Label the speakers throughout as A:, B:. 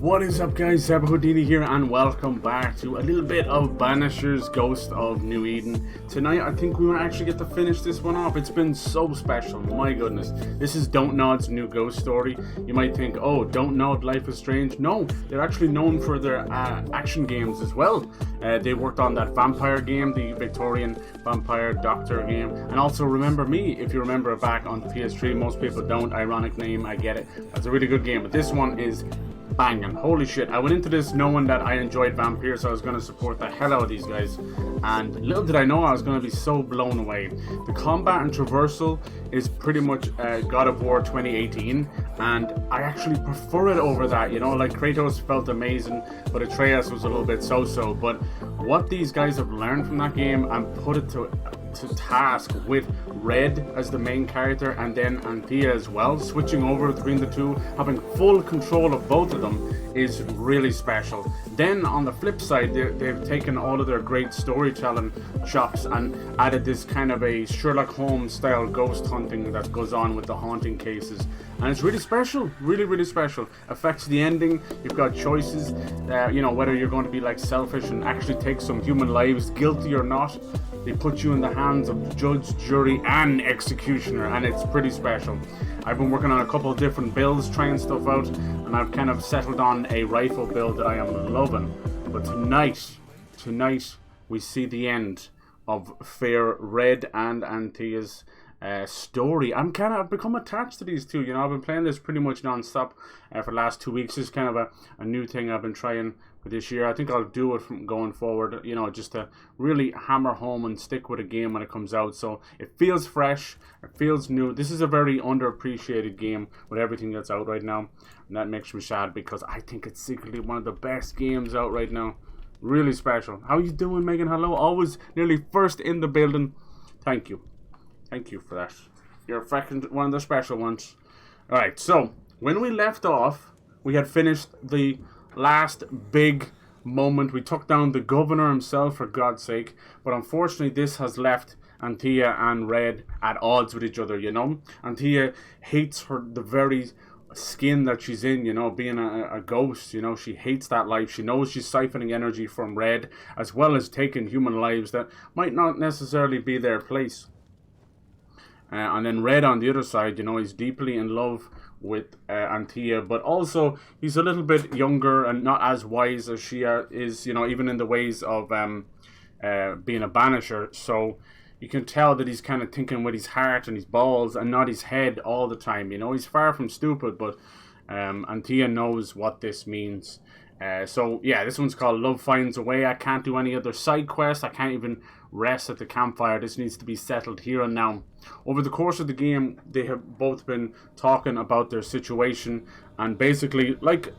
A: What is up, guys? CyberHoudini here, and welcome back to a little bit of Banishers Ghost of New Eden. Tonight, I think we might actually get to finish this one off. It's been so special, my goodness. This is Don't Nod's new ghost story. You might think, oh, Don't Nod, Life is Strange. No, they're actually known for their action games as well. They worked on that vampire game, the Victorian vampire doctor game. And also Remember Me, if you remember it back on PS3. Most people don't. Ironic name, I get it. That's a really good game, but this one is banging. Holy shit. I went into this knowing that I enjoyed Vampyr, so I was going to support the hell out of these guys. And little did I know I was going to be so blown away. The combat and traversal is pretty much God of War 2018, and I actually prefer it over that. You know, like Kratos felt amazing, but Atreus was a little bit so-so. But what these guys have learned from that game and put it to task with Red as the main character and then Anthea as well, switching over between the two, having full control of both of them is really special. Then on the flip side, they've taken all of their great storytelling chops and added this kind of a Sherlock Holmes style ghost hunting that goes on with the haunting cases, and it's really special, really special. Affects the ending. You've got choices, you know, whether you're going to be like selfish and actually take some human lives, guilty or not. They put you in the hands of judge, jury, and executioner, and it's pretty special. I've been working on a couple of different builds, trying stuff out, and I've kind of settled on a rifle build that I am loving. But tonight we see the end of Fair Red and Anthea's story. I've become attached to these two. You know, I've been playing this pretty much non-stop for the last 2 weeks. It's kind of a new thing I've been trying for this year. I think I'll do it from going forward, you know, just to really hammer home and stick with a game when it comes out. So it feels fresh, it feels new. This is a very underappreciated game with everything that's out right now, and that makes me sad because I think it's secretly one of the best games out right now. Really special. How you doing, Megan? Hello. Always nearly first in the building. Thank you for that. You're one of the special ones. Alright, so when we left off, we had finished the last big moment. We took down the governor himself, for God's sake, but unfortunately this has left Anthea and Red at odds with each other, you know. Anthea hates the very skin that she's in, you know, being a ghost, you know. She hates that life. She knows she's siphoning energy from Red, as well as taking human lives that might not necessarily be their place. And then Red on the other side, you know, he's deeply in love with Anthea, but also he's a little bit younger and not as wise as she is, you know, even in the ways of being a banisher. So you can tell that he's kind of thinking with his heart and his balls and not his head all the time. You know, he's far from stupid, but Anthea knows what this means. So yeah, this one's called Love Finds a Way. I can't do any other side quests. I can't even rest at the campfire. This needs to be settled here and now. Over the course of the game, they have both been talking about their situation, and basically, like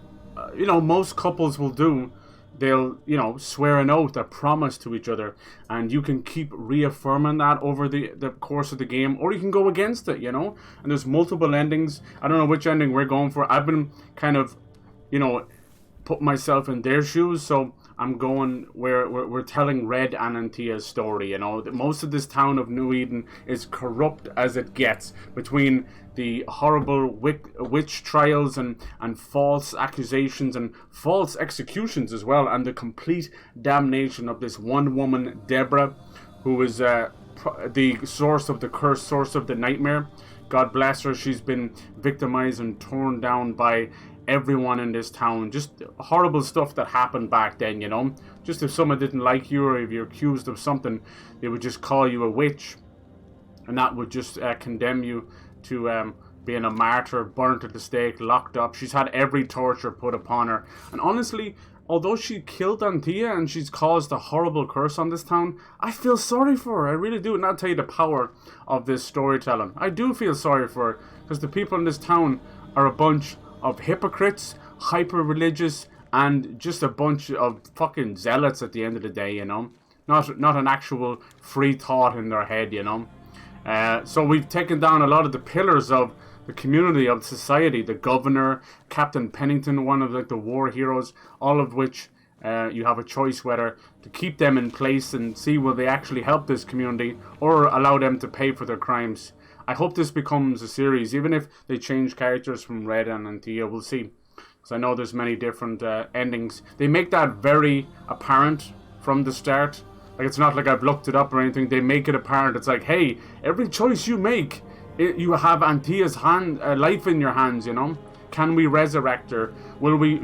A: you know, most couples will do, they'll, you know, swear an oath, a promise to each other, and you can keep reaffirming that over the course of the game, or you can go against it, you know. And there's multiple endings. I don't know which ending we're going for. I've been kind of, you know, put myself in their shoes, so I'm going where we're telling Red and Anthea's story. You know, that most of this town of New Eden is corrupt as it gets, between the horrible witch trials and false accusations and false executions as well, and the complete damnation of this one woman, Deborah, who is the source of the curse, source of the nightmare. God bless her. She's been victimized and torn down by everyone in this town. Just horrible stuff that happened back then, you know. Just if someone didn't like you, or if you're accused of something, they would just call you a witch, and that would just condemn you to being a martyr, burnt at the stake, locked up. She's had every torture put upon her, and honestly, although she killed Anthea and she's caused a horrible curse on this town, I feel sorry for her. I really do. And I'll tell you the power of this storytelling. I do feel sorry for her, because the people in this town are a bunch of hypocrites, hyper-religious, and just a bunch of fucking zealots at the end of the day, you know. Not an actual free thought in their head, you know. So we've taken down a lot of the pillars of the community, of society. The governor, Captain Pennington, one of like the war heroes, all of which you have a choice whether to keep them in place and see will they actually help this community, or allow them to pay for their crimes. I hope this becomes a series, even if they change characters from Red and Anthea, we'll see. because I know there's many different endings. They make that very apparent from the start. Like, it's not like I've looked it up or anything. They make it apparent. It's like, hey, every choice you make, you have Antia's life in your hands, you know? Can we resurrect her?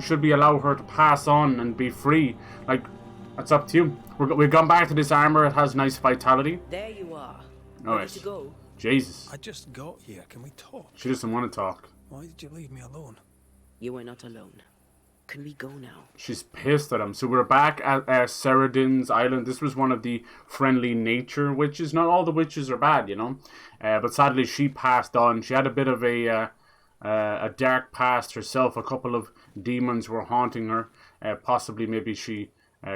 A: Should we allow her to pass on and be free? Like, it's up to you. We've gone back to this armor. It has nice vitality.
B: There you are.
A: All
B: Ready
A: right.
B: to go?
A: Jesus.
C: I just got here. Can we talk?
A: She doesn't want to talk.
C: Why did you leave me alone?
B: You are not alone. Can we go now?
A: She's pissed at him. So we're back at Ceridin's island. This was one of the friendly nature witches. Not all the witches are bad, you know. But sadly, she passed on. She had a bit of a dark past herself. A couple of demons were haunting her. Possibly, maybe she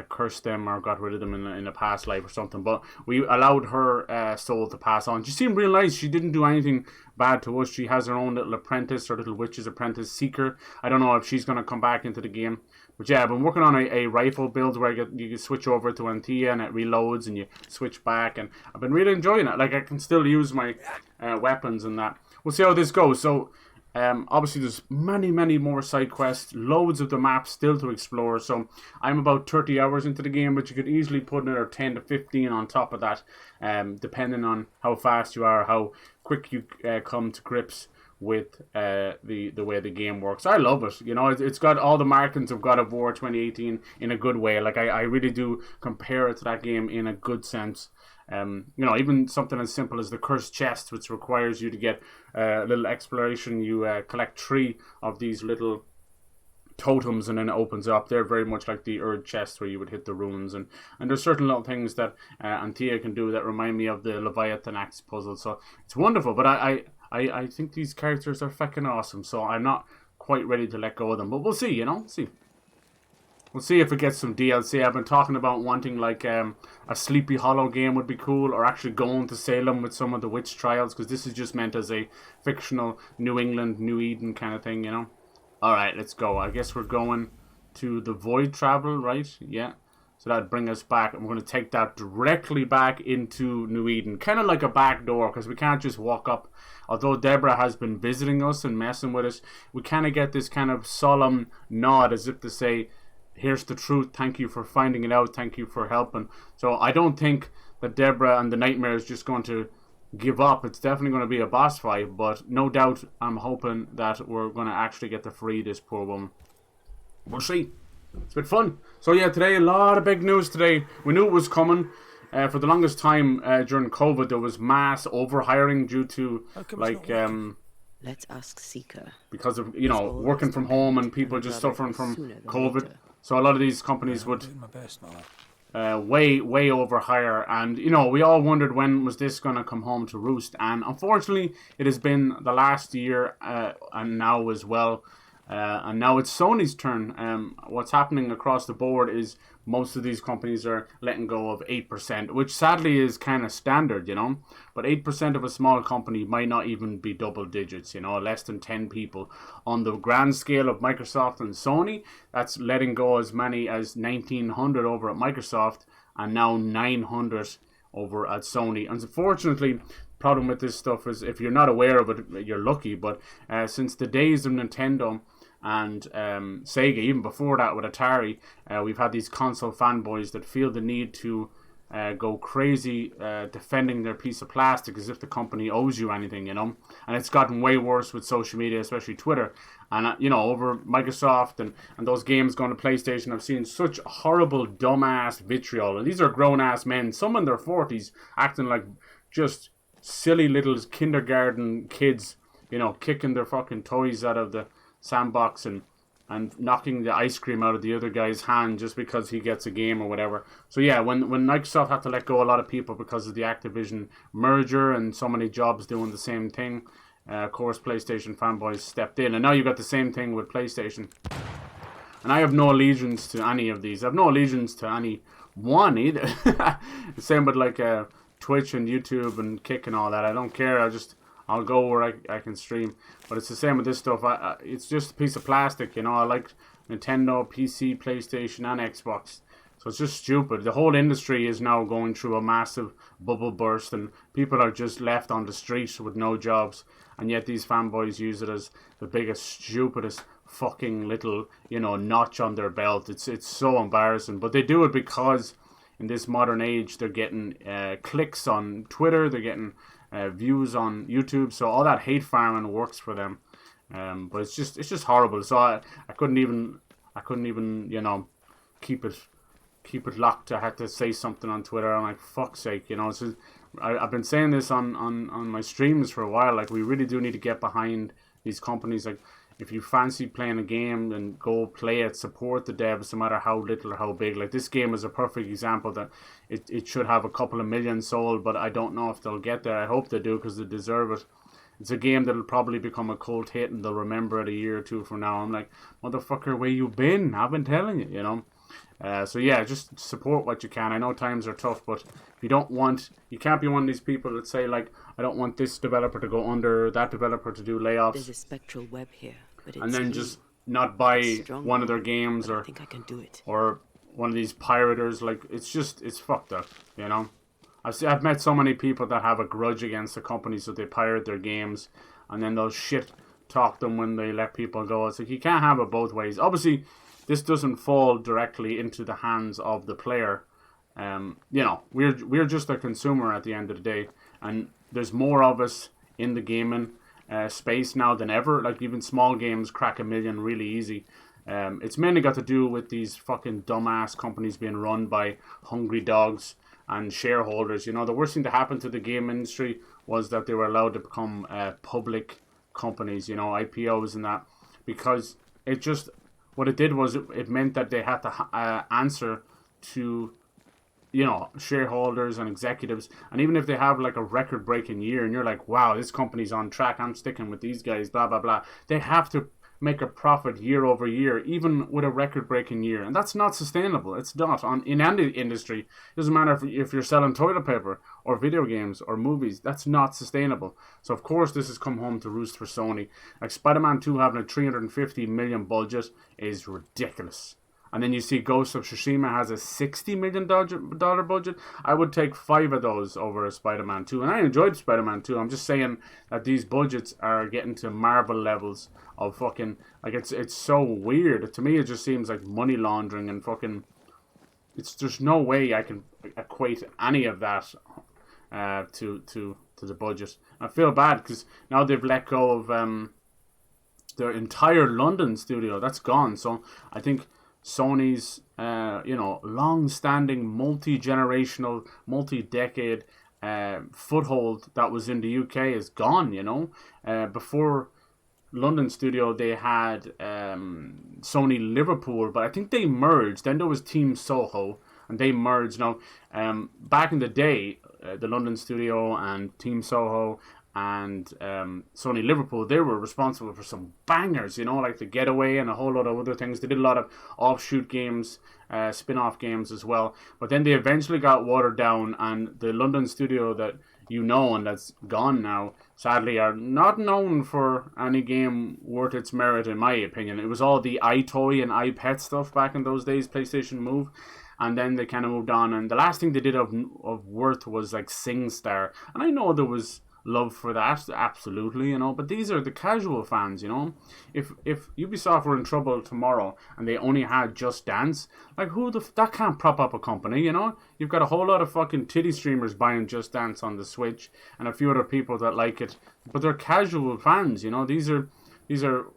A: cursed them or got rid of them in a past life or something. But we allowed her soul to pass on. She seemed real nice. She didn't do anything bad to us. She has her own little apprentice, or little witch's apprentice, Seeker. I don't know if she's going to come back into the game. But yeah, I've been working on a rifle build where you can switch over to Antia and it reloads and you switch back. And I've been really enjoying it. Like, I can still use my weapons and that. We'll see how this goes. So, obviously there's many more side quests, loads of the map still to explore. So I'm about 30 hours into the game, but you could easily put another 10 to 15 on top of that, depending on how fast you are, how quick you come to grips with the way the game works. I love it. You know, it's got all the markings of God of War 2018 in a good way. Like, I really do compare it to that game in a good sense. You know, even something as simple as the cursed chest, which requires you to get a little exploration. You collect 3 of these little totems and then it opens up. They're very much like the Erd chest where you would hit the runes, and there's certain little things that Antia can do that remind me of the Leviathan Axe puzzle. So it's wonderful, but I think these characters are fucking awesome, so I'm not quite ready to let go of them, but we'll see, you know, We'll see if it gets some DLC. I've been talking about wanting like a Sleepy Hollow game would be cool, or actually going to Salem with some of the witch trials, because this is just meant as a fictional New England, New Eden kind of thing, you know. Alright, let's go. I guess we're going to the Void Travel, right? Yeah. So that'd bring us back, and we're going to take that directly back into New Eden. Kind of like a back door, because we can't just walk up. Although Deborah has been visiting us and messing with us, we kind of get this kind of solemn nod as if to say, here's the truth, thank you for finding it out, thank you for helping. So I don't think that Deborah and the Nightmare is just going to give up. It's definitely going to be a boss fight, but no doubt I'm hoping that we're going to actually get to free this poor woman. We'll see. It's been fun. So yeah, today, a lot of big news today. We knew it was coming. For the longest time during COVID, there was mass overhiring due to, like,
B: let's ask Seeker.
A: because of, you know, working from home and people just suffering from COVID. So a lot of these companies would way overhire, and you know, we all wondered when was this going to come home to roost, and unfortunately it has been the last year and now as well. And now it's Sony's turn. What's happening across the board is most of these companies are letting go of 8%, which sadly is kind of standard, you know. But 8% of a small company might not even be double digits, you know, less than 10 people. On the grand scale of Microsoft and Sony, that's letting go as many as 1,900 over at Microsoft and now 900 over at Sony. Unfortunately, problem with this stuff is if you're not aware of it, you're lucky. But since the days of Nintendo and Sega, even before that with Atari, we've had these console fanboys that feel the need to go crazy defending their piece of plastic as if the company owes you anything, you know. And it's gotten way worse with social media, especially Twitter. And, you know, over Microsoft and those games going to PlayStation, I've seen such horrible, dumbass vitriol. And these are grown-ass men, some in their 40s, acting like just silly little kindergarten kids, you know, kicking their fucking toys out of the sandbox and knocking the ice cream out of the other guy's hand just because he gets a game or whatever. So yeah, when Microsoft had to let go a lot of people because of the Activision merger and so many jobs doing the same thing, of course PlayStation fanboys stepped in, and now you've got the same thing with PlayStation. And I have no allegiance to any of these. I have no allegiance to any one either. The same with like Twitch and YouTube and Kick and all that. I don't care. I'll go where I can stream. But it's the same with this stuff. It's just a piece of plastic, you know. I like Nintendo, PC, PlayStation, and Xbox. So it's just stupid. The whole industry is now going through a massive bubble burst, and people are just left on the street with no jobs. and yet these fanboys use it as the biggest, stupidest fucking little, you know, notch on their belt. It's so embarrassing, but they do it because in this modern age they're getting clicks on Twitter, they're getting views on YouTube, so all that hate farming works for them. But it's just horrible. So I couldn't even you know keep it locked. I had to say something on Twitter. I'm like, fuck's sake, you know. So I've been saying this on my streams for a while. Like, we really do need to get behind these companies. Like, if you fancy playing a game, then go play it. Support the devs, no matter how little or how big. Like, this game is a perfect example that it should have a couple of million sold, but I don't know if they'll get there. I hope they do, because they deserve it. It's a game that'll probably become a cult hit, and they'll remember it a year or two from now. I'm like, motherfucker, where you been? I've been telling you, you know. So yeah, just support what you can. I know times are tough, but if you don't want, you can't be one of these people that say, like, I don't want this developer to go under, that developer to do layoffs.
B: There's a spectral web here, but it's
A: and then just not buy one of their games, or
B: I think I can do it.
A: Or one of these pirators. Like, it's fucked up, you know. I've met so many people that have a grudge against the companies that they pirate their games, and then they'll shit talk them when they let people go. It's like, you can't have it both ways. Obviously, this doesn't fall directly into the hands of the player. You know, we're just a consumer at the end of the day, and there's more of us in the gaming space now than ever. Like, even small games crack 1 million really easy. It's mainly got to do with these fucking dumbass companies being run by hungry dogs and shareholders. You know, the worst thing to happen to the game industry was that they were allowed to become public companies, you know, IPOs and that, because it just, what it did was it meant that they had to answer to, you know, shareholders and executives. And even if they have like a record-breaking year and you're like, wow, this company's on track, I'm sticking with these guys, blah blah blah, they have to make a profit year over year, even with a record-breaking year, and that's not sustainable. It's not in any industry. It doesn't matter if you're selling toilet paper or video games or movies. That's not sustainable. So of course this has come home to roost for Sony. Like, Spider-Man 2 having a 350 million budget is ridiculous. And then you see Ghost of Tsushima has a $60 million budget. I would take 5 of those over a Spider-Man 2. And I enjoyed Spider-Man 2. I'm just saying that these budgets are getting to Marvel levels of fucking... Like, it's so weird. To me, it just seems like money laundering and fucking... There's no way I can equate any of that to the budget. I feel bad because now they've let go of their entire London studio. That's gone. So I think Sony's, you know, long-standing, multi-generational, multi-decade foothold that was in the UK is gone, you know. Before London studio, they had Sony Liverpool, but I think they merged. Then there was Team Soho, and they merged. Now, back in the day, the London studio and Team Soho and Sony Liverpool, they were responsible for some bangers, you know, like The Getaway and a whole lot of other things. They did a lot of offshoot games, spin-off games as well. But then they eventually got watered down, and the London studio that you know and that's gone now, sadly, are not known for any game worth its merit, in my opinion. It was all the iToy and iPet stuff back in those days, PlayStation Move. And then they kind of moved on, and the last thing they did of worth was like SingStar. And I know there was love for that, absolutely, you know, but these are the casual fans, you know. If Ubisoft were in trouble tomorrow and they only had Just Dance, like, that can't prop up a company, you know. You've got a whole lot of fucking titty streamers buying Just Dance on the Switch and a few other people that like it, but they're casual fans, you know. These are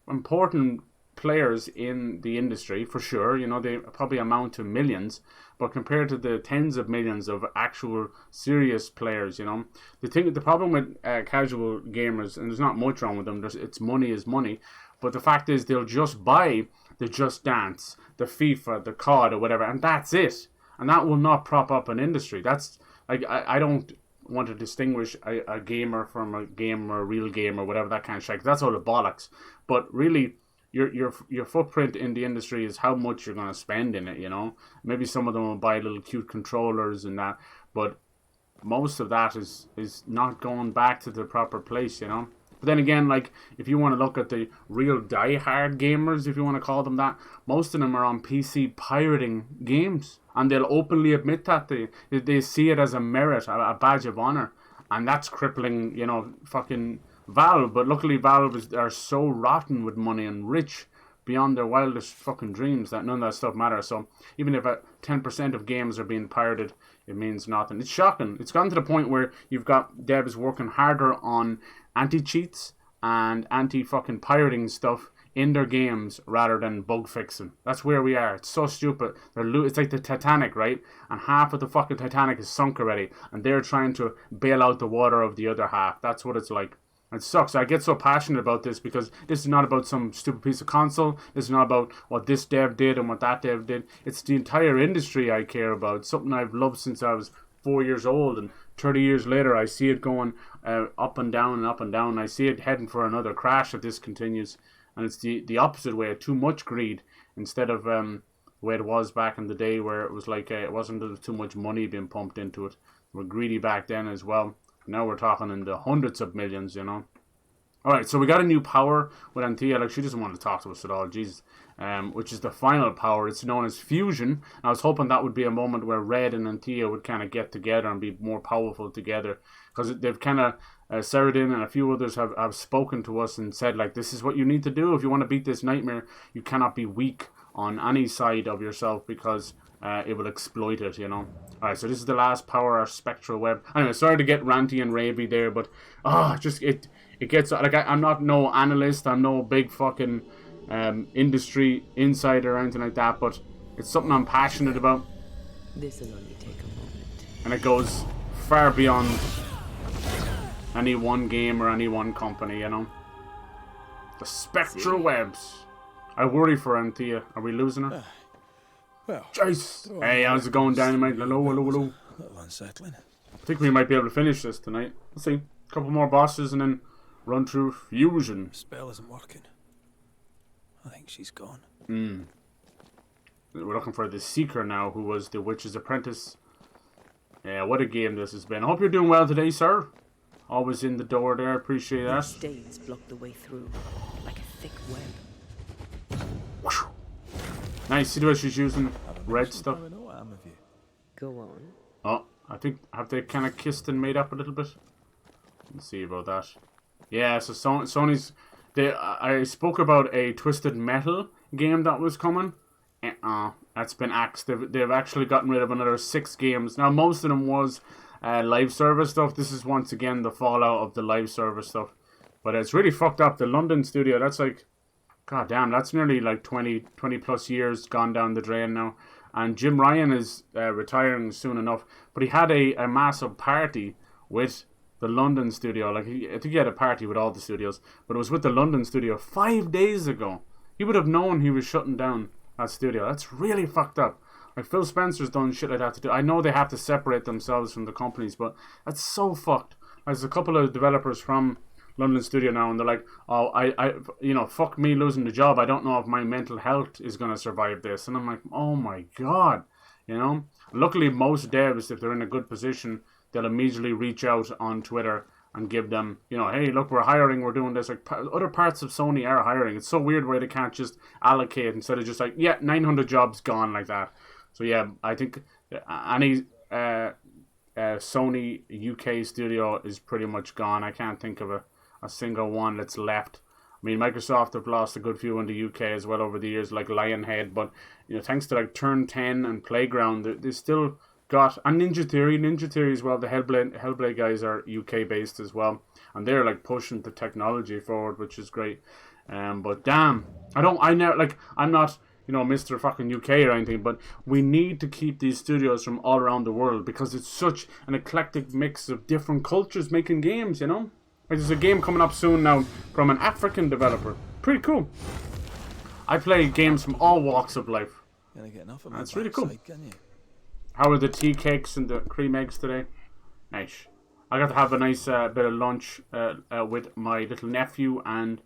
A: important players in the industry for sure, you know. They probably amount to millions, but compared to the tens of millions of actual serious players, you know, the problem with casual gamers, and there's not much wrong with them, it's money is money, but the fact is they'll just buy the Just Dance, the FIFA, the COD or whatever, and that's it, and that will not prop up an industry. That's like, I don't want to distinguish a gamer from a gamer, a real gamer, whatever that kind of shit. That's all the bollocks. But really, your footprint in the industry is how much you're going to spend in it, you know. Maybe some of them will buy little cute controllers and that, but most of that is not going back to the proper place, you know. But then again, like, if you want to look at the real die-hard gamers, if you want to call them that, most of them are on PC pirating games, and they'll openly admit that. They see it as a merit, a badge of honor, and that's crippling, you know, fucking Valve, but luckily Valve are so rotten with money and rich beyond their wildest fucking dreams that none of that stuff matters. So even if 10% of games are being pirated, it means nothing. It's shocking. It's gotten to the point where you've got devs working harder on anti-cheats and anti-fucking pirating stuff in their games rather than bug fixing. That's where we are. It's so stupid. It's like the Titanic, right? And half of the fucking Titanic is sunk already, and they're trying to bail out the water of the other half. That's what it's like. It sucks. I get so passionate about this because this is not about some stupid piece of console. This is not about what this dev did and what that dev did. It's the entire industry I care about. It's something I've loved since I was 4 years old, and 30 years later I see it going up and down and up and down. I see it heading for another crash if this continues. And it's the opposite way, too much greed instead of the way it was back in the day where it was like it wasn't too much money being pumped into it. We were greedy back then as well. Now we're talking in the hundreds of millions, you know. Alright, so we got a new power with Anthea. Like, she doesn't want to talk to us at all, Jesus. Which is the final power. It's known as fusion. I was hoping that would be a moment where Red and Anthea would kind of get together and be more powerful together. Because they've kind of, Saradin and a few others have spoken to us and said, like, this is what you need to do. If you want to beat this nightmare, you cannot be weak on any side of yourself because it will exploit it, you know. Alright, so this is the last power, our spectral web. Anyway, sorry to get ranty and ravey there, but it gets, like, I'm not no analyst, I'm no big fucking industry insider or anything like that, but it's something I'm passionate about.
B: This will only take a moment.
A: And it goes far beyond any one game or any one company, you know. The spectral webs. I worry for Anthea. Are we losing her?
C: Well,
A: Jace! Hey, how's it going, Dynamite? Hello.
C: a little unsettling.
A: I think we might be able to finish this tonight. Let's see. A couple more bosses and then run through fusion.
C: Spell isn't working. I think she's gone.
A: We're looking for the Seeker now, who was the Witch's Apprentice. Yeah, what a game this has been. I hope you're doing well today, sir. Always in the door there. Appreciate that.
B: Stains block the way through, like a thick web.
A: Nice. See the way she's using red stuff.
B: Go on.
A: Oh, I think, have they kind of kissed and made up a little bit? Let's see about that. Yeah, so Sony's... I spoke about a Twisted Metal game that was coming. That's been axed. They've actually gotten rid of another 6 games. Now, most of them was live service stuff. This is once again the fallout of the live service stuff. But it's really fucked up. The London studio, that's like... God damn, that's nearly like 20 plus years gone down the drain now. And Jim Ryan is retiring soon enough. But he had a massive party with the London studio. Like, I think he had a party with all the studios. But it was with the London studio 5 days ago. He would have known he was shutting down that studio. That's really fucked up. Like, Phil Spencer's done shit like that to do. I know they have to separate themselves from the companies, but that's so fucked. There's a couple of developers from London studio now, and they're like, oh, I fuck me losing the job. I don't know if my mental health is going to survive this. And I'm like, oh my God, you know. Luckily, most devs, if they're in a good position, they'll immediately reach out on Twitter and give them, you know, hey, look, we're hiring, we're doing this. Like, other parts of Sony are hiring. It's so weird why they can't just allocate instead of just like, yeah, 900 jobs gone like that. So yeah, I think any Sony UK studio is pretty much gone. I can't think of a single one that's left. I mean, Microsoft have lost a good few in the UK as well over the years, like Lionhead, but you know, thanks to like Turn 10 and Playground, they still got, and Ninja Theory as well. The Hellblade guys are UK based as well, and they're like pushing the technology forward, which is great. But damn, I'm not, you know, Mr. fucking UK or anything, but we need to keep these studios from all around the world because it's such an eclectic mix of different cultures making games, you know. Like, there's a game coming up soon now from an African developer. Pretty cool. I play games from all walks of life. That's really cool. How are the tea cakes and the cream eggs today? Nice. I got to have a nice bit of lunch with my little nephew and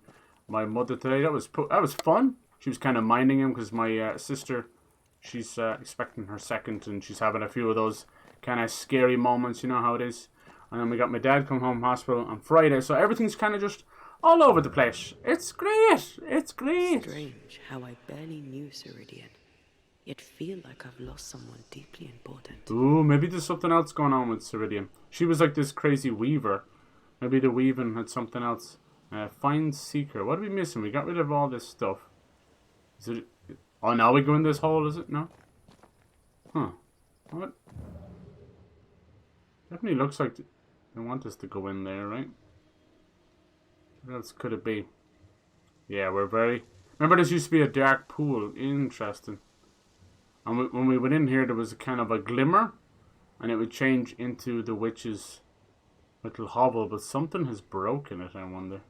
A: my mother today. That was fun. She was kind of minding him because my sister, she's expecting her second, and she's having a few of those kind of scary moments. You know how it is. And then we got my dad come home from hospital on Friday, so everything's kind of just all over the place. It's great. It's great.
B: Strange how I barely knew Ceridian, yet feel like I've lost someone deeply important.
A: Ooh, maybe there's something else going on with Ceridian. She was like this crazy weaver, Maybe the weaving had something else. Find seeker. What are we missing? We got rid of all this stuff. Is it? Oh, now we go in this hole, is it? No? Huh. What? Definitely looks like they want us to go in there, right? What else could it be? Yeah, we're very... Remember, this used to be a dark pool. Interesting. And when we went in here, there was a kind of a glimmer. And it would change into the witch's little hovel. But something has broken it, I wonder.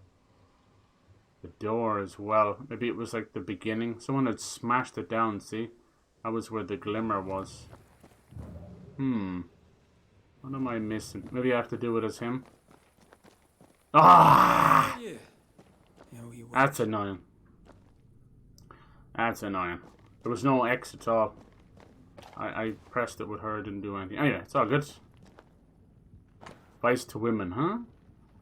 A: The door as well. Maybe it was like the beginning. Someone had smashed it down, see? That was where the glimmer was. What am I missing? Maybe I have to do it as him. Ah! That's annoying. That's annoying. There was no X at all. I pressed it with her, didn't do anything. Anyway, it's all good. Advice to women, huh?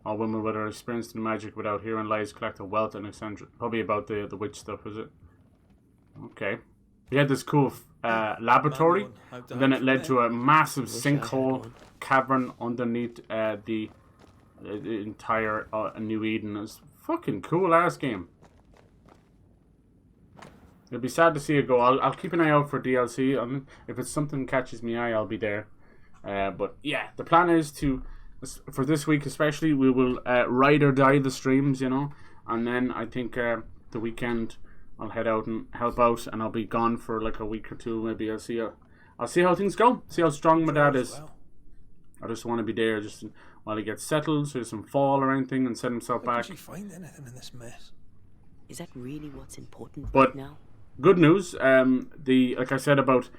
A: All women with are experienced in magic without hearing lies collect a wealth and eccentric. Probably about the witch stuff, is it? Okay. We had this cool laboratory, and then it led to a massive sinkhole cavern underneath the entire New Eden. It's fucking cool ass game. It'll be sad to see it go. I'll keep an eye out for DLC. If it's something catches me eye, I'll be there. But yeah, the plan is to, for this week especially, we will ride or die the streams, you know. And then I think the weekend I'll head out and help out, and I'll be gone for like a week or two. Maybe I'll see how things go. See how strong my dad is. I just want to be there just while he gets settled, so there's some fall or anything, and set himself back.
C: Did you find anything in this mess?
B: Is that really what's important
A: But
B: right now?
A: good news. Like I said about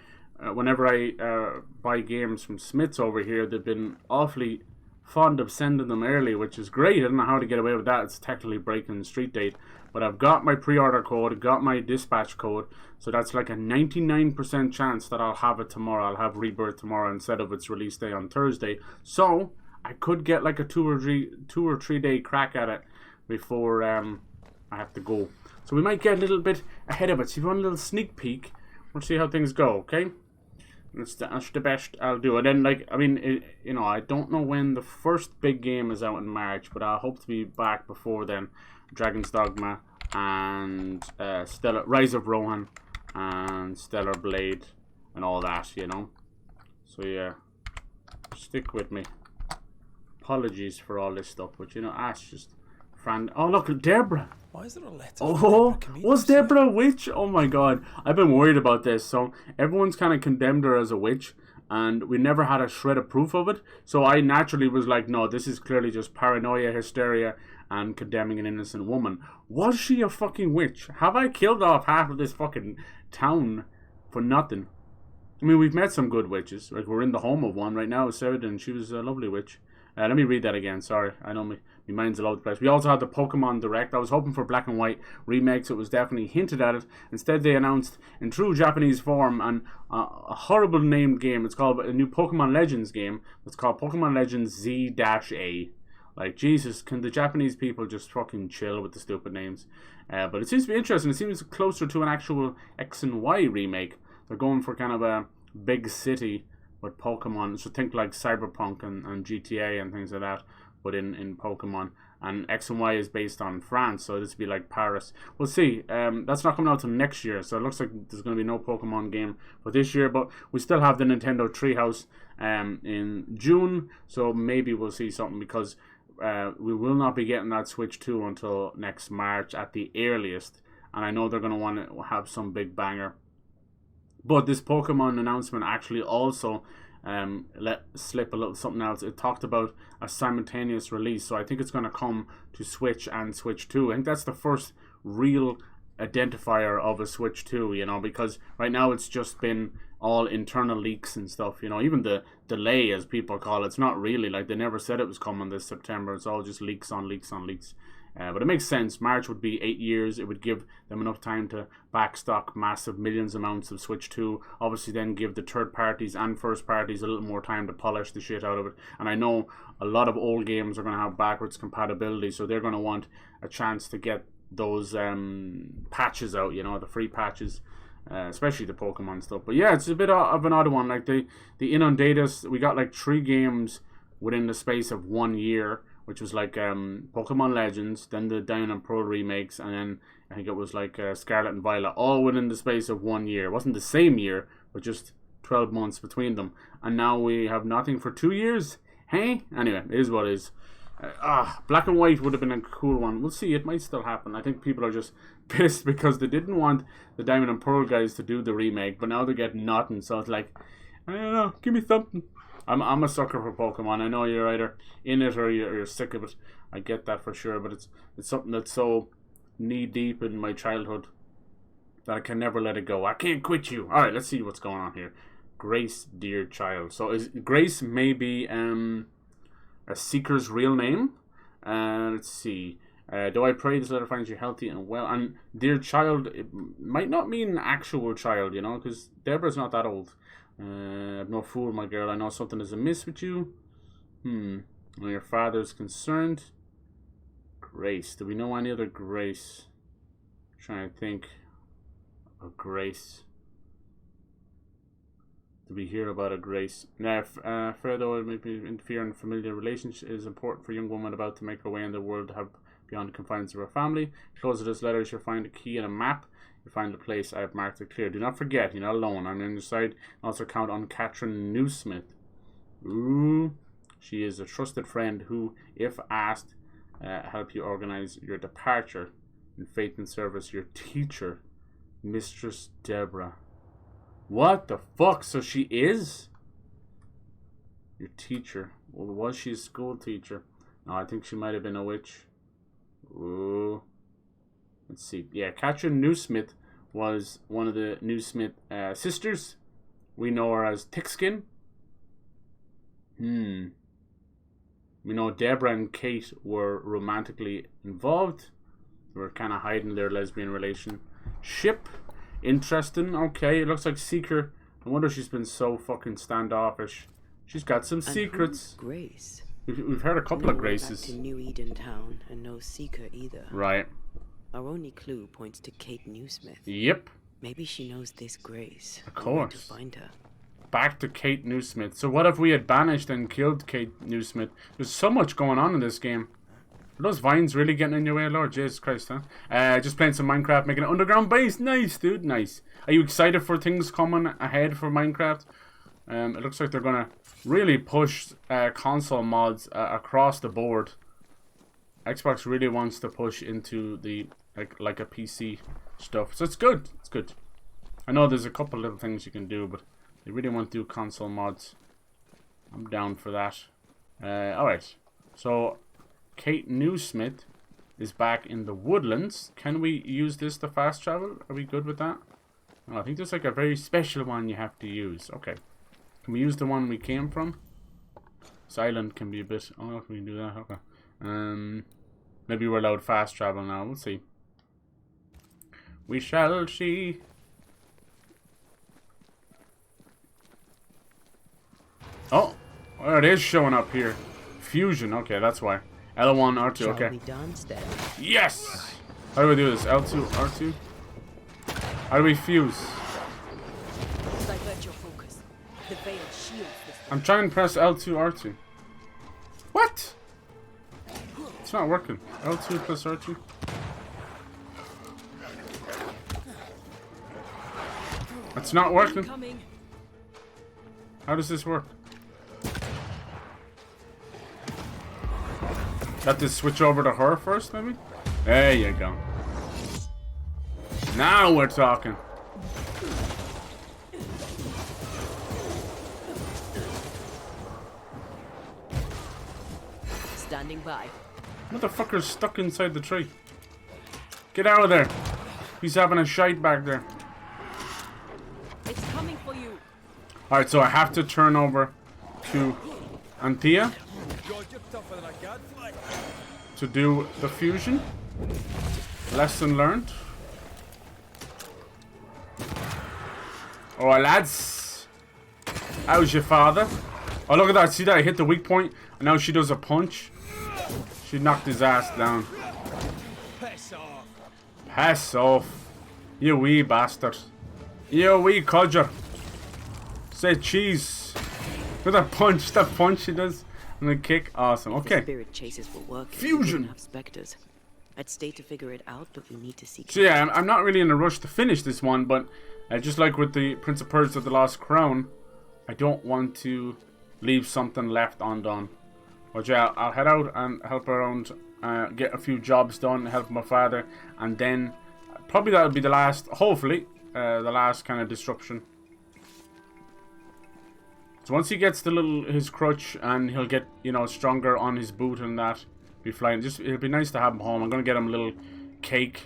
A: whenever I buy games from Smiths over here, they've been awfully fond of sending them early, which is great. I don't know how to get away with that. It's technically breaking the street date. But I've got my pre-order code, got my dispatch code, so that's like a 99% chance that I'll have it tomorrow. I'll have Rebirth tomorrow instead of its release day on Thursday. So I could get like a 2 or 3 day crack at it before I have to go. So we might get a little bit ahead of it. So if you want a little sneak peek, we'll see how things go, okay? That's the best I'll do. And then, like, I mean, I don't know when the first big game is out in March, but I hope to be back before then. Dragon's Dogma and Rise of Rohan and Stellar Blade and all that, you know. So yeah, stick with me. Apologies for all this stuff, but you know, Ash just oh look, Deborah.
C: Why is there a letter?
A: Oh, was Deborah a witch? Oh my god, I've been worried about this. So everyone's kind of condemned her as a witch, and we never had a shred of proof of it. So I naturally was like, no, this is clearly just paranoia, hysteria, and condemning an innocent woman. Was she a fucking witch? Have I killed off half of this fucking town for nothing? I mean, we've met some good witches. Like, we're in the home of one right now, Sarah, and she was a lovely witch. Let me read that again. Sorry, I know my mind's all over the place. We also had the Pokemon Direct. I was hoping for Black and White remakes. It was definitely hinted at it. Instead, they announced in true Japanese form a horrible named game. It's called a new Pokemon Legends game. It's called Pokemon Legends Z-A. Like, Jesus, can the Japanese people just fucking chill with the stupid names? But it seems to be interesting. It seems closer to an actual X and Y remake. They're going for kind of a big city with Pokemon. So think like Cyberpunk and GTA and things like that, but in Pokemon. And X and Y is based on France, so this would be like Paris. We'll see. That's not coming out till next year, so it looks like there's going to be no Pokemon game for this year. But we still have the Nintendo Treehouse in June, so maybe we'll see something, because we will not be getting that Switch 2 until next March at the earliest. And I know they're going to want to have some big banger. But this Pokemon announcement actually also let slip a little something else. It talked about a simultaneous release, so I think it's going to come to Switch and Switch 2. I think that's the first real identifier of a Switch 2, you know, because right now it's just been all internal leaks and stuff, you know. Even the delay, as people call it, it's not really, like, they never said it was coming this September. It's all just leaks on leaks on leaks. But it makes sense. March would be 8 years. It would give them enough time to backstock massive millions amounts of Switch 2. Obviously then give the third parties and first parties a little more time to polish the shit out of it. And I know a lot of old games are going to have backwards compatibility, so they're going to want a chance to get those patches out, you know, the free patches. Especially the Pokemon stuff. But yeah, it's a bit of an odd one. Like, they inundate us. We got like 3 games within the space of 1 year, which was like Pokemon Legends, then the Diamond and Pearl remakes, and then I think it was like Scarlet and Violet, all within the space of 1 year. It wasn't the same year, but just 12 months between them. And now we have nothing for 2 years. Hey? Anyway, it is what it is. Black and White would have been a cool one. We'll see, it might still happen. I think people are just pissed because they didn't want the Diamond and Pearl guys to do the remake, but now they're getting nothing, so it's like, I don't know, give me something. I'm a sucker for Pokemon. I know you're either in it or you're sick of it. I get that for sure, but it's something that's so knee deep in my childhood that I can never let it go. I can't quit you. Alright, let's see what's going on here. Grace, dear child. So is Grace maybe a seeker's real name? Let's see. Do I pray this letter finds you healthy and well? And dear child, it might not mean an actual child, you know, because Deborah's not that old. No fool, my girl. I know something is amiss with you. When your father's concerned. Grace. Do we know any other Grace? I'm trying to think of Grace. Do we hear about a Grace? Now, further, maybe interfere in familiar relationship is important for a young woman about to make her way in the world to have beyond the confines of her family. Close of this letter, you'll find a key and a map. You find the place I have marked it clear. Do not forget, you're not alone. On your side, also count on Catherine Newsmith. Ooh, she is a trusted friend who, if asked, help you organize your departure. In faith and service, your teacher, Mistress Deborah. What the fuck? So she is your teacher. Well, was she a school teacher? No, I think she might have been a witch. Ooh. Let's see. Yeah, Catherine Newsmith was one of the Newsmith sisters. We know her as Thickskin. We know Deborah and Kate were romantically involved. They were kind of hiding their lesbian relationship. Interesting. Okay, it looks like Seeker. I wonder if she's been so fucking standoffish. She's got some secrets.
B: Grace.
A: We've heard a couple of Graces.
B: Back to New Eden Town, and no Seeker either.
A: Right.
B: Our only clue points to Kate Newsmith.
A: Yep.
B: Maybe she knows this Grace.
A: Of course.
B: To find her.
A: Back to Kate Newsmith. So what if we had banished and killed Kate Newsmith? There's so much going on in this game. Are those vines really getting in your way, Lord Jesus Christ, huh? Just playing some Minecraft, making an underground base. Nice, dude, nice. Are you excited for things coming ahead for Minecraft? It looks like they're gonna really push console mods across the board. Xbox really wants to push into the like a PC stuff, so it's good. It's good. I know there's a couple little things you can do, but they really want to do console mods. I'm down for that. Alright, so Kate Newsmith is back in the woodlands. Can we use this to fast travel? Are we good with that? Oh, I think there's like a very special one you have to use. Okay. Can we use the one we came from? This island can be a bit... Oh, can we do that? Okay. Maybe we're allowed fast travel now. We'll see. We shall see. Oh! Well, it is showing up here. Fusion. Okay, that's why. L1, R2. Okay. Yes! How do we do this? L2, R2? How do we fuse?
B: Divert your focus. The veil shields this.
A: I'm trying to press L2, R2. What? It's not working. L2 plus R2. It's not working. How does this work? Got to switch over to her first, maybe? There you go. Now we're talking.
B: Standing by.
A: Motherfucker's stuck inside the tree. Get out of there. He's having a shite back there.
B: It's coming for you.
A: Alright, so I have to turn over to Anthea to do the fusion. Lesson learned. Alright, lads. How's your father? Oh, look at that. See that? I hit the weak point, and now she does a punch. She knocked his ass down.
C: Piss off.
A: Pass off. You wee bastard. You wee codger. Say cheese. Look at that punch. That punch she does. I'm gonna kick. Awesome.
B: If the
A: Okay.
B: spirit chases were working,
A: Fusion.
B: we wouldn't have specters. I'd stay to figure it out, but we need to seek.
A: So yeah, I'm not really in a rush to finish this one, but just like with the Prince of Persia: The Lost Crown, I don't want to leave something left undone. But yeah, I'll head out and help around, get a few jobs done, help my father, and then probably that'll be the last, hopefully, the last kind of disruption. So once he gets his crutch and he'll get, you know, stronger on his boot and that, be flying. Just it'll be nice to have him home. I'm gonna get him a little cake.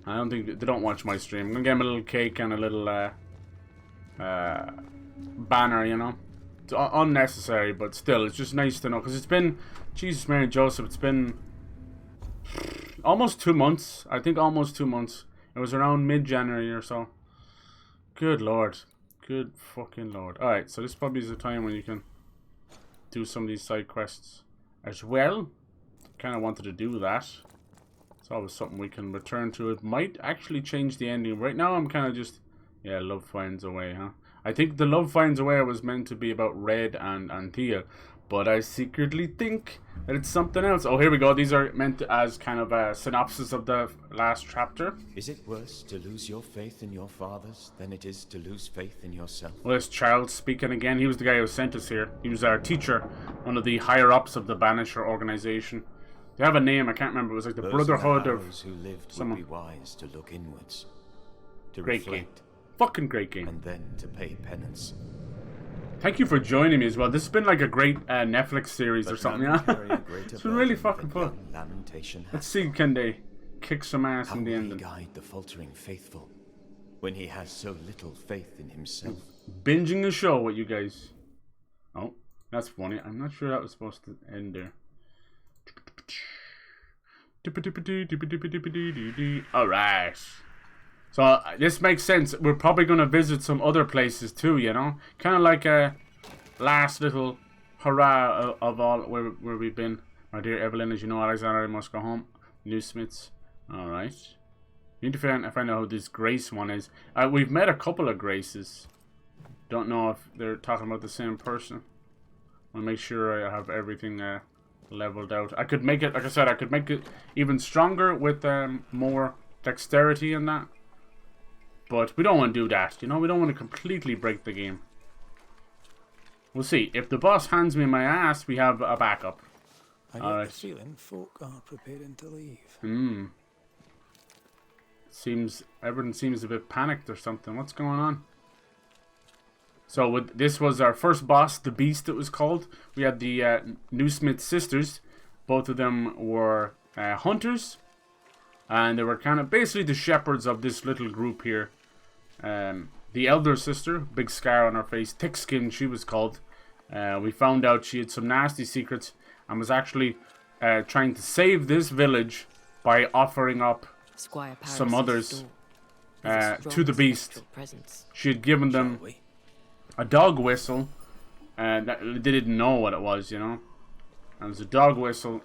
A: I don't think they don't watch my stream. I'm gonna get him a little cake and a little banner, you know. It's unnecessary, but still, it's just nice to know, because it's been, Jesus, Mary and Joseph, it's been almost 2 months. I think almost 2 months. It was around mid-January or so. Good lord. Good fucking lord. Alright, so this probably is the time when you can do some of these side quests as well. Kind of wanted to do that. It's always something we can return to. It might actually change the ending. Right now I'm kind of just, yeah, love finds a way, huh? I think the love finds a way was meant to be about Red and Thea, but I secretly think that it's something else. Oh, here we go. These are meant as kind of a synopsis of the last chapter.
D: Is it worse to lose your faith in your fathers than it is to lose faith in yourself?
A: Well, it's Charles speaking again. He was the guy who sent us here. He was our teacher, one of the higher-ups of the Banisher organization. They have a name, I can't remember. It was like the
D: Those
A: Brotherhood
D: who
A: of
D: lived
A: someone.
D: would be wise to look inwards, to
A: Great game.
D: reflect,
A: Fucking great game.
D: and then to pay penance.
A: Thank you for joining me as well. This has been like a great Netflix series or
D: But
A: something,
D: none
A: yeah?
D: carry a greater
A: It's been really
D: burden
A: fucking
D: than
A: fun.
D: young Lamentation has.
A: Let's see, can they kick some ass
D: How
A: in the
D: will
A: end?
D: he guide the faltering faithful when he has so little faith in himself?
A: Binging the show with you guys. Oh, that's funny. I'm not sure that was supposed to end there. Alright. So this makes sense. We're probably going to visit some other places too, you know? Kind of like a last little hurrah of all where we've been. My dear Evelyn, as you know, Alexander, I must go home. Newsmiths. Alright. Need to find out who this Grace one is. We've met a couple of Graces. Don't know if they're talking about the same person. I'll make sure I have everything leveled out. I could make it, like I said, I could make it even stronger with more dexterity in that. But we don't want to do that, you know? We don't want to completely break the game. We'll see. If the boss hands me my ass, we have a backup.
C: I get
A: Alright.
C: the feeling folk are preparing to leave.
A: Everyone seems a bit panicked or something. What's going on? So this was our first boss, the Beast it was called. We had the Newsmith sisters. Both of them were hunters. And they were kind of basically the shepherds of this little group here. The elder sister, big scar on her face, thick skin she was called. We found out she had some nasty secrets and was actually trying to save this village by offering up
B: Squire
A: some
B: Paris's
A: others
B: door has a
A: to
B: strong
A: the Beast.
B: spectral presence.
A: She had given them
C: Shall we?
A: a dog whistle, and they didn't know what it was, you know. And it was a dog whistle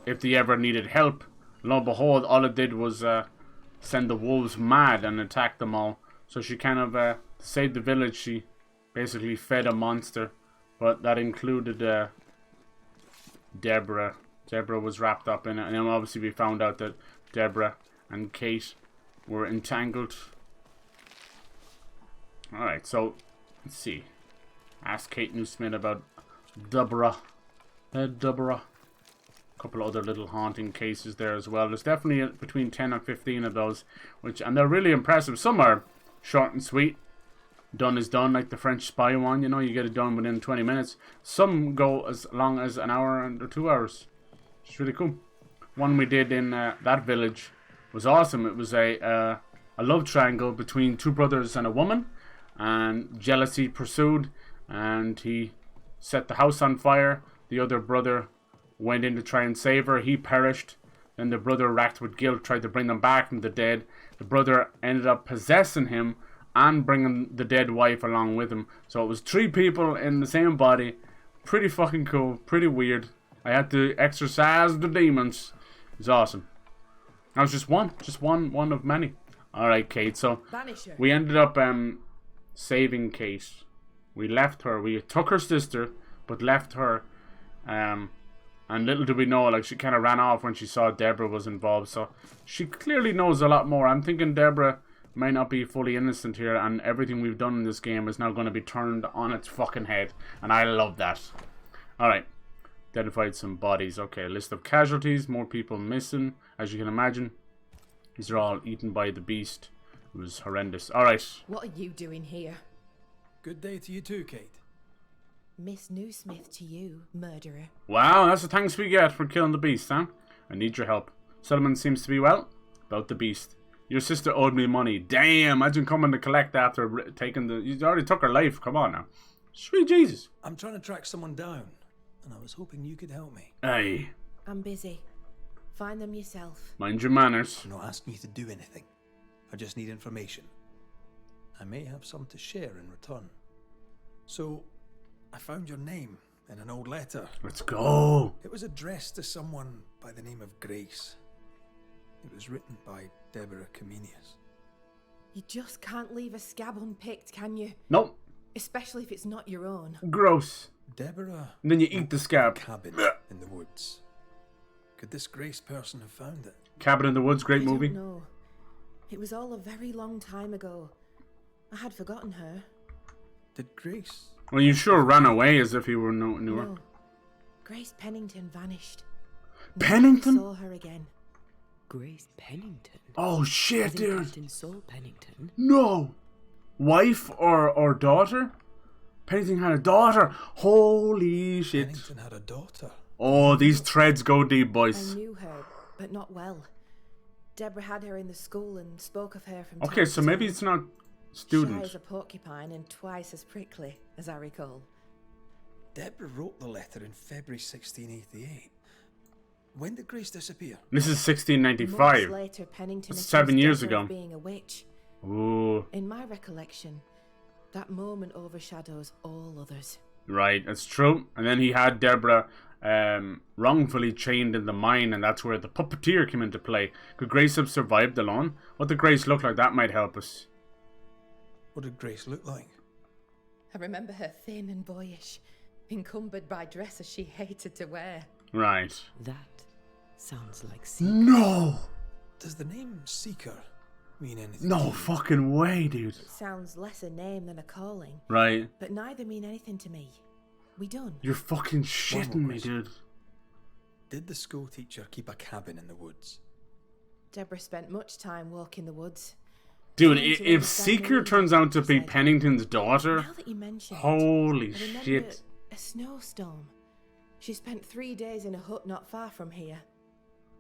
A: if they ever needed help. Lo and behold, all it did was send the wolves mad and attack them all. So she kind of, to save the village, she basically fed a monster. But that included Deborah. Deborah was wrapped up in it. And then obviously we found out that Deborah and Kate were entangled. Alright, so let's see. Ask Kate Newsmith about Deborah. Deborah. A couple of other little haunting cases there as well. There's definitely between 10 and 15 of those, and they're really impressive. Some are short and sweet. Done is done, like the French Spy one, you know, you get it done within 20 minutes. Some go as long as an hour or 2 hours. It's really cool. One we did in that village was awesome. It was a love triangle between two brothers and a woman, and jealousy pursued, and he set the house on fire. The other brother went in to try and save her. He perished. Then the brother, racked with guilt, tried to bring them back from the dead. The brother ended up possessing him and bringing the dead wife along with him. So it was 3 people in the same body. Pretty fucking cool. Pretty weird. I had to exorcise the demons. It was awesome. That was just one of many. Alright, Kate. So
B: Banisher.
A: we ended up saving Kate. We left her. We took her sister, but left her And little do we know, like, she kind of ran off when she saw Deborah was involved. So she clearly knows a lot more. I'm thinking Deborah may not be fully innocent here, and everything we've done in this game is now going to be turned on its fucking head. And I love that. Alright. Identified some bodies. Okay, list of casualties. More people missing, as you can imagine. These are all eaten by the beast. It was horrendous. Alright.
E: What are you doing here?
C: Good day to you too, Kate.
E: Miss Newsmith to you, murderer.
A: Wow, that's the thanks we get for killing the beast, huh? I need your help. Solomon seems to be well. About the beast. Your sister owed me money. Damn, imagine coming to collect after taking the... You already took her life. Come on now. Sweet Jesus.
C: I'm trying to track someone down, and I was hoping you could help me.
A: Aye.
E: I'm busy. Find them yourself.
A: Mind your manners.
C: I'm not asking you to do anything. I just need information. I may have some to share in return. So, I found your name in an old letter.
A: Let's go.
C: It was addressed to someone by the name of Grace. It was written by Deborah Comenius.
E: You just can't leave a scab unpicked, can you?
A: Nope.
E: Especially if it's not your own.
A: Gross.
C: Deborah...
A: And then you eat the scab.
C: Cabin in the woods. Could this Grace person have found it?
A: Cabin in the Woods, great movie.
E: No. It was all a very long time ago. I had forgotten her.
C: Did Grace...
A: Well, you sure ran away as if you were knew her.
E: No. Grace Pennington vanished.
A: Pennington?
E: Never saw her again.
B: Grace Pennington?
A: Oh shit,
B: As in
A: dude.
B: Captain Saul Pennington?
A: No. Wife or daughter? Pennington had a daughter. Holy shit.
C: Pennington had a daughter.
A: Oh, these threads go deep,
E: I
A: boys.
E: knew her, but not well. Deborah had her in the school and spoke of her from
A: Okay,
E: time
A: so
E: to
A: maybe
E: time.
A: it's not
E: Shy
A: student.
E: as a porcupine and twice as prickly, as I recall.
C: Deborah wrote the letter in February 1688. When did Grace disappear?
A: This is
E: Months
A: 1695.
E: later, Pennington
A: That's
E: accused
A: 7 years
E: Deborah of
A: ago.
E: being a witch.
A: Ooh,
E: In my recollection, that moment overshadows all others.
A: right, that's true. And then he had Deborah wrongfully chained in the mine, and that's where the puppeteer came into play. Could Grace have survived alone? What did Grace look like? That might help us.
C: What did Grace look like?
E: I remember her thin and boyish, encumbered by dresses she hated to wear.
A: Right.
B: That sounds like Seeker.
A: No!
C: Does the name Seeker mean anything?
A: No
C: to you?
A: fucking way, dude.
E: It sounds less a name than a calling,
A: Right.
E: but neither mean anything to me. We done.
A: You're fucking shitting me,
C: question.
A: dude.
C: Did the school teacher keep a cabin in the woods?
E: Deborah spent much time walking the woods.
A: Dude,
E: Trying to
A: if
E: understand
A: Seeker
E: me,
A: turns out to
E: she
A: be
E: said.
A: Pennington's daughter,
E: Now that you mention it,
A: holy
E: I remember
A: shit.
E: a snowstorm. She spent 3 days in a hut not far from here.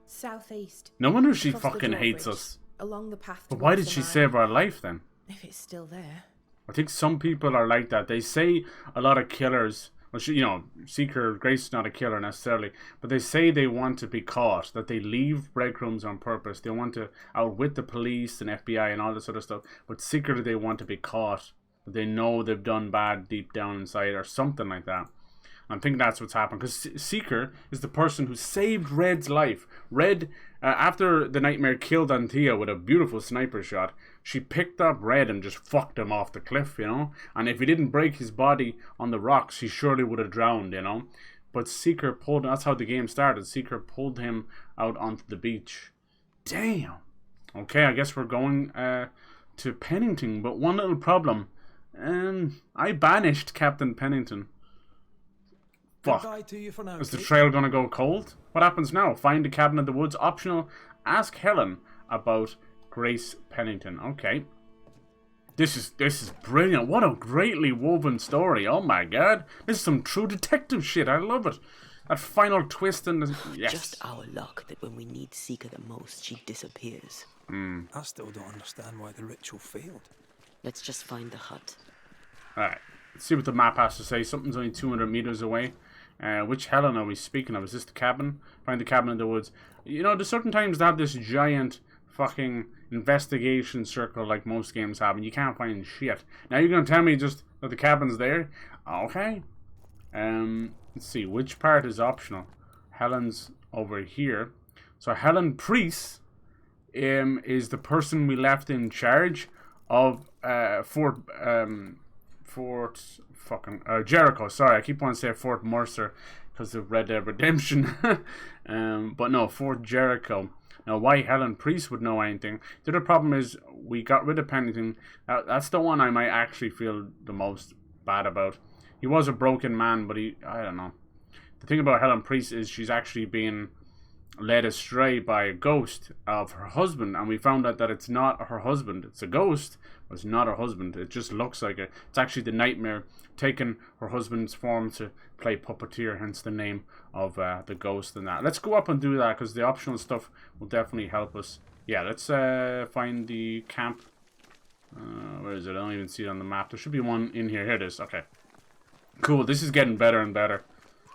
E: Southeast.
A: No wonder she
E: across the
A: fucking hates
E: drawbridge,
A: us.
E: Along the path
A: But why
E: towards
A: did
E: the
A: she
E: mine.
A: save our life then?
E: If it's still there.
A: I think some people are like that. They say a lot of killers, well, you know, Seeker, Grace is not a killer necessarily, but they say they want to be caught, that they leave breadcrumbs on purpose. They want to outwit the police and FBI and all this other stuff, but secretly they want to be caught. But they know they've done bad deep down inside or something like that. I think that's what's happened, because Seeker is the person who saved Red's life. Red, after the Nightmare killed Anthea with a beautiful sniper shot, she picked up Red and just fucked him off the cliff, you know? And if he didn't break his body on the rocks, he surely would have drowned, you know? But Seeker pulled, that's how the game started, Seeker pulled him out onto the beach. Damn! Okay, I guess we're going to Pennington, but one little problem. I banished Captain Pennington. Fuck.
C: Goodbye to you for now.
A: Is the
C: Kate.
A: trail gonna go cold? What happens now? Find a cabin in the woods. Optional. Ask Helen about Grace Pennington. Okay. This is brilliant. What a greatly woven story. Oh my god. This is some true detective shit. I love it. That final twist and yes.
B: Just our luck that when we need Seeker the most, she disappears.
C: I still don't understand why the ritual failed.
B: Let's just find the hut.
A: Alright. Let's see what the map has to say. Something's only 200 meters away. Which Helen are we speaking of? Is this the cabin? Find the cabin in the woods. You know, there's certain times they have this giant fucking investigation circle like most games have, and you can't find shit. Now you're gonna tell me just that the cabin's there? Okay. Let's see, which part is optional? Helen's over here. So Helen Priest is the person we left in charge of Fort Jericho. Sorry, I keep wanting to say Fort Mercer. because of Red Dead Redemption. But no, Fort Jericho. Now, why Helen Priest would know anything? The other problem is we got rid of Pennington. That's the one I might actually feel the most bad about. He was a broken man, but I don't know. The thing about Helen Priest is she's actually being led astray by a ghost of her husband, and we found out that it's not her husband. It's a ghost, but it's not her husband. It just looks like it. It's actually the nightmare taking her husband's form to play puppeteer, hence the name of the ghost and that. Let's go up and do that, because the optional stuff will definitely help us. Yeah, let's find the camp. Where is it? I don't even see it on the map. There should be one in here. Here it is. Okay. Cool. This is getting better and better.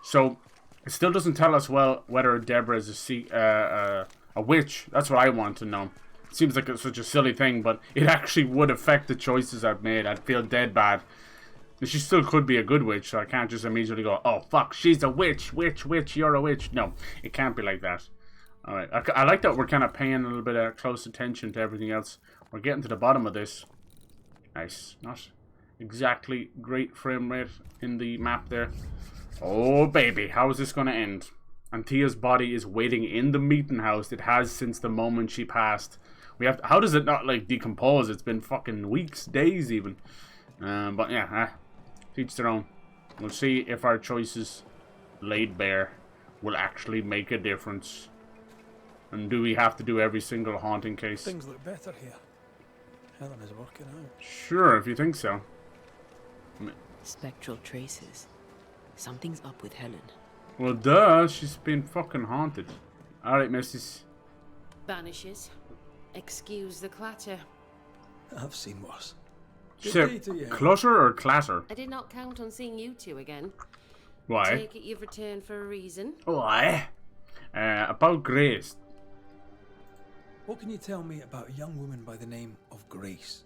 A: So, it still doesn't tell us well whether Deborah is a witch. That's what I want to know. It seems like it's such a silly thing, but it actually would affect the choices I've made. I'd feel dead bad. But she still could be a good witch, so I can't just immediately go, oh, fuck, she's a witch, witch, you're a witch. No, it can't be like that. Alright, I like that we're kind of paying a little bit of close attention to everything else. We're getting to the bottom of this. Nice. Not exactly great frame rate in the map there. Oh, baby, how is this going to end? Antia's body is waiting in the meeting house. It has since the moment she passed. We have to, how does it not, like, decompose? It's been fucking weeks, days even. But yeah, each their own. We'll see if our choices laid bare will actually make a difference. And do we have to do every single haunting case?
C: Things look better here. Helen is working out.
A: Sure, if you think so.
B: Spectral traces. Something's up with Helen.
A: Well, duh, she's been fucking haunted. Alright, missus.
F: Banishers. Excuse the clatter.
C: I've seen worse.
A: She
C: Good day
A: said
C: to you.
A: clutter or clatter?
F: I did not count on seeing you two again.
A: Why?
F: Take it you've returned for a reason.
A: Why? About Grace.
C: What can you tell me about a young woman by the name of Grace?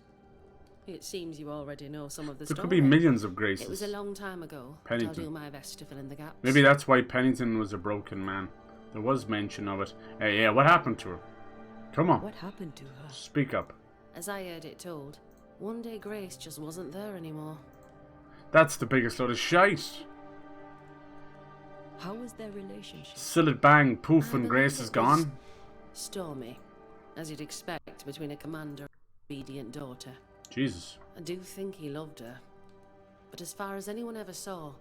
F: It seems you already know some of the
A: There
F: story.
A: could be millions of Graces.
F: It was a long time ago.
A: Pennington.
F: I'll do my best to fill in the gaps.
A: Maybe that's why Pennington was a broken man. There was mention of it. Yeah, what happened to her? Come on.
B: What happened to her?
A: Speak up.
F: As I heard it told, one day Grace just wasn't there anymore.
A: That's the biggest load of shite.
B: How was their relationship?
A: Sillet bang, poof,
F: I
A: and
F: believe
A: Grace
F: it
A: is
F: was
A: gone.
F: Stormy, as you'd expect between a commander and an obedient daughter.
A: Jesus.
F: I do think he loved her, but as far as anyone ever saw,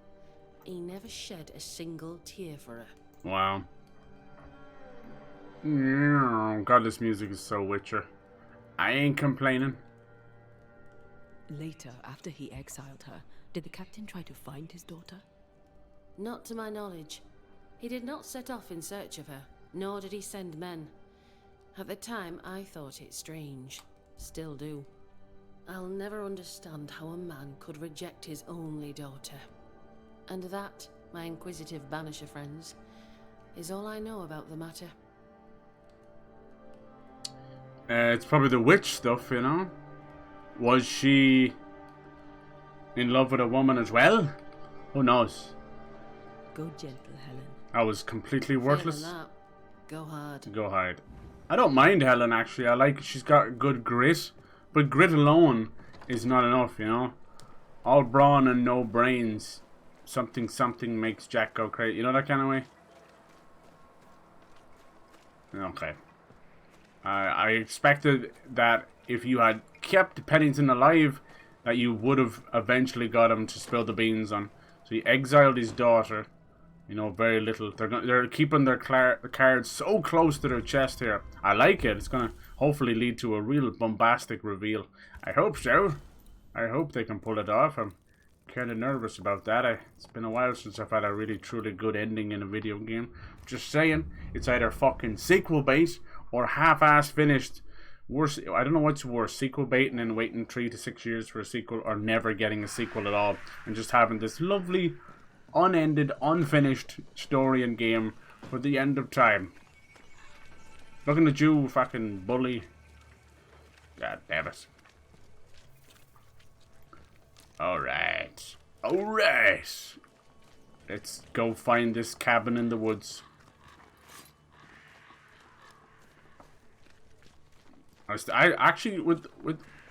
F: he never shed a single tear for her.
A: Wow. God, this music is so Witcher. I ain't complaining.
B: Later, after he exiled her, did the captain try to find his daughter?
F: Not to my knowledge. He did not set off in search of her, nor did he send men. At the time, I thought it strange. Still do. I'll never understand how a man could reject his only daughter. And that, my inquisitive Banisher friends, is all I know about the matter.
A: It's probably the witch stuff, you know? Was she in love with a woman as well? Who knows?
B: Go gentle, Helen.
A: I was completely worthless.
F: Failing that, go hard.
A: Go hard. I don't mind Helen, actually. I like she's got good grit. But grit alone is not enough, you know? All brawn and no brains. Something makes Jack go crazy. You know that kind of way? Okay. I expected that if you had kept Pennington alive, that you would have eventually got him to spill the beans on. So he exiled his daughter. You know, very little. They're keeping their cards so close to their chest here. I like it. It's going to hopefully lead to a real bombastic reveal. I hope so. I hope they can pull it off. I'm kind of nervous about that. It's been a while since I've had a really truly good ending in a video game. Just saying, it's either fucking sequel bait or half-ass finished. Worse, I don't know what's worse, sequel bait and then waiting 3 to 6 years for a sequel, or never getting a sequel at all and just having this lovely, unended, unfinished story and game for the end of time. Looking at you, fucking bully. God damn it. Alright. Alright. Let's go find this cabin in the woods. I actually, with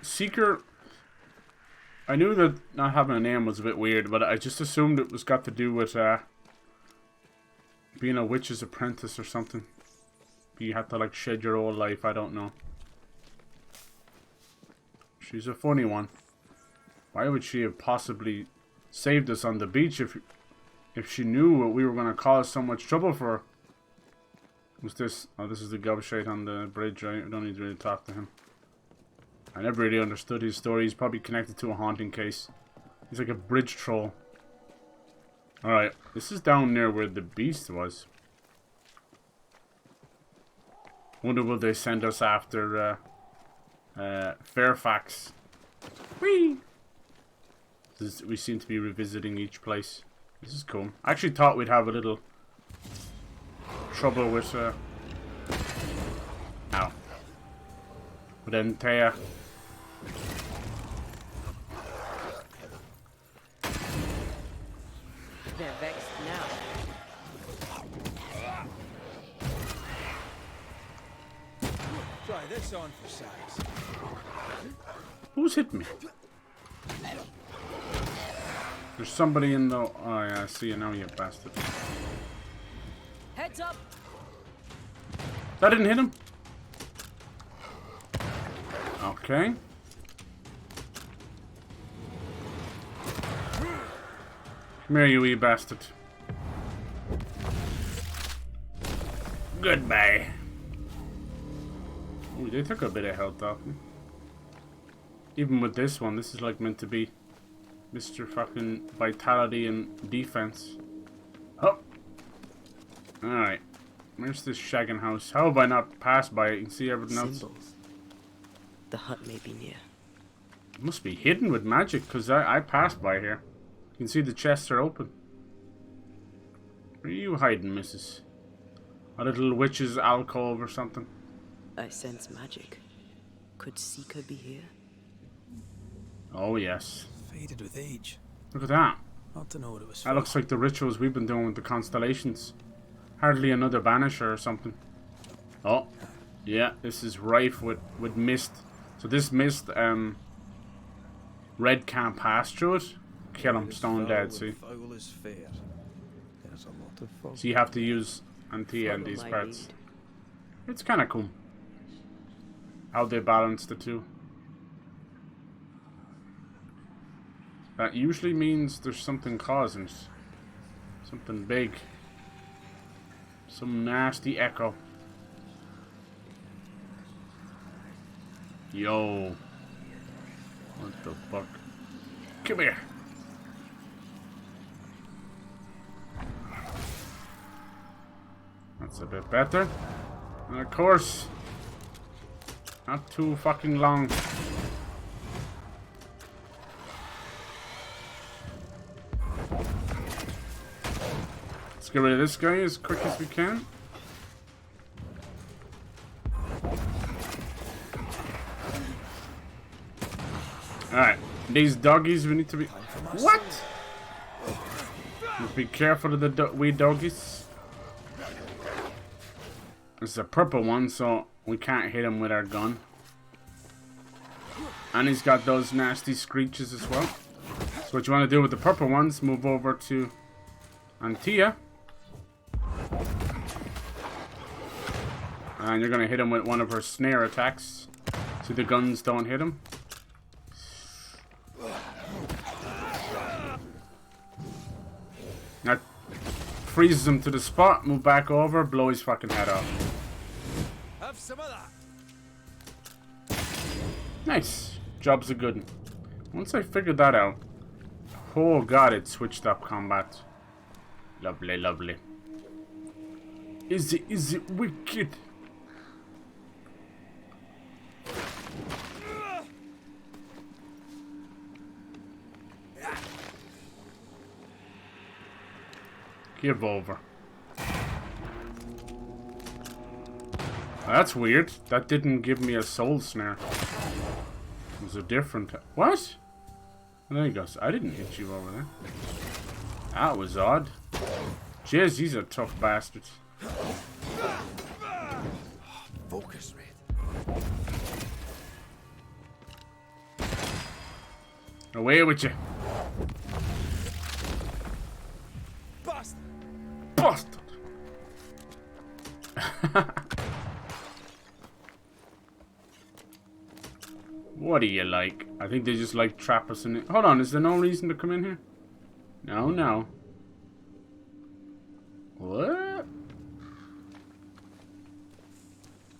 A: Seeker, I knew that not having a name was a bit weird, but I just assumed it was got to do with being a witch's apprentice or something. You have to like shed your whole life, I don't know. She's a funny one. Why would she have possibly saved us on the beach if she knew what we were going to cause so much trouble for her? What's this? Oh, this is the gobshite on the bridge, right? I don't need to really talk to him. I never really understood his story. He's probably connected to a haunting case. He's like a bridge troll. Alright, this is down near where the beast was. Wonder will they send us after Fairfax. Whee! We seem to be revisiting each place. This is cool. I actually thought we'd have a little trouble with ow. But then Thea.
B: They're vexed now.
C: Try this on for size.
A: Who's hit me? There's somebody in the... Oh yeah, I see you now, you bastard.
F: Heads up!
A: That didn't hit him? Okay. Come here, you wee bastard. Goodbye. Ooh, they took a bit of health off me. Even with this one, this is like meant to be Mr. fucking Vitality and Defense. Oh! Alright. Where's this shagging house? How have I not passed by it? You can see everything else.
B: Symbols. The hut may be near.
A: It must be hidden with magic, because I passed by here. You can see the chests are open. Where are you hiding, missus? A little witch's alcove or something?
B: I sense magic. Could Seeker be here?
A: Oh, yes.
C: Faded with age.
A: Look at that.
C: Not to know what it was
A: That
C: for.
A: looks like the rituals we've been doing with the constellations. Hardly another banisher or something. Oh, yeah, this is rife with mist. So this mist, red can't pass through it. Kill him, stone dead, see.
C: Foul is fair. There's a lot of fog.
A: So you have to use Antia in
B: Follow
A: these
B: my
A: parts.
B: lead.
A: It's kind of cool how they balance the two. That usually means there's something causing it. Something big. Some nasty echo. Yo. What the fuck? Come here. That's a bit better. And of course, not too fucking long. Let's get rid of this guy as quick as we can. Alright, these doggies we need to be... What? Be careful of the wee doggies. It's a purple one, so we can't hit him with our gun. And he's got those nasty screeches as well. So what you want to do with the purple ones, move over to Antia. And you're going to hit him with one of her snare attacks. So the guns don't hit him. That freezes him to the spot, move back over, blow his fucking head off.
C: Have some of that.
A: Nice. Job's a good one. Once I figured that out, oh god, it switched up combat. Lovely, lovely. Is it wicked? Give over. That's weird. That didn't give me a soul snare. It was a different... What? There he goes. I didn't hit you over there. That was odd. Jeez, he's a tough bastard.
C: Focus, Red.
A: Away with you.
C: Bastard.
A: Bastard. What do you like? I think they just like trap us in it. Hold on, is there no reason to come in here? No, no. What?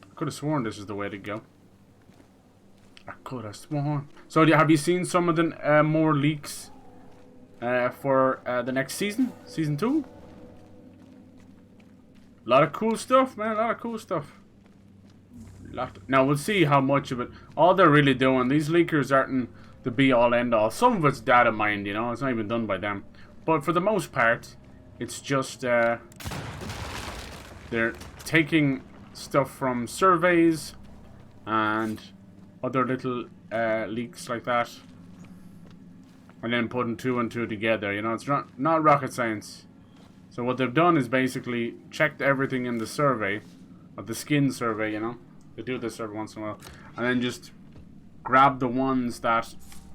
A: I could have sworn this is the way to go. I could have sworn. So have you seen some of the more leaks for the next season? Season 2? A lot of cool stuff, man. A lot of cool stuff. Now we'll see how much of it. All they're really doing, these leakers aren't the be all end all. Some of it's data mined, you know, it's not even done by them. But for the most part, it's just they're taking stuff from surveys and other little leaks like that, and then putting 2 and 2 together. You know, it's not rocket science. So what they've done is basically checked everything in the survey, of the skin survey, you know. They do this every once in a while. And then just grab the ones that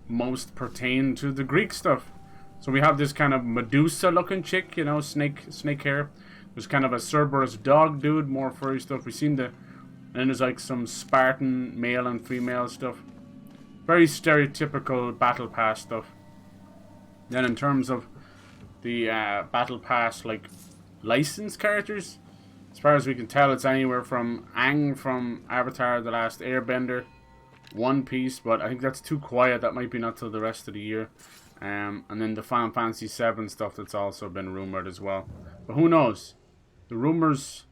A: most pertain to the Greek stuff. So we have this kind of Medusa looking chick, you know, snake hair. There's kind of a Cerberus dog dude, more furry stuff. We've seen the... And then there's like some Spartan male and female stuff. Very stereotypical Battle Pass stuff. Then in terms of the Battle Pass, like, licensed characters, as far as we can tell, it's anywhere from Aang from Avatar: The Last Airbender, One Piece, but I think that's too quiet. That might be not till the rest of the year. And then the Final Fantasy VII stuff that's also been rumored as well. But who knows? The rumors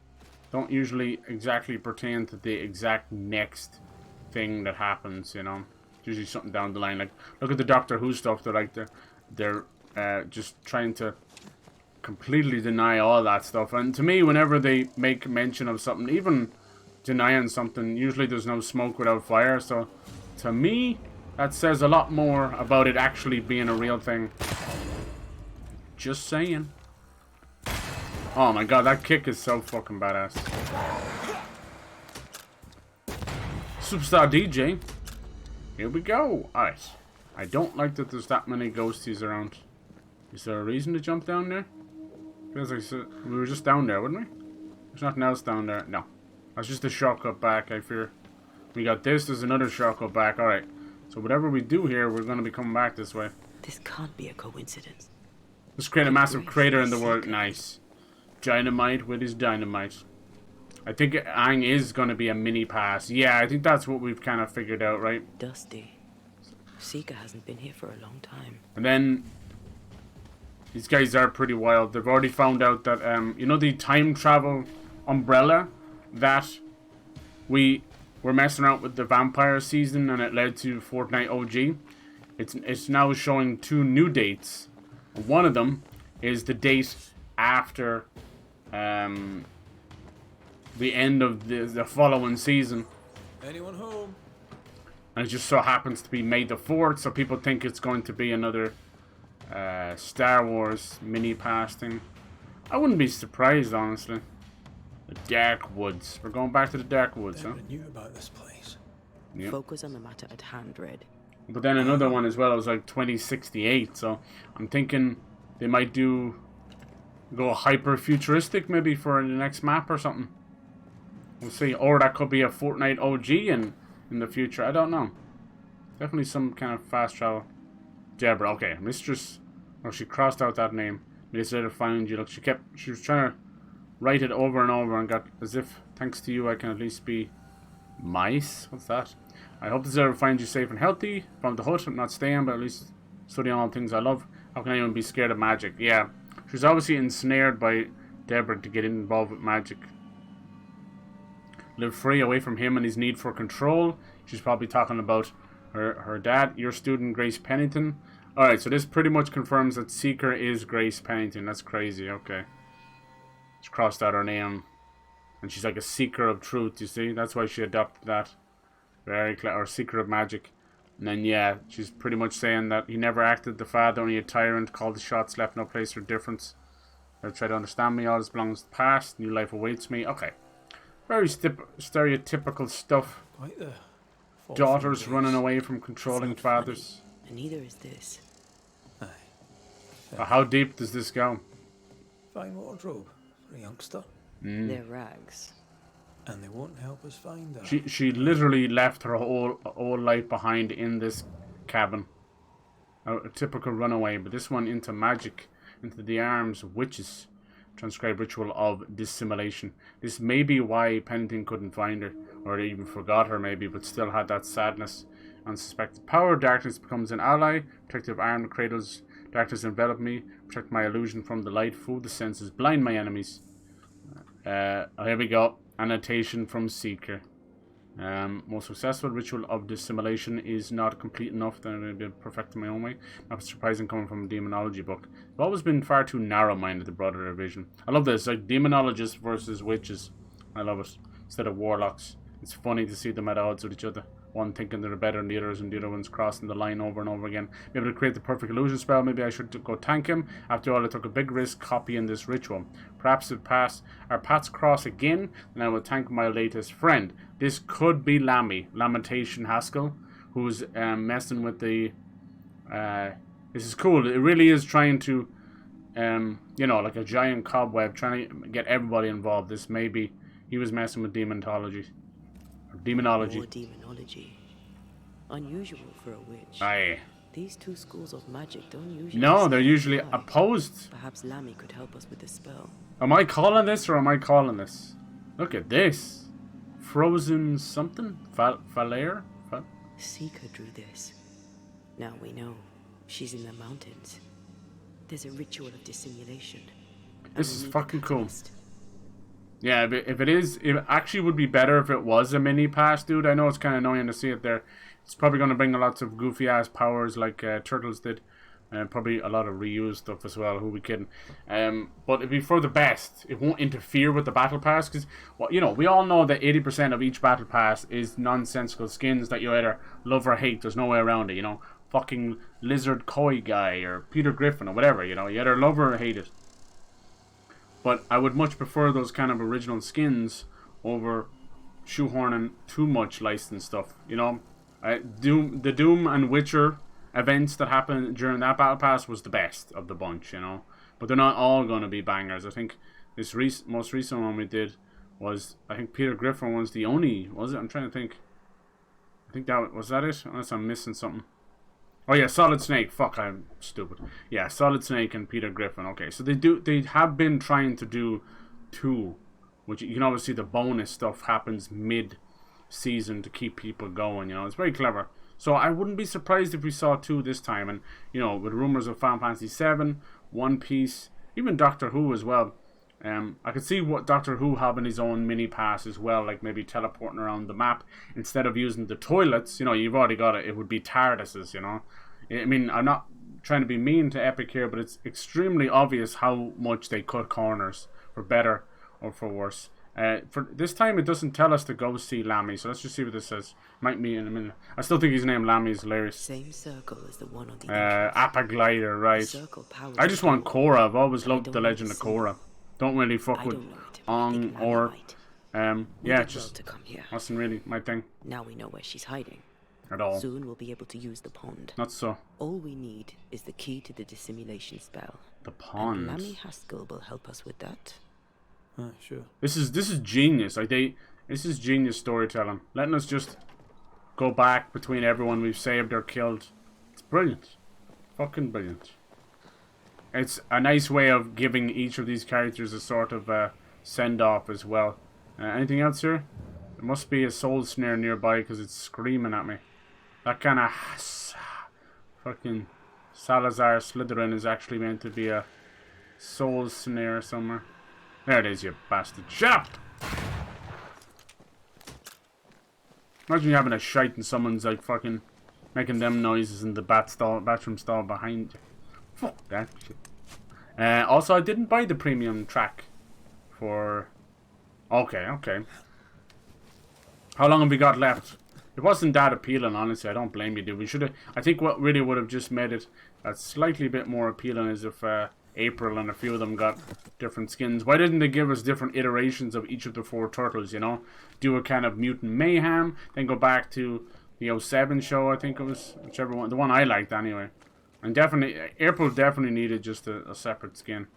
A: don't usually exactly pertain to the exact next thing that happens, you know. It's usually something down the line. Like, look at the Doctor Who stuff. They're just trying to completely deny all that stuff. And to me, whenever they make mention of something, even denying something, usually there's no smoke without fire. So to me, that says a lot more about it actually being a real thing. Just saying. Oh my god, that kick is so fucking badass. Superstar DJ. Here we go. Alright. I don't like that there's that many ghosties around. Is there a reason to jump down there? Feels like we were just down there, wouldn't we? There's nothing else down there. No. That's just a shortcut back, I fear. We got this, there's another shortcut back. Alright. So whatever we do here, we're going to be coming back this way.
B: This can't be a coincidence.
A: Let's create a massive crater in the world. Nice. Dynamite with his dynamite. I think Aang is going to be a mini pass. Yeah, I think that's what we've kind of figured out, right?
B: Dusty. Seeker hasn't been here for a long time.
A: And then these guys are pretty wild. They've already found out that you know the time travel umbrella that we were messing around with the vampire season and it led to Fortnite OG. It's now showing 2 new dates. One of them is the date after the end of the following season.
C: Anyone home?
A: And it just so happens to be May the 4th, so people think it's going to be another Star Wars mini pass thing. I wouldn't be surprised, honestly. The Dark Woods. We're going back to the Dark Woods, huh?
C: Never knew about this place.
A: Yep.
B: Focus on the matter at hand, Red.
A: But then another one as well, it was like 2068, so I'm thinking they might go hyper-futuristic maybe for the next map or something. We'll see. Or that could be a Fortnite OG in the future. I don't know. Definitely some kind of fast travel. Deborah. Okay. Mistress. Oh, she crossed out that name. May later find you. Look, she was trying to write it over and over and got as if, thanks to you, I can at least be mice. What's that? I hope this ever finds you safe and healthy. From the hut, I'm not staying, but at least studying all things I love. How can anyone be scared of magic? Yeah. She was obviously ensnared by Deborah to get involved with magic. Live free, away from him and his need for control. She's probably talking about her dad, your student, Grace Pennington. Alright, so this pretty much confirms that Seeker is Grace Pennington. That's crazy, okay. She crossed out her name. And she's like a seeker of truth, you see? That's why she adopted that. Very clever. Or seeker of magic. And then, yeah, she's pretty much saying that he never acted the father, only a tyrant, called the shots, left no place for difference. They'll try to understand me, all this belongs to the past, new life awaits me. Okay. Very stereotypical stuff.
C: Quite the
A: Daughters running away from controlling fathers.
B: And neither is this.
C: Aye.
A: But how deep does this go?
C: Fine wardrobe for a youngster.
B: They're rags.
C: And they won't help us find her.
A: She literally left her whole life behind in this cabin. A typical runaway, but this one into magic, into the arms of witches. Transcribed ritual of dissimulation. This may be why Pennington couldn't find her, or even forgot her maybe, but still had that sadness. Unsuspected power. Darkness becomes an ally. Protective arm cradles. Darkness envelop me. Protect my illusion from the light. Fool the senses. Blind my enemies. Here we go. Annotation from Seeker. Most successful ritual of dissimulation is not complete enough. Then I'll be perfecting my own way. Not surprising coming from a demonology book. I've always been far too narrow-minded to broader their vision. I love this, like demonologists versus witches. I love it. Instead of warlocks. It's funny to see them at odds with each other. One thinking they're better than the others, and the other one's crossing the line over and over again. Be able to create the perfect illusion spell. Maybe I should go tank him. After all, I took a big risk copying this ritual. Perhaps if our paths cross again, then I will thank my latest friend. This could be Lamentation Haskell, who's messing with the... this is cool. It really is trying to, you know, like a giant cobweb, trying to get everybody involved. This may be... He was messing with demonology. Demonology.
B: More demonology. Unusual for a witch.
A: Aye.
B: These two schools of magic don't usually...
A: No, they're usually
B: eye.
A: opposed.
B: Perhaps Lammy could help us with the spell.
A: Am I calling this or am I calling this? Look at this. Frozen something? Valair?
B: Seeker drew this. Now we know. She's in the mountains. There's a ritual of dissimulation.
A: This is fucking cool. Yeah, if it is, it actually would be better if it was a mini pass, dude. I know it's kind of annoying to see it there. It's probably going to bring lots of goofy ass powers like Turtles did. And probably a lot of reused stuff as well. Who we kidding? But it'd be for the best. It won't interfere with the battle pass because, well, you know, we all know that 80% of each battle pass is nonsensical skins that you either love or hate. There's no way around it. You know, fucking Lizard Koi guy or Peter Griffin or whatever. You know, you either love or hate it. But I would much prefer those kind of original skins over shoehorning too much licensed stuff. You know, the Doom and Witcher events that happened during that battle pass was the best of the bunch. You know, but they're not all going to be bangers. I think this most recent one we did was, I think Peter Griffin was the only. Was it? I'm trying to think. I think that was that it. Unless I'm missing something. Oh yeah, Solid Snake. Fuck, I'm stupid. Yeah, Solid Snake and Peter Griffin. Okay, so they have been trying to do two, which you can always see the bonus stuff happens mid-season to keep people going. You know, it's very clever. So I wouldn't be surprised if we saw two this time. And you know, with rumors of Final Fantasy VII, One Piece, even Doctor Who as well. I could see what Doctor Who having his own mini pass as well, like maybe teleporting around the map instead of using the toilets. You know, you've already got it. It would be TARDISes, you know. I mean, I'm not trying to be mean to Epic here, but it's extremely obvious how much they cut corners, for better or for worse. For this time, it doesn't tell us to go see Lammy, so let's just see what this says. Might be in a minute. I still think his name Lammy is hilarious.
B: Same circle as the one on the
A: Apaglider, right. I just want Korra. I've always loved the Legend of Korra. Don't really fuck with Ong or yeah, just wasn't really my thing.
B: Now we know where she's hiding.
A: At all.
B: Soon we'll be able to use the pond.
A: Not so.
B: All we need is the key to the dissimulation spell.
A: The pond.
B: And Lammy Haskell will help us with that.
C: Sure.
A: This is genius. Like this is genius storytelling. Letting us just go back between everyone we've saved or killed. It's brilliant. Fucking brilliant. It's a nice way of giving each of these characters a sort of send-off as well. Anything else here? There must be a soul snare nearby because it's screaming at me. That kind of fucking Salazar Slytherin is actually meant to be a soul snare somewhere. There it is, you bastard. Shut up! Imagine you having a shite and someone's like fucking making them noises in the bathroom stall behind you. Fuck that shit. Also, I didn't buy the premium track for... Okay. How long have we got left? It wasn't that appealing, honestly. I don't blame you, dude. We should have... I think what really would have just made it a slightly bit more appealing is if April and a few of them got different skins. Why didn't they give us different iterations of each of the 4 turtles, you know? Do a kind of Mutant Mayhem, then go back to the 07 show, I think it was. Whichever one. The one I liked, anyway. And definitely, April definitely needed just a separate skin.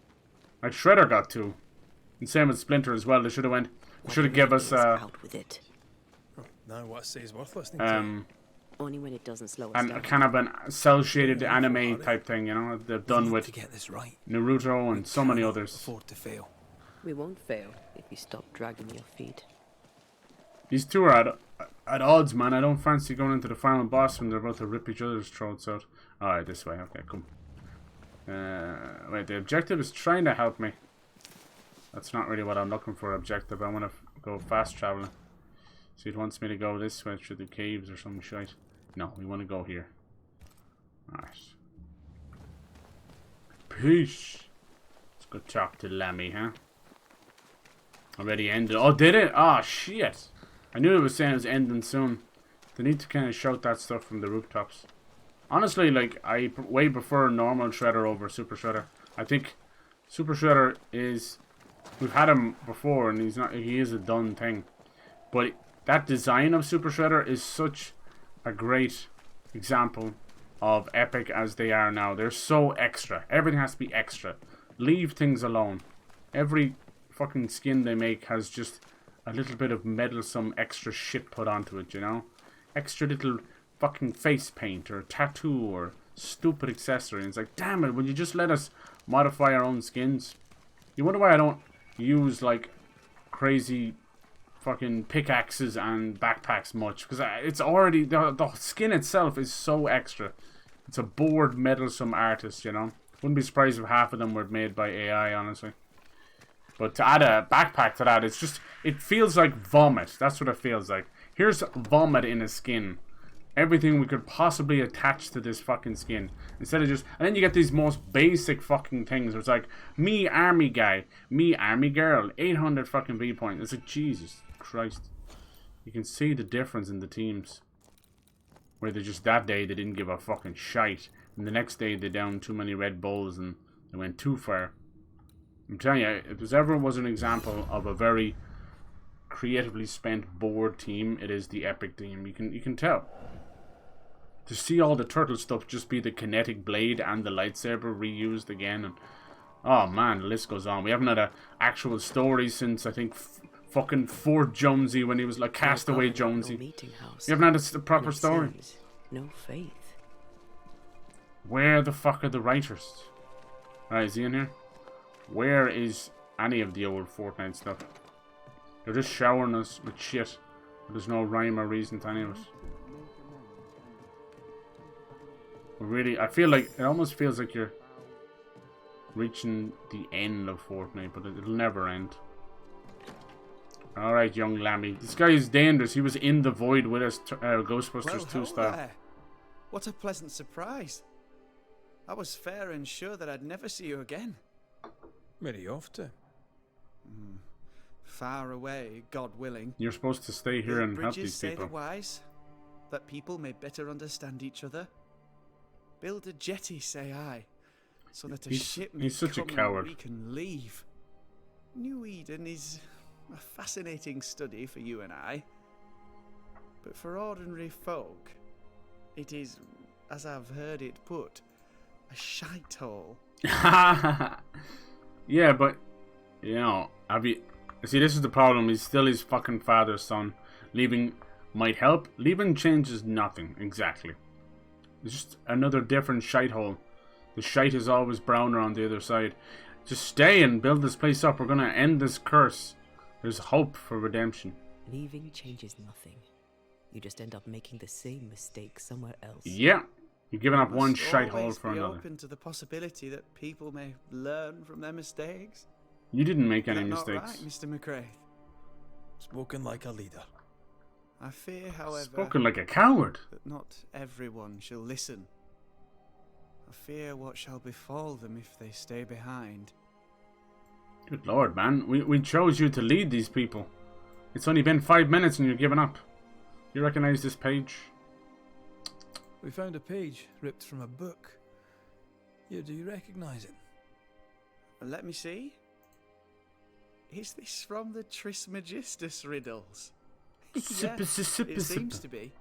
A: Like Shredder got 2. And same with Splinter as well. They should have went Should have give us
B: out with it.
C: Now what I say is worth listening to.
B: Only when it doesn't slow us
A: and
B: down.
A: kind of an cel-shaded anime type thing, you know, they've done with
C: to get this right.
A: Naruto and so many
C: Cannot
A: others.
C: afford to fail.
B: We won't fail if you stop dragging your feet.
A: These two are at odds, man. I don't fancy going into the final boss when they're about to rip each other's throats out. Alright, this way. Okay, come. Wait, the objective is trying to help me. That's not really what I'm looking for, objective. I want to go fast traveling. So it wants me to go this way through the caves or some shite. No, we want to go here. Alright. Peace. Let's go talk to Lammy, huh? Already ended. Oh, did it? Oh, shit. I knew it was saying it was ending soon. They need to kind of shout that stuff from the rooftops. Honestly, like, I way prefer normal Shredder over Super Shredder. I think Super Shredder is... We've had him before, and he is a done thing. But that design of Super Shredder is such a great example of epic as they are now. They're so extra. Everything has to be extra. Leave things alone. Every fucking skin they make has just a little bit of meddlesome extra shit put onto it, you know? Extra little fucking face paint or tattoo or stupid accessory. And it's like, damn it, will you just let us modify our own skins? You wonder why I don't use like crazy fucking pickaxes and backpacks much, because it's already the skin itself is so extra. It's a bored meddlesome artist, you know. Wouldn't be surprised if half of them were made by AI, honestly. But to add a backpack to that, it's just, it feels like vomit. That's what it feels like. Here's vomit in a skin. Everything we could possibly attach to this fucking skin. Instead of just... And then you get these most basic fucking things. Where it's like, me army guy. Me army girl. 800 fucking V points. It's like, Jesus Christ. You can see the difference in the teams. Where they just, that day, they didn't give a fucking shite. And the next day, they downed too many Red Bulls and they went too far. I'm telling you, if there's ever was an example of a very creatively spent board team, it is the Epic team. You can tell. To see all the turtle stuff just be the kinetic blade and the lightsaber reused again, and oh man, the list goes on. We haven't had an actual story since I think fucking Fort Jonesy, when he was like Castaway Jonesy. You haven't had a proper story.
B: No faith.
A: Where the fuck are the writers? Alright, is he in here? Where is any of the old Fortnite stuff? They're just showering us with shit. There's no rhyme or reason to any of it. Really, I feel like, it almost feels like you're reaching the end of Fortnite, but it'll never end. Alright, young Lammy. This guy is dangerous. He was in the void with us, Ghostbusters 2 style.
G: What a pleasant surprise. I was fair and sure that I'd never see you again.
C: Where are you off to?
G: Far away, God willing.
A: You're supposed to stay here and help these
G: say
A: people.
G: the wise, that people may better understand each other. Build a jetty, say I, so that ship may
A: he's such a
G: come
A: coward.
G: and we can leave. New Eden is a fascinating study for you and I, but for ordinary folk, it is, as I've heard it put, a shite hole.
A: Yeah, but you know, see, this is the problem. He's still his fucking father's son. Leaving might help. Leaving changes nothing exactly. It's just another different shite hole. The shite is always browner on the other side. Just stay and build this place up. We're gonna end this curse. There's hope for redemption.
B: Leaving changes nothing. You just end up making the same mistake somewhere else.
A: Yeah. You're giving up one shite hole for
G: be
A: another.
G: Open to the possibility that people may learn from their mistakes.
A: You didn't make any
G: Not
A: mistakes.
G: right, Mr. McCrae.
C: Spoken like a leader.
G: I fear, however,
A: Spoken like a coward.
G: that not everyone shall listen. I fear what shall befall them if they stay behind.
A: Good lord, man. We chose you to lead these people. It's only been 5 minutes and you're giving up. You recognize this page?
C: We found a page ripped from a book. Yeah, do you recognize it?
G: Let me see. Is this from the Trismegistus riddles? Yeah, it seems to be.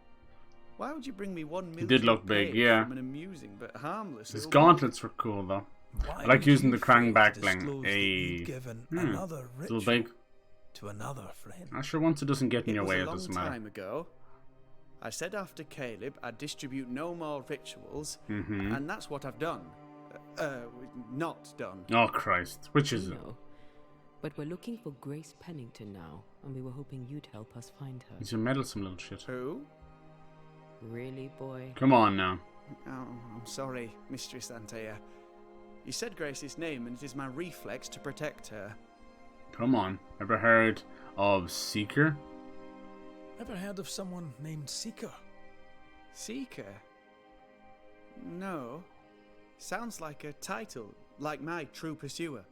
G: Why would you bring me 1 million?
A: It did look big,
G: page
A: yeah.
G: From an amusing but harmless
A: His
G: little
A: gauntlets were cool though.
C: Why
A: I like
C: would
A: using
C: you
A: the Krang
C: fail
A: back
C: to
A: bling.
C: disclose that
A: Hey.
C: you'd given another
A: Little
C: ritual?
A: big.
C: to another friend.
A: I sure once it doesn't get in your way, it
G: It was
A: doesn't
G: a long
A: matter.
G: time ago. I said after Caleb I'd distribute no more rituals,
A: Mm-hmm.
G: and that's what I've done. Not done.
A: Oh, Christ. Which is it?
B: No. But we're looking for Grace Pennington now, and we were hoping you'd help us find her.
A: He's a meddlesome little shit.
G: Who?
B: Really, boy?
A: Come on now.
G: Oh, I'm sorry, Mistress Antea. You said Grace's name, and it is my reflex to protect her.
A: Come on. Ever heard of Seeker?
C: Ever heard of someone named Seeker?
G: Seeker? No. Sounds like a title, like my true pursuer.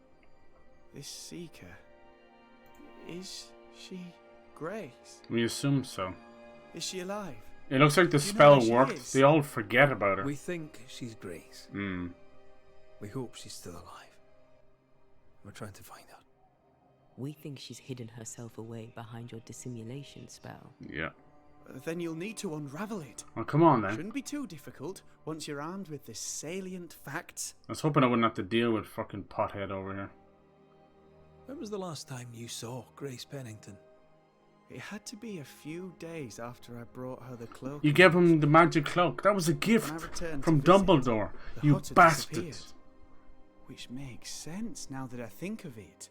G: This Seeker. Is she Grace?
A: We assume so.
G: Is she alive?
A: It looks like the
G: Do you know
A: spell
G: where she
A: worked.
G: is?
A: They all forget about her.
C: We think she's Grace.
A: Hmm.
C: We hope she's still alive. We're trying to find out.
B: We think she's hidden herself away behind your dissimulation spell.
A: Yeah.
G: Then you'll need to unravel it.
A: Well, come on then.
G: Shouldn't be too difficult once you're armed with the salient facts.
A: I was hoping I wouldn't have to deal with fucking pothead over here.
C: When was the last time you saw Grace Pennington?
G: It had to be a few days after I brought her the cloak.
A: You gave him the magic cloak. That was a
G: When I
A: gift
G: returned
A: from
G: to visit,
A: Dumbledore.
G: the
A: You
G: hut had
A: bastard.
G: disappeared. Which makes sense now that I think of it.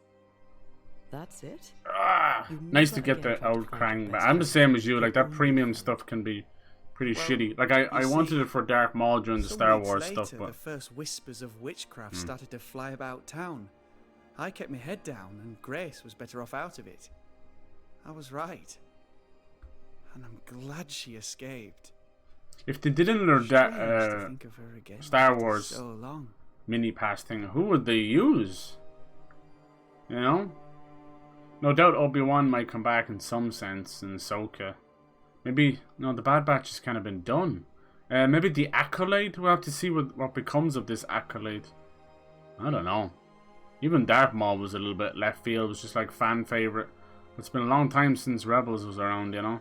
B: That's it?
A: Ah,
B: You
A: nice to
B: never
A: get
B: again
A: the
B: tried to
A: old
B: find
A: Krang
B: your
A: back.
B: best
A: I'm the
B: friend.
A: same as you. Like, that premium stuff can be pretty
G: Well,
A: shitty. Like, I
G: you
A: wanted
G: see,
A: it for Dark Maul during the
G: Some
A: Star
G: weeks
A: Wars
G: later,
A: stuff, but
G: the first whispers of witchcraft started to fly about town. I kept my head down, and Grace was better off out of it. I was right. And I'm glad she escaped.
A: if they did another
G: Strange to think of her again
A: Star
G: after
A: Wars
G: so long.
A: mini pass thing, who would they use? You know? No doubt Obi-Wan might come back in some sense in Ahsoka. Maybe, no, the Bad Batch has kind of been done. Maybe the Accolade? We'll have to see what becomes of this Accolade. I don't know. Even Darth Maul was a little bit left field. It was just like fan favorite. It's been a long time since Rebels was around, you know?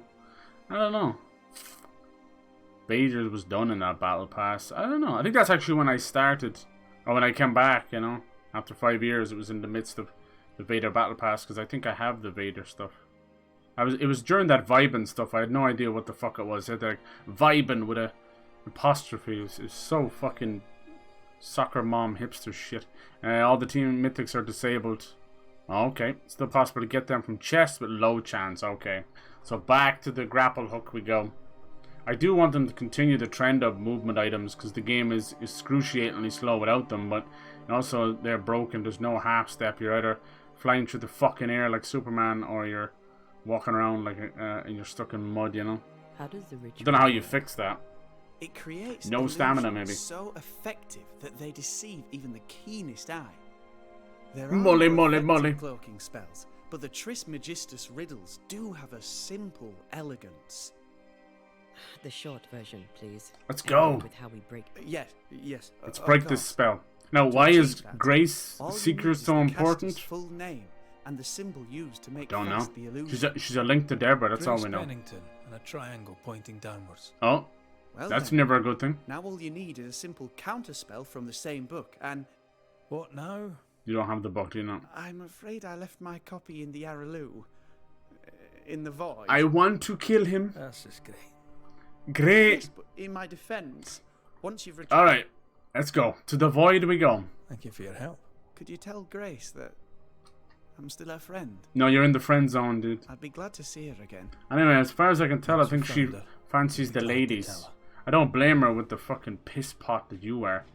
A: I don't know. Vader was done in that battle pass. I don't know. I think that's actually when I started. Or when I came back, you know? After 5 years, it was in the midst of the Vader battle pass. Because I think I have the Vader stuff. It was during that vibing stuff. I had no idea what the fuck it was. It had like vibing with a apostrophe. It was so fucking soccer mom hipster shit. All the team mythics are disabled. Okay, still possible to get them from chests with low chance. Okay, so back to the grapple hook we go. I do want them to continue the trend of movement items because the game is excruciatingly slow without them, but also they're broken. There's no half step. You're either flying through the fucking air like Superman or you're walking around like and you're stuck in mud, you know.
B: How does the ritual...
A: I don't know how you fix that.
G: It creates
A: No stamina,
G: illusions
A: maybe.
G: so effective that they deceive even the keenest eye. There are
A: Molly,
G: no
A: molly,
G: effective
A: molly.
G: cloaking spells, but the Trismegistus riddles do have a simple elegance.
B: The short version, please.
A: Let's
B: And
A: go.
B: With how we break...
G: Yes.
A: Let's
G: of
A: break this
G: course.
A: spell. Now,
G: To
A: why is
G: achieve that,
A: Grace
G: all you
A: Seeker
G: need is
A: so
G: the
A: important?
G: caster's full name and the symbol used to make
A: Don't know.
G: fast the illusion.
A: She's a link to Deborah, that's all
C: Grace
A: we know.
C: Pennington and a triangle pointing downwards.
A: Oh,
G: Well
A: that's
G: then,
A: never a good thing.
G: now all you need is a simple counterspell from the same book, and
C: What now?
A: You don't have the book, do you know?
G: I'm afraid I left my copy in the Araloo. In the void.
A: I want to kill him.
C: That's just great.
A: Great.
G: Yes, but in my defense, once you've returned,
A: Alright, let's go. To the void we go.
C: Thank you for your help.
G: could you tell Grace that I'm still her friend?
A: No, you're in the friend zone, dude.
G: I'd be glad to see her again.
A: Anyway, as far as I can tell, I
C: Once you
A: think she
C: found her,
A: fancies
C: you'd
A: the
C: like to
A: ladies.
C: tell her.
A: I don't blame her with the fucking piss pot that you are.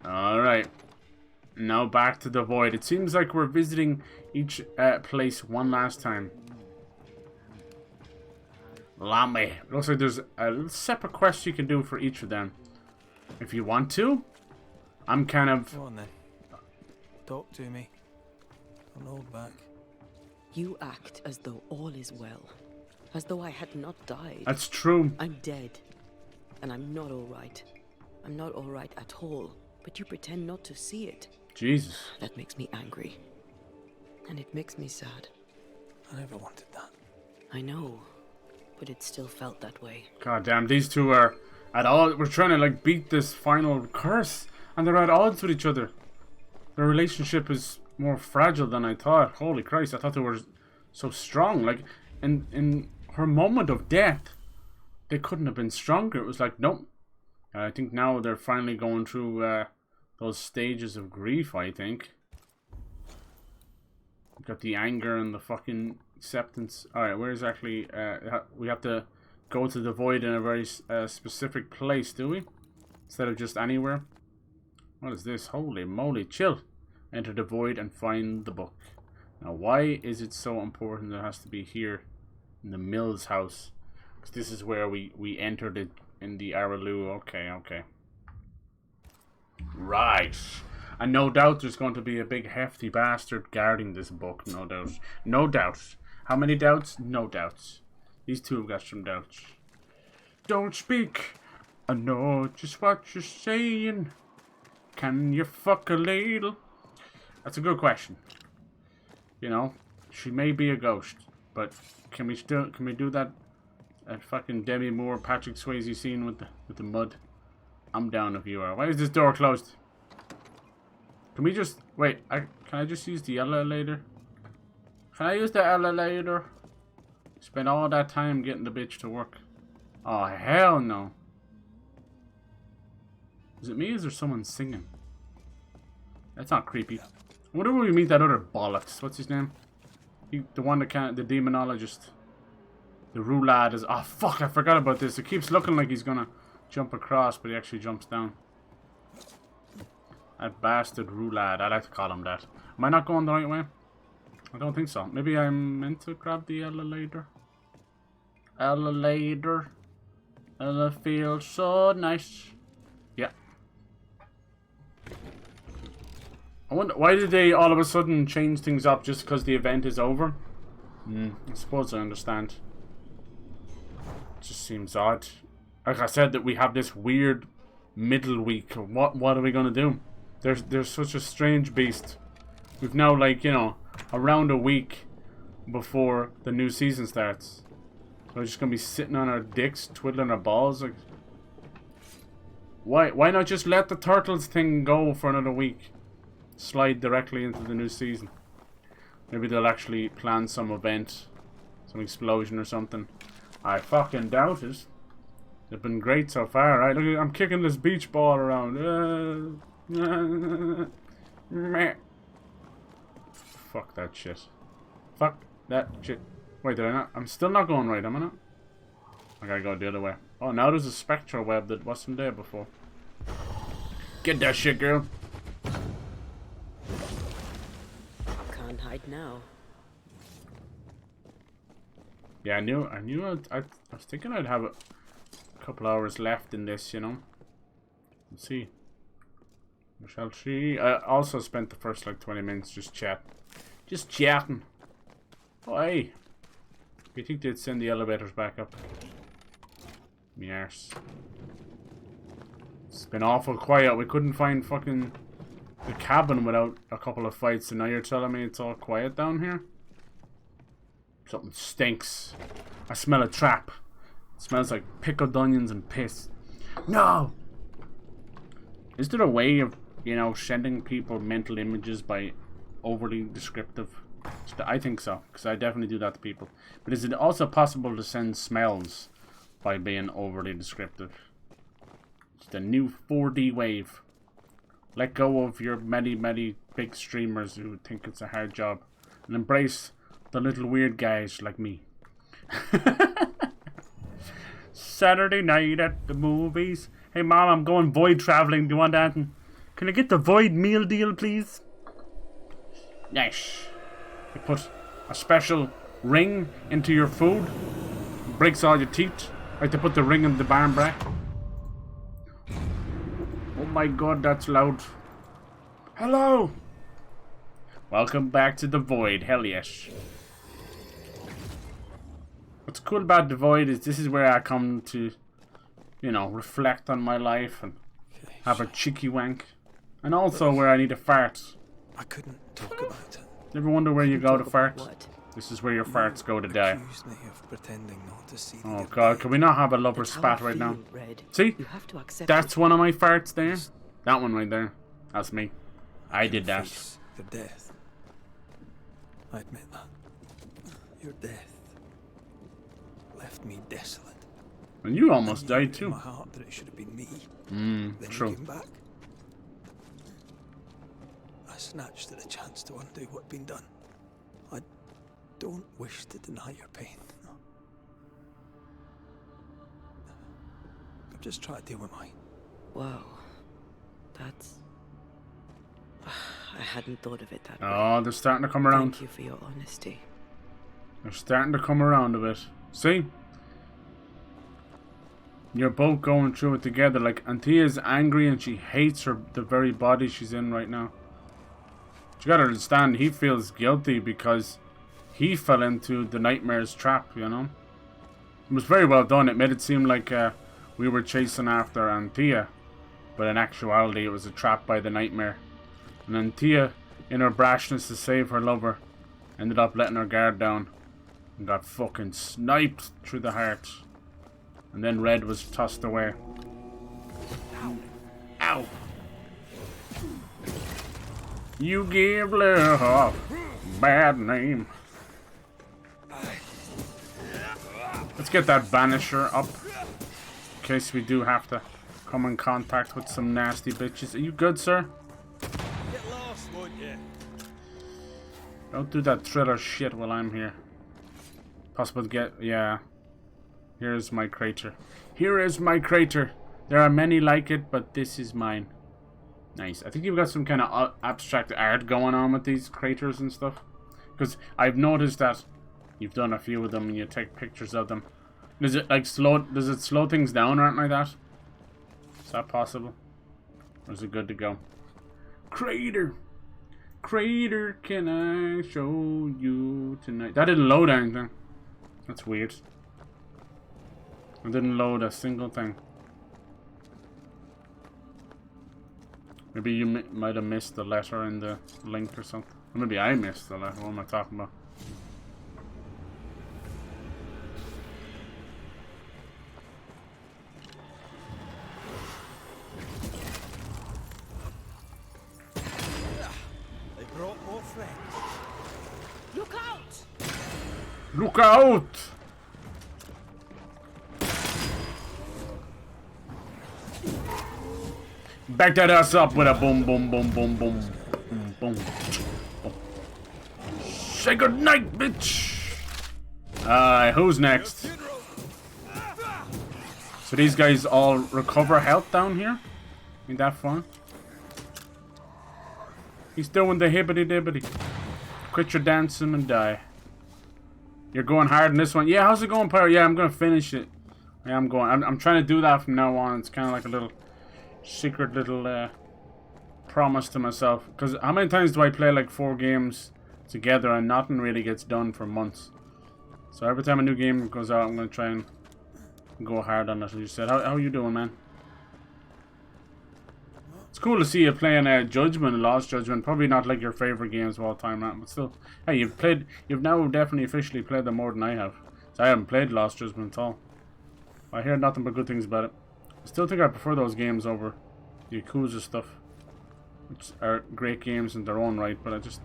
A: Alright. Now back to the void. It seems like we're visiting each place one last time. Lame. Looks like there's a little separate quest you can do for each of them. If you want to. I'm kind of...
C: Go on then. Talk to me. Don't hold back.
B: You act as though all is well. As though I had not died.
A: That's true.
B: I'm dead. And I'm not alright. I'm not alright at all. But you pretend not to see it.
A: Jesus.
B: That makes me angry. And it makes me sad.
C: I never wanted that.
B: I know. But it still felt that way.
A: God damn, these two are at all. We're trying to like beat this final curse. And they're at odds with each other. Their relationship is more fragile than I thought. Holy Christ, I thought they were so strong. Like, in her moment of death, they couldn't have been stronger. It was like, nope. I think now they're finally going through those stages of grief, I think. Got the anger and the fucking acceptance. Alright, where's actually... we have to go to the void in a very specific place, do we? Instead of just anywhere. What is this? Holy moly, chill. Enter the void and find the book. Now, why is it so important that it has to be here in the Mills house? Because this is where we entered it in the Araloo. Okay, okay. Right. And no doubt there's going to be a big hefty bastard guarding this book, no doubt. No doubt. How many doubts? No doubts. These two have got some doubts. Don't speak. I know just what you're saying. Can you fuck a ladle? That's a good question. You know, she may be a ghost, but can we do that fucking Demi Moore, Patrick Swayze scene with the mud? I'm down if you are. Why is this door closed? Can we just wait? Can I just use the elevator? Can I use the elevator? Spend all that time getting the bitch to work. Oh hell no! Is it me? Or is there someone singing? That's not creepy. I wonder where we meet that other bollocks. What's his name? The one that can't. The demonologist. The roulade is. Oh fuck! I forgot about this. It keeps looking like he's gonna jump across, but he actually jumps down. That bastard roulade. I like to call him that. Am I not going the right way? I don't think so. Maybe I'm meant to grab the elevator. Elevator. It feels so nice. Yeah. I wonder, why did they all of a sudden change things up just because the event is over? I suppose I understand. It just seems odd. Like I said, that we have this weird middle week. What are we gonna do? There's such a strange beast. We've now, like, you know, around a week before the new season starts. So we're just gonna be sitting on our dicks, twiddling our balls. Like, why not just let the Turtles thing go for another week? Slide directly into the new season. Maybe they'll actually plan some event, some explosion or something. I fucking doubt it. They've been great so far, right? Look, I'm kicking this beach ball around. Fuck that shit. Fuck that shit. Wait, did I not? I'm still not going right, am I not? I gotta go the other way. Oh, now there's a spectral web that wasn't there before. Get that shit, girl.
B: Can't hide now.
A: Yeah, I was thinking I'd have a couple hours left in this, you know. Let's see. We shall see. I also spent the first like 20 minutes just chatting. Oh, hey. You think they'd send the elevators back up? Me arse. It's been awful quiet. We couldn't find fucking the cabin without a couple of fights, and now you're telling me it's all quiet down here? Something stinks. I smell a trap. It smells like pickled onions and piss. No! Is there a way of, you know, sending people mental images by overly descriptive? I think so, because I definitely do that to people. But is it also possible to send smells by being overly descriptive? It's the new 4D wave. Let go of your many big streamers who think it's a hard job, and embrace the little weird guys like me. Saturday night at the movies. Hey mom, I'm going void traveling. Do you want that? Can I get the void meal deal, please? Nice. You put a special ring into your food. Breaks all your teeth. Like to put the ring in the barn brack. Oh my god, that's loud. Hello! Welcome back to the void. Hell yes. What's cool about the void is this is where I come to, you know, reflect on my life and have a cheeky wank. And also where I need a fart.
C: I couldn't talk about it.
A: Never wonder where you go to fart?
B: What?
A: This is where your farts go to die.
C: Accused me of pretending not to see
A: Oh god, can we not have a lover spat right now?
B: Red.
A: See?
B: You have to accept
A: That's one of my farts there. That one right there. That's me. I did that.
C: The death. I admit that. Your death left me desolate.
A: And you almost
C: And you knew
A: died
C: in
A: too.
C: my heart that it should have been me. Then
A: True.
C: you came back. I snatched at the chance to undo what'd been done. I don't wish to deny your pain. No. I'm just trying to deal with mine.
B: Whoa. That's... I hadn't thought of it that way.
A: Oh, they're starting to come around.
B: Thank you for your honesty.
A: They're starting to come around a bit. See? You're both going through it together. Like, Anthea's angry and she hates the very body she's in right now. You gotta understand, he feels guilty because he fell into the nightmare's trap, you know? It was very well done. It made it seem like we were chasing after Anthea, but in actuality it was a trap by the nightmare. And Anthea, in her brashness to save her lover, ended up letting her guard down and got fucking sniped through the heart. And then Red was tossed away. Ow! Ow! You give love a bad name. Let's get that Banisher up, in case we do have to come in contact with some nasty bitches. Are you good, sir?
C: Get lost, won't you?
A: Don't do that thriller shit while I'm here. Possible to get... yeah. Here's my crater. Here is my crater. There are many like it, but this is mine. Nice. I think you've got some kind of abstract art going on with these craters and stuff. Because I've noticed that you've done a few of them and you take pictures of them. Does it like does it slow things down or anything like that? Is that possible? Or is it good to go? Crater! Crater, can I show you tonight? That didn't load anything. That's weird. It didn't load a single thing. Maybe you might have missed the letter in the link or something. Or maybe I missed the letter. What am I talking about?
C: They brought more friends.
F: Look out!
A: Look out! Back that ass up with a boom, boom, boom, boom, boom, boom, boom. Say good night, bitch. Who's next? So these guys all recover health down here? Ain't that fun? He's doing the hibbity dibbity. Quit your dancing and die. You're going hard in this one. Yeah, how's it going, Pyro? Yeah, I'm gonna finish it. Yeah, I'm going. I'm trying to do that from now on. It's kind of like a little secret little promise to myself. Because how many times do I play like 4 games together and nothing really gets done for months? So every time a new game goes out, I'm gonna try and go hard on it. As you said, how are you doing, man? It's cool to see you playing Judgment, Lost Judgment. Probably not like your favorite games of all time, man, but still. Hey, you've now definitely officially played them more than I have. So I haven't played Lost Judgment at all. I hear nothing but good things about it. I still think I prefer those games over the Yakuza stuff, which are great games in their own right, but I just...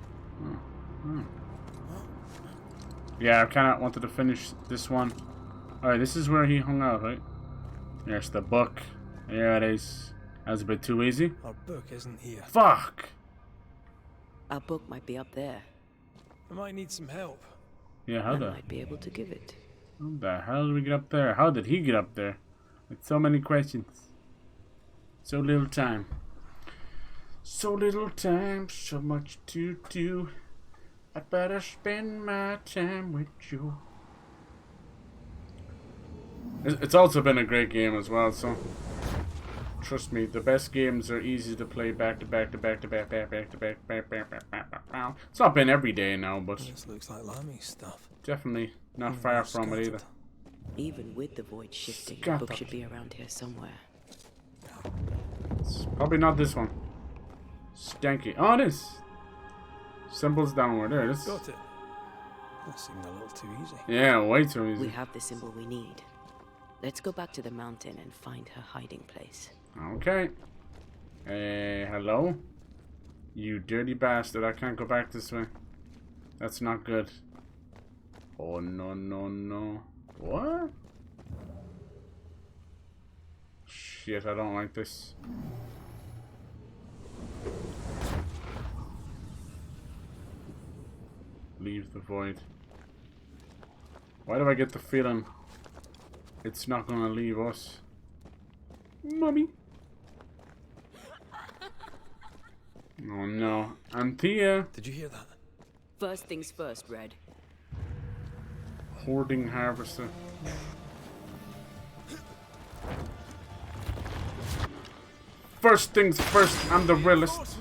A: Yeah, I kind of wanted to finish this one. Alright, this is where he hung out, right? There's the book. There it is. That was a bit too easy.
C: Our book isn't here.
A: Fuck!
B: Our book might be up there.
C: I might need some help.
A: Yeah, how
B: I
A: the...
B: might be able to give it.
A: How the hell did we get up there? How did he get up there? With so many questions. So little time. So little time, so much to do. I better spend my time with you. It's also been a great game as well, so trust me, the best games are easy to play back to back to back to back back back to back back back back back back back. It's not been every day now, but
C: This looks like Lami's stuff.
A: definitely not far from it either.
B: Even with the void shifting, the
A: Scattered.
B: book should be around here somewhere.
A: It's probably not this one. Stanky. Oh, it is. Symbols downward. There it is.
C: Got it. That seemed a little too easy.
A: Yeah, way too easy.
B: We have the symbol we need. Let's go back to the mountain and find her hiding place.
A: Okay. Hello? You dirty bastard. I can't go back this way. That's not good. Oh, no, no, no. What? Shit, I don't like this. Leave the void. Why do I get the feeling it's not gonna leave us? Mummy. Oh no. Anthea.
C: Did you hear that?
B: First things first, Red.
A: Hoarding harvester. First things first, I'm the realist.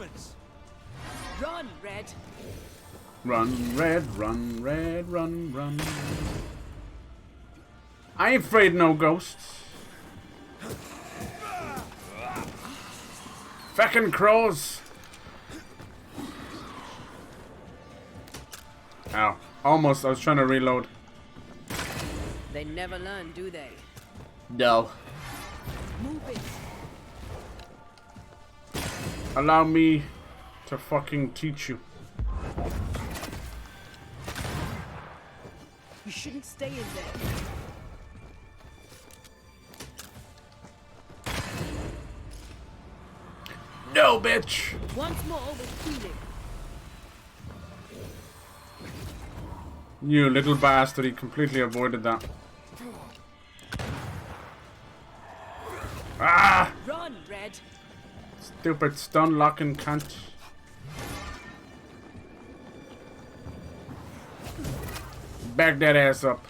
B: Run, Red!
A: Run, Red, run, Red, run, run. I ain't afraid no ghosts. Feckin' crows. Ow. Almost, I was trying to reload.
B: They never learn, do they?
A: No.
B: Move it!
A: Allow me to fucking teach you.
B: You shouldn't stay in there.
A: No, bitch!
B: Once more with feeling.
A: You little bastard, he completely avoided that. Ah!
B: Run, Red!
A: Stupid stun locking cunt. Back that ass up.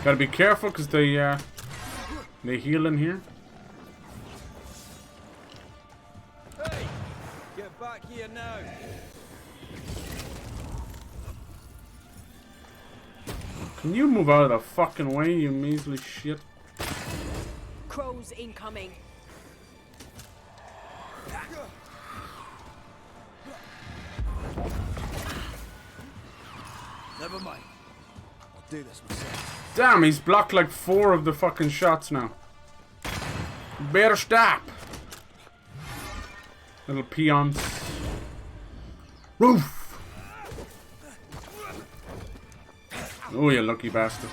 A: Gotta be careful because they heal in here.
H: Hey! Get back here now!
A: Can you move out of the fucking way, you measly shit?
B: Crows incoming.
C: Never mind. I'll do this myself.
A: Damn, he's blocked like 4 of the fucking shots now. Better stop. Little peons. Roof. Oh, you lucky bastard.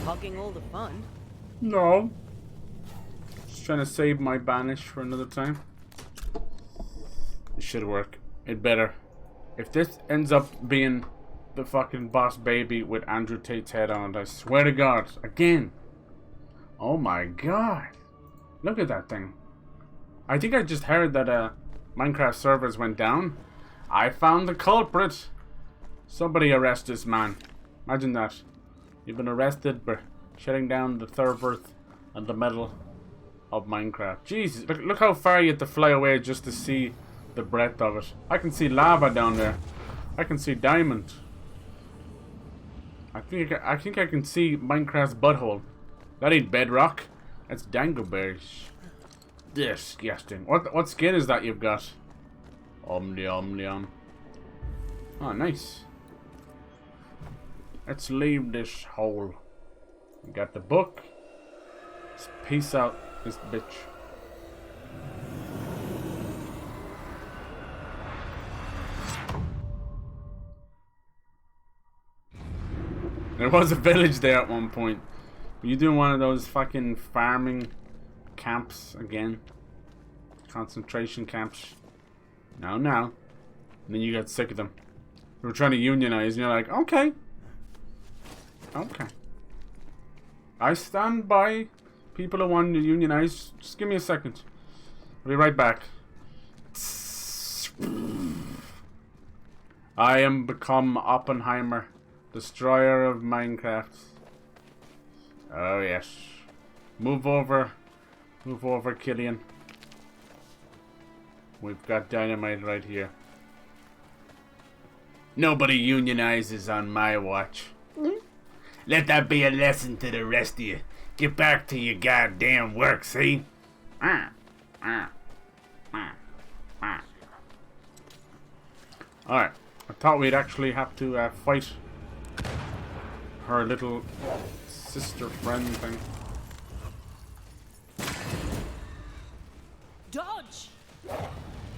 B: Hogging all the fun.
A: No. Just trying to save my banish for another time. It should work. It better. If this ends up being the fucking boss baby with Andrew Tate's head on it, I swear to God. Again. Oh my God. Look at that thing. I think I just heard that Minecraft servers went down. I found the culprit. Somebody arrest this man. Imagine that. You've been arrested for shutting down the servers and the middle of Minecraft. Jesus, look how far you have to fly away just to see the breadth of it. I can see lava down there. I can see diamond. I think I can see Minecraft's butthole. That ain't bedrock. That's dangleberries. Disgusting. What skin is that you've got? Omnium. Oh, nice. Let's leave this hole. We got the book. Let's peace out this bitch. There was a village there at one point. Were you doing one of those fucking farming camps again? Concentration camps. No. And then you got sick of them. We were trying to unionize and you're like, okay. Okay. I stand by people who want to unionize. Just give me a second. I'll be right back. I am become Oppenheimer, destroyer of Minecraft. Oh yes. Move over, Killian. We've got dynamite right here. Nobody unionizes on my watch. Let that be a lesson to the rest of you. Get back to your goddamn work, see? Alright. I thought we'd actually have to fight her little sister friend thing.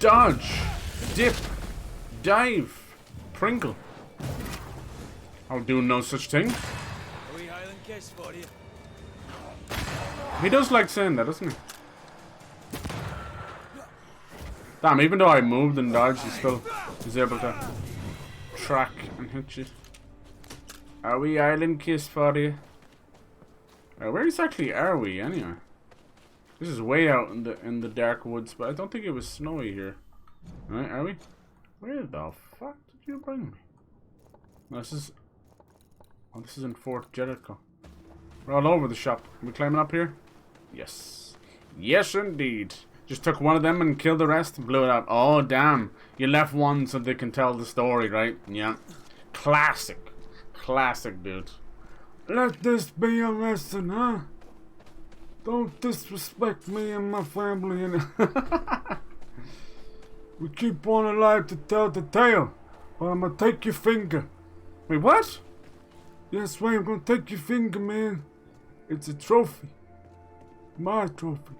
A: Dodge. Dip. Dive. Pringle. I'll do no such thing.
H: A wee Highland kiss for you.
A: He does like saying that, doesn't he? Damn, even though I moved and dodged, he still is able to track and hit you. A wee island kiss for you. Where exactly are we, anyway? This is way out in the dark woods, but I don't think it was snowy here. Right, are we? Where the fuck did you bring me? No, this is... Oh, this is in Fort Jericho. We're all over the shop. Are we climbing up here? Yes. Yes, indeed. Just took one of them and killed the rest and blew it up. Oh, damn. You left one so they can tell the story, right? Yeah. Classic. Classic, dude. Let this be a lesson, huh? Don't disrespect me and my family. And we keep one alive to tell the tale. Or I'm gonna take your finger. Wait, what? Yes, right, I'm gonna take your finger, man. It's a trophy. My trophy.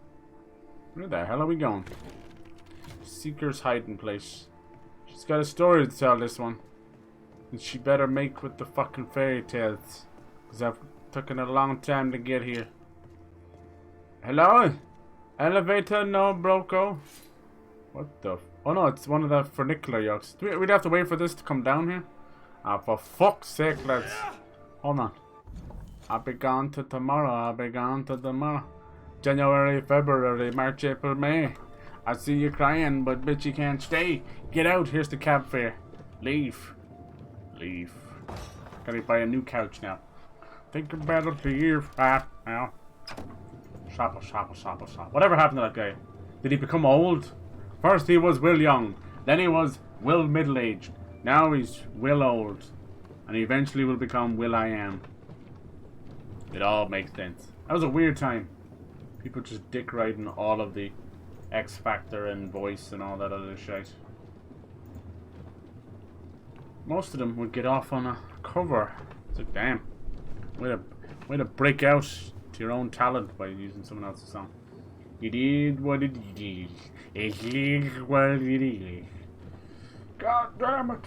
A: Where the hell are we going? Seeker's hiding place. She's got a story to tell, this one. And she better make with the fucking fairy tales. Because I've taken a long time to get here. Hello? Elevator no broco? What the oh no, it's one of the funicular yokes. We'd have to wait for this to come down here? Ah, for fuck's sake, lads. Hold on. I'll be gone to tomorrow, I'll be gone to tomorrow. January, February, March, April, May. I see you crying, but bitch you can't stay. Get out, here's the cab fare. Leave. Leave. Gotta buy a new couch now. Think about it leave. Ah, now. Shopper. Whatever happened to that guy? Did he become old? First he was Will Young, then he was Will Middle-aged. Now he's Will Old. And he eventually will become Will I Am. It all makes sense. That was a weird time. People just dick riding all of the X Factor and voice and all that other shit. Most of them would get off on a cover. It's like, damn. Way to break out to your own talent by using someone else's song. You did what it did. It did what it did. God damn it.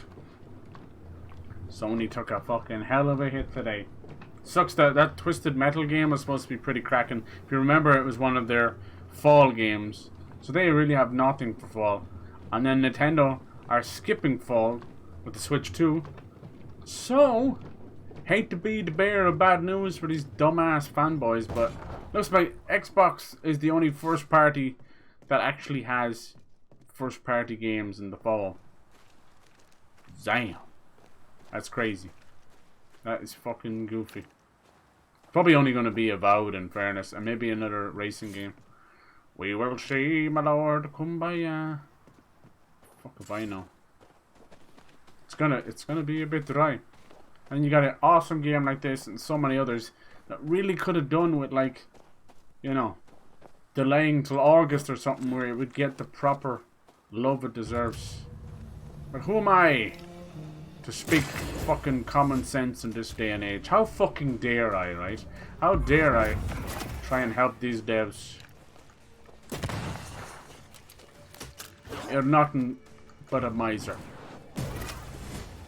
A: Sony took a fucking hell of a hit today. Sucks that Twisted Metal game was supposed to be pretty cracking. If you remember, it was one of their fall games. So they really have nothing for fall. And then Nintendo are skipping fall with the Switch 2. So, hate to be the bearer of bad news for these dumbass fanboys, but looks like Xbox is the only first party that actually has first party games in the fall. Damn. That's crazy. That is fucking goofy. Probably only going to be Avowed, in fairness, and maybe another racing game. We will see, my lord, kumbaya. Fuck if I know. It's gonna be a bit dry. And you got an awesome game like this and so many others that really could have done with, like, you know, delaying till August or something where it would get the proper love it deserves. But who am I to speak fucking common sense in this day and age? How fucking dare I, right? How dare I try and help these devs? You're nothing but a miser.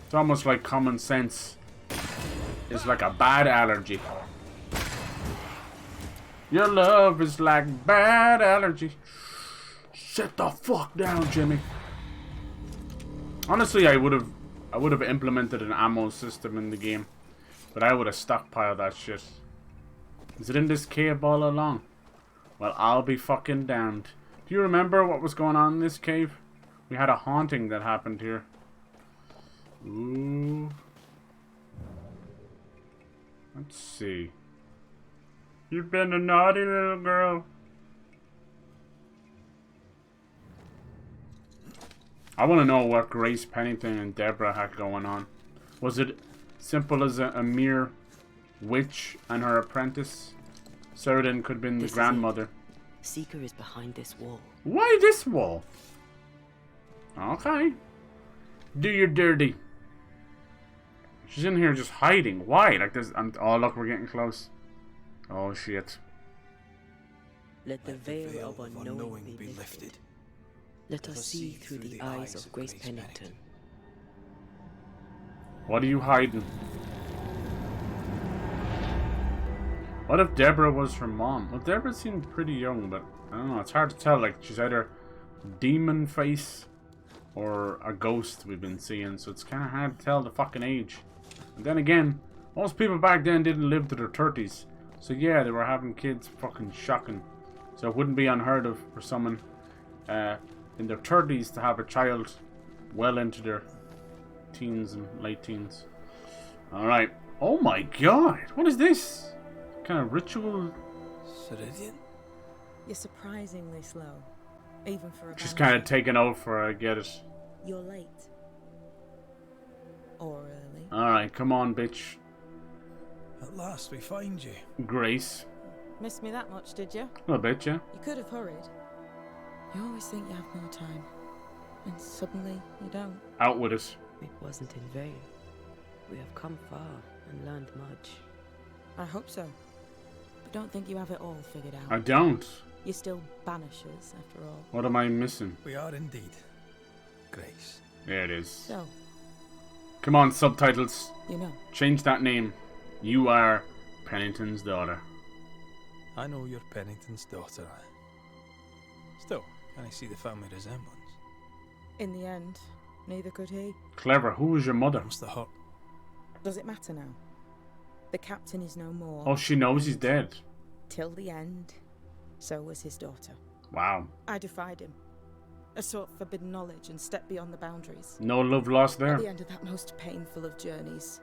A: It's almost like common sense is like a bad allergy. Your love is like bad allergy. Sit the fuck down, Jimmy. Honestly, I would have implemented an ammo system in the game, but I would have stockpiled that shit. Is it in this cave all along? Well, I'll be fucking damned. Do you remember what was going on in this cave? We had a haunting that happened here. Ooh. Let's see. You've been a naughty little girl. I want to know what Grace Pennington and Deborah had going on. Was it simple as a mere witch and her apprentice? Sheridan could have been the grandmother.
B: Seeker is behind this wall.
A: Why this wall? Okay. Do your dirty. She's in here just hiding. Why? Like this. Oh, look, we're getting close. Oh, shit.
B: Let the veil of unknowing be lifted. Let us see through the eyes of Grace Pennington.
A: What are you hiding? What if Deborah was her mom? Well, Deborah seemed pretty young, but I don't know. It's hard to tell. Like, she's either demon face or a ghost we've been seeing, so it's kind of hard to tell the fucking age. And then again, most people back then didn't live to their 30s. So yeah, they were having kids. Fucking shocking. So it wouldn't be unheard of for someone in their 30s to have a child well into their teens and late teens. Alright. Oh my god! What is this? Kind of ritual?
C: Ceridian?
I: You're surprisingly slow, even for a
A: She's kind of taken over, I get it.
I: You're late. Or early.
A: Alright, come on, bitch.
C: At last we find you.
A: Grace.
I: Missed me that much, did you?
A: A bit, yeah.
I: You could have hurried. You always think you have more time, and suddenly you don't.
A: Out with it.
B: It wasn't in vain. We have come far and learned much.
I: I hope so. But don't think you have it all figured out.
A: I don't.
I: You're still Banishers, after all.
A: What am I missing?
C: We are indeed. Grace.
A: There it is.
I: So,
A: Come on, subtitles.
I: you know.
A: Change that name. You are Pennington's daughter.
C: I know you're Pennington's daughter. Still, can I see the family resemblance?
I: In the end, neither could he.
A: Clever. Who was your mother?
C: What's the hurt?
I: Does it matter now? The captain is no more.
A: Oh, she knows he's dead.
I: Till the end, so was his daughter.
A: Wow.
I: I defied him. I sought forbidden knowledge and stepped beyond the boundaries.
A: No love lost there.
I: At the end of that most painful of journeys,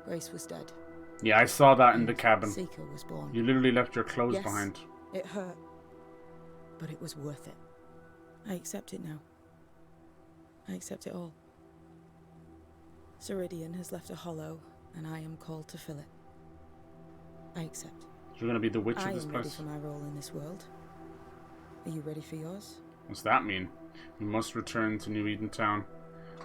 I: Grace was dead.
A: Yeah, I saw that in the cabin.
I: Seeker was born.
A: You literally left your clothes
I: Yes,
A: behind.
I: it hurt, but it was worth it. I accept it now. I accept it all. Ceridian has left a hollow, and I am called to fill it. I accept.
A: You're gonna be the witch
I: I
A: of this
I: am ready
A: place.
I: for my role in this world. Are you ready for yours?
A: What's that mean? We must return to New Eden Town.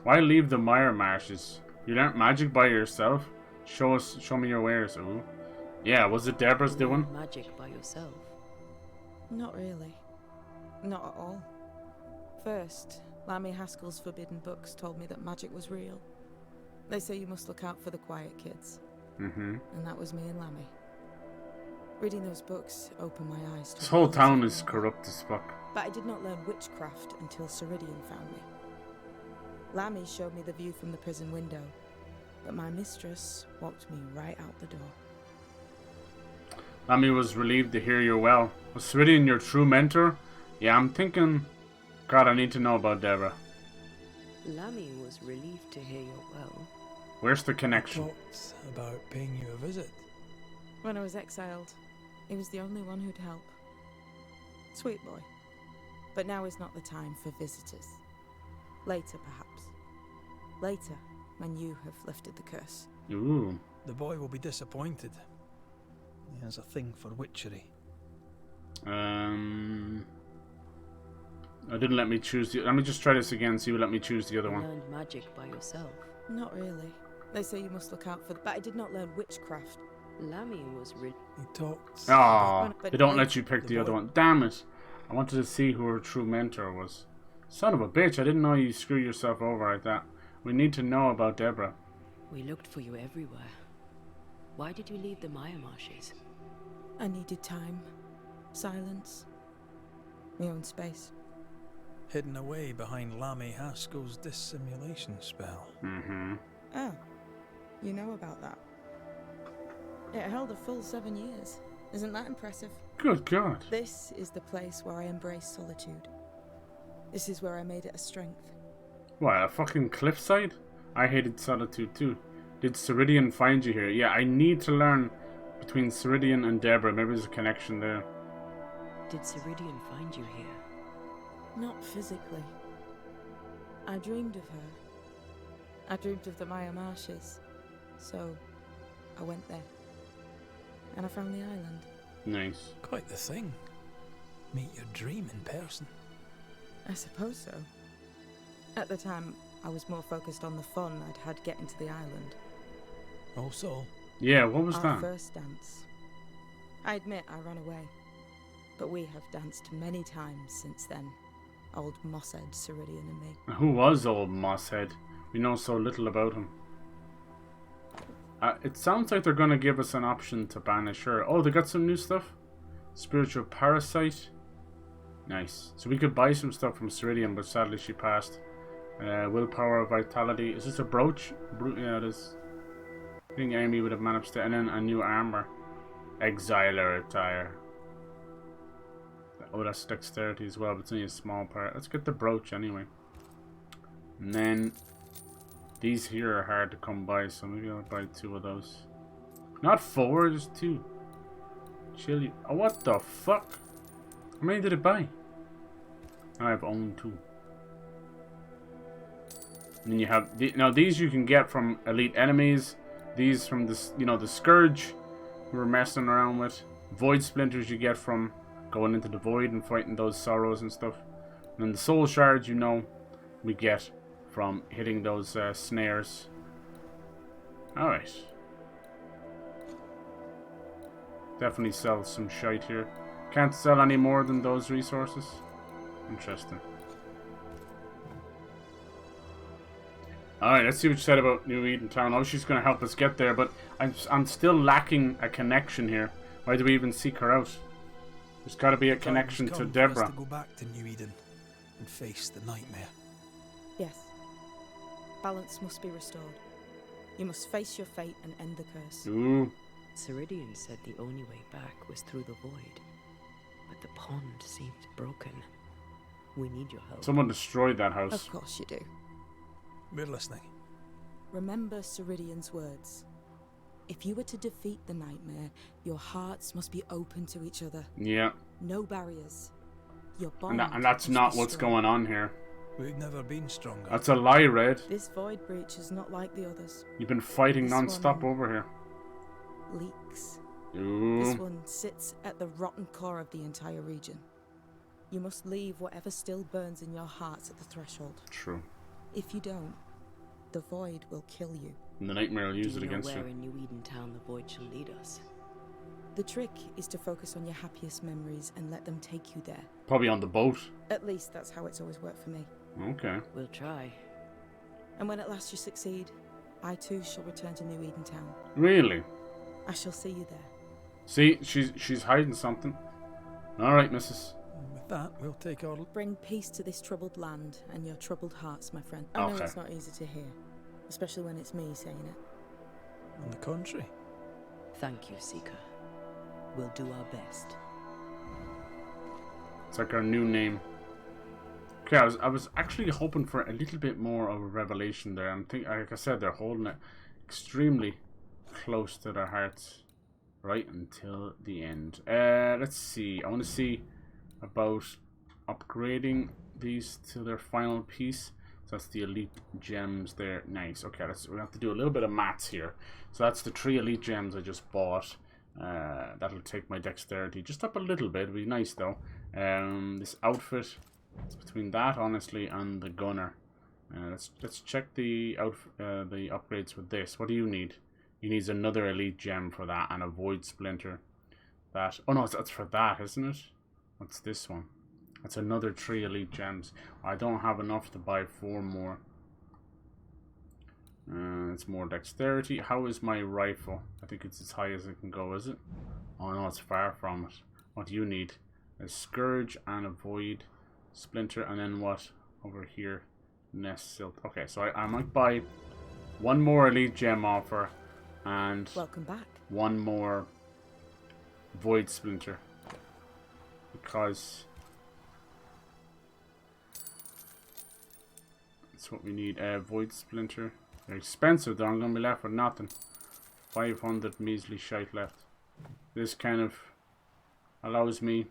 A: Why leave the Mire Marshes? You learnt magic by yourself? Show me your wares. Ooh. Yeah, was it Deborah's
B: You
A: doing?
B: learned magic by yourself.
I: Not really. Not at all. First, Lammy Haskell's forbidden books told me that magic was real. They say you must look out for the quiet kids.
A: Mm-hmm.
I: And that was me and Lammy. Reading those books opened my eyes to
A: This whole
I: the world
A: town
I: as
A: is
I: we know.
A: corrupt as fuck.
I: But I did not learn witchcraft until Ceridian found me. Lammy showed me the view from the prison window, but my mistress walked me right out the door.
A: Lammy was relieved to hear you're well. Was Ceridian your true mentor? Yeah, I'm thinking... God, I need to know about Deborah.
B: Lammy was relieved to hear you're well.
A: Where's the connection?
C: Talked about paying you a visit.
I: When I was exiled, he was the only one who'd help. Sweet boy. But now is not the time for visitors. Later, perhaps. Later, when you have lifted the curse.
A: Ooh.
C: The boy will be disappointed. He has a thing for witchery.
A: I didn't let me choose the... Let me just try this again, see who let me choose the other
B: You
A: one.
B: learned magic by yourself.
I: Not really. They say you must look out for... But I did not learn witchcraft.
B: Lammy was
C: He talked.
A: Aww,
I: But
A: they don't
I: I-
A: let you pick the
C: the
A: other
C: boy-
A: one. Damn it. I wanted to see who her true mentor was. Son of a bitch, I didn't know you screw yourself over like that. We need to know about Deborah.
B: We looked for you everywhere. Why did you leave the Mire Marshes?
I: I needed time. Silence. My own space.
C: Hidden away behind Lammy Haskell's dissimulation spell.
A: Mm-hmm.
I: Oh. You know about that. It held a full 7 years. Isn't that impressive?
A: Good God.
I: This is the place where I embrace solitude. This is where I made it a strength.
A: What, a fucking cliffside? I hated solitude too. Did Ceridian find you here? Yeah, I need to learn between Ceridian and Deborah. Maybe there's a connection there.
B: Did Ceridian find you here?
I: Not physically. I dreamed of her. I dreamed of the Mire Marshes. So, I went there. And I found the island.
A: Nice.
C: Quite the thing. Meet your dream in person.
I: I suppose so. At the time, I was more focused on the fun I'd had getting to the island.
C: Also,
A: Yeah, what was
I: Our
A: that?
I: first dance. I admit I ran away. But we have danced many times since then. Old Mosshead, Ceridian and me.
A: Who was old Mosshead? We know so little about him. It sounds like they're going to give us an option to banish her. Oh, they got some new stuff? Spiritual Parasite. Nice. So we could buy some stuff from Ceridian, but sadly she passed. Willpower, Vitality. Is this a brooch? Yeah, it is. I think Amy would have managed to. And then a new armor. Exhilarating. Oh, that's dexterity as well, but it's only a small part. Let's get the brooch anyway. And then these here are hard to come by, so maybe I'll buy 2 of those. Not 4, just 2. Chili. Oh, what the fuck? How many did it buy? I have owned 2. And then you have now these you can get from elite enemies. These from this, you know, the Scourge we were messing around with. Void Splinters you get from going into the void and fighting those sorrows and stuff. And then the Soul Shards, you know, we get from hitting those snares. Alright. Definitely sell some shite here. Can't sell any more than those resources. Interesting. Alright, let's see what you said about New Eden Town. Oh, she's going to help us get there, but I'm still lacking a connection here. Why do we even seek her out? There's got to be a connection to Deborah.
C: To go back to New Eden and face the nightmare.
I: Yes. Balance must be restored. You must face your fate and end the curse.
A: Ooh.
B: Ceridian said the only way back was through the void. But the pond seemed broken. We need your help.
A: Someone destroyed that house.
I: Of course you do.
C: We're listening.
I: Remember Ceridian's words. If you were to defeat the nightmare, your hearts must be open to each other.
A: Yeah.
I: No barriers. Your bond
A: And that's not what's going on here.
C: We've never been stronger.
A: That's a lie, Red.
I: This void breach is not like the others.
A: You've been fighting
I: This
A: non-stop
I: one
A: over here.
I: leaks.
A: Ooh.
I: This one sits at the rotten core of the entire region. You must leave whatever still burns in your hearts at the threshold.
A: True.
I: If you don't, the void will kill you.
A: And the nightmare will use it
B: Do you know
A: against
B: where
A: you.
B: in New Eden Town the void shall lead us?
I: The trick is to focus on your happiest memories and let them take you there.
A: Probably on the boat.
I: At least that's how it's always worked for me.
A: Okay.
B: We'll try.
I: And when at last you succeed, I too shall return to New Eden Town.
A: Really?
I: I shall see you there.
A: See, she's hiding something. Alright, missus.
C: And with that, we'll take our...
I: Bring peace to this troubled land and your troubled hearts, my friend. I know
A: Okay.
I: it's not easy to hear, especially when it's me saying it.
C: On the contrary.
B: Thank you, Seeker. We'll do our best.
A: It's like our new name. Okay, I was actually hoping for a little bit more of a revelation there. Like I said, they're holding it extremely close to their hearts. Right until the end. Let's see. I want to see about upgrading these to their final piece. So that's the elite gems there. Nice. Okay, we have to do a little bit of maths here. So that's the 3 elite gems I just bought. That'll take my dexterity just up a little bit. It'll be nice though. This outfit, it's between that honestly and the gunner. Let's check the upgrades with this. What do you need? He needs another elite gem for that and a void splinter. Oh no, that's for that, isn't it? What's this one? That's another 3 elite gems. I don't have enough to buy 4 more. It's more dexterity. How is my rifle? I think it's as high as it can go, is it? Oh no, it's far from it. What do you need? A scourge and a void splinter, and then what over here? Nest silt. Okay, so I might buy 1 more elite gem offer and
I: Welcome back.
A: 1 more void splinter, because that's what we need. Void splinter. They're expensive though. I'm gonna be left with nothing. 500 measly shite left. This kind of allows me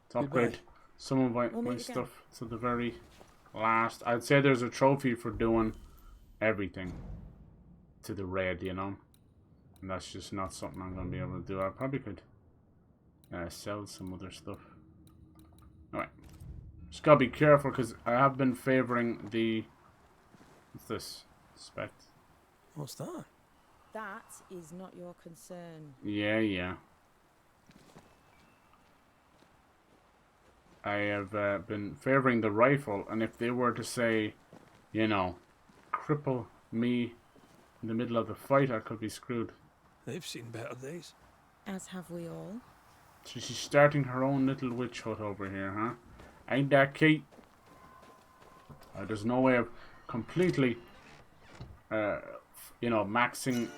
A: to upgrade some of my stuff to the very last. I'd say there's a trophy for doing everything to the red, you know. And that's just not something I'm going to be able to do. I probably could sell some other stuff. Alright. Just got to be careful because I have been favoring the... What's this? Spect.
C: What's that?
I: That is not your concern.
A: Yeah. I have been favoring the rifle, and if they were to say, you know, cripple me in the middle of the fight, I could be screwed.
C: They've seen better days.
I: As have we all.
A: So she's starting her own little witch hut over here, huh? Ain't that Kate? There's no way of completely, you know, maxing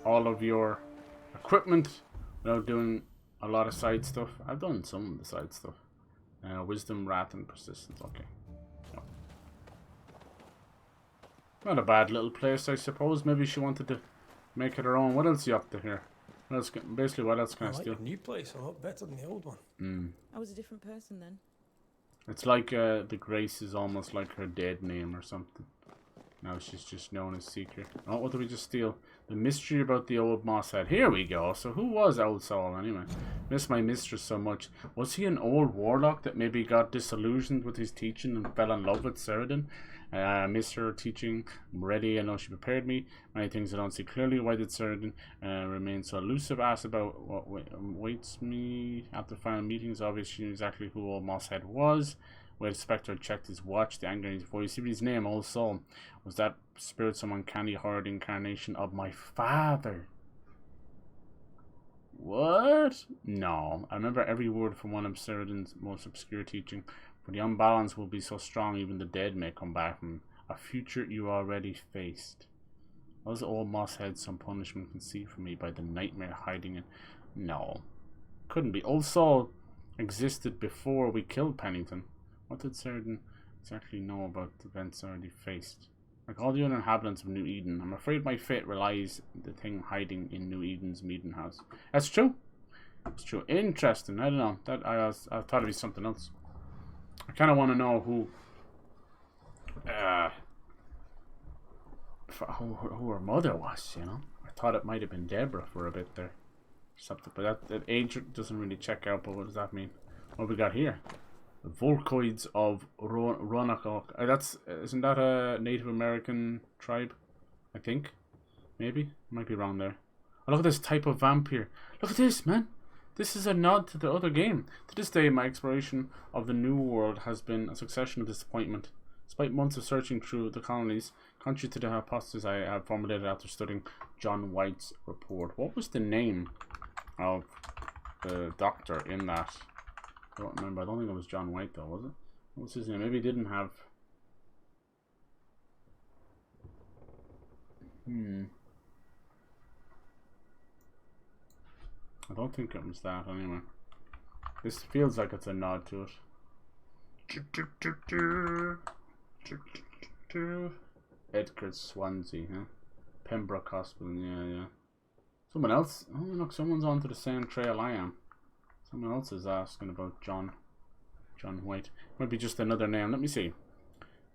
A: all of your equipment without doing a lot of side stuff. I've done some of the side stuff. Wisdom, wrath, and persistence. Okay. No. Not a bad little place, I suppose. Maybe she wanted to make it her own. What else are you up to here? What else basically, what else can I
C: like
A: steal?
C: the new place a lot better than the old one.
I: I was a different person then.
A: It's like the Grace is almost like her dead name or something. Now she's just known as Secret. Oh, what did we just steal? The mystery about the old moss head. Here we go. So who was Old Saul anyway? Miss my mistress so much. Was he an old warlock that maybe got disillusioned with his teaching and fell in love with Ceridan? I miss her teaching. I'm ready. I know she prepared me. Many things I don't see clearly. Why did Ceridan remain so elusive? Asked about what waits me after final meetings. Obviously, she knew exactly who old Mosshead was. Wait, Spectre checked his watch, the anger in his voice. Even his name, Old Soul. Was that spirit some uncanny, horrid incarnation of my father? What? No. I remember every word from one of Ceridan's most obscure teaching. For the unbalance will be so strong, even the dead may come back from a future you already faced. Was old Mosshead some punishment conceived for me by the nightmare hiding in? No. Couldn't be. Old Saul existed before we killed Pennington. What did Ceridan exactly know about the events already faced? Like all the other inhabitants of New Eden, I'm afraid my fate relies on the thing hiding in New Eden's meeting house. That's true. It's true. Interesting. I don't know. That I thought it'd be something else. I kind of want to know who her mother was. You know, I thought it might have been Deborah for a bit there, something. But that age doesn't really check out. But what does that mean? What we got here? The Volcoids of Roanoke. Isn't that a Native American tribe? I think. Maybe. Might be wrong there. Oh, look at this type of vampire. Look at this, man. This is a nod to the other game. To this day, my exploration of the New World has been a succession of disappointment. Despite months of searching through the colonies, contrary to the hypothesis I have formulated after studying John White's report. What was the name of the doctor in that? I don't remember. I don't think it was John White though, was it? What was his name? Maybe he didn't have... I don't think it was that anyway. This feels like it's a nod to it. Edgar Swansea, huh? Pembroke Hospital, yeah. Someone else? Oh look, someone's onto the same trail I am. Someone else is asking about John White. Might be just another name. Let me see.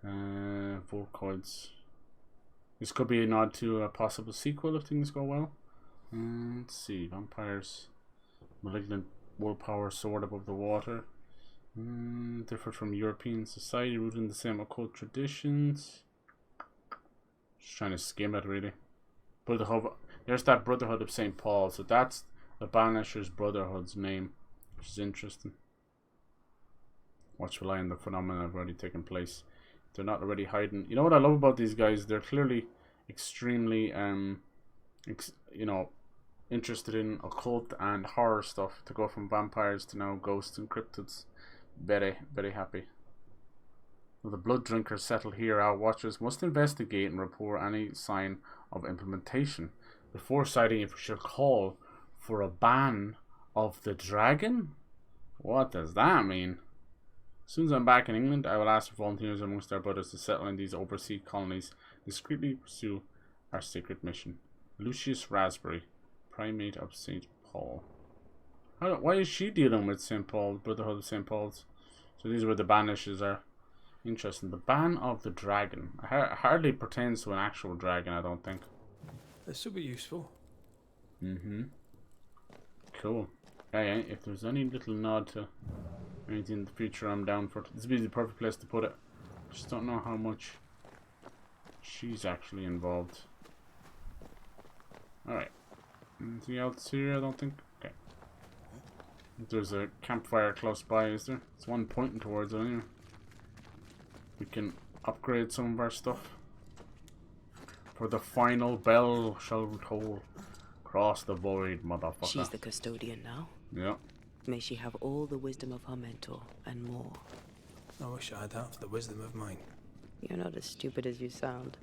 A: Volcoids. This could be a nod to a possible sequel if things go well. Let's see. Vampires. Malignant willpower sword above the water. Different from European society, rooted in the same occult traditions. Just trying to skim it really. Brotherhood. There's that Brotherhood of St. Paul. So that's the Banishers Brotherhood's name. Which is interesting. Watch rely on the phenomena have already taken place. They're not already hiding. You know what I love about these guys? They're clearly extremely, you know, interested in occult and horror stuff. To go from vampires to now ghosts and cryptids. Very, very happy. Well, the blood drinkers settled here. Our watchers must investigate and report any sign of implementation. Before sighting, if we should call for a ban of the dragon? What does that mean? As soon as I'm back in England, I will ask for volunteers amongst our brothers to settle in these overseas colonies, discreetly pursue our secret mission. Lucius Raspberry, Primate of St. Paul. Why is she dealing with St. Paul, Brotherhood of St. Paul's? So these are where the Banishers are. Interesting. The ban of the dragon. Hardly pertains to an actual dragon, I don't think.
C: This will be useful.
A: Cool. Yeah, if there's any little nod to anything in the future, I'm down for it. This would be the perfect place to put it. Just don't know how much she's actually involved. Alright. Anything else here? I don't think. Okay. There's a campfire close by, is there? It's one pointing towards it anyway. We can upgrade some of our stuff. For the final bell shall toll. Cross the void, motherfucker.
B: She's the custodian now.
A: Yeah.
B: May she have all the wisdom of her mentor and more.
C: I wish I had half the wisdom of mine.
B: You're not as stupid as you sound.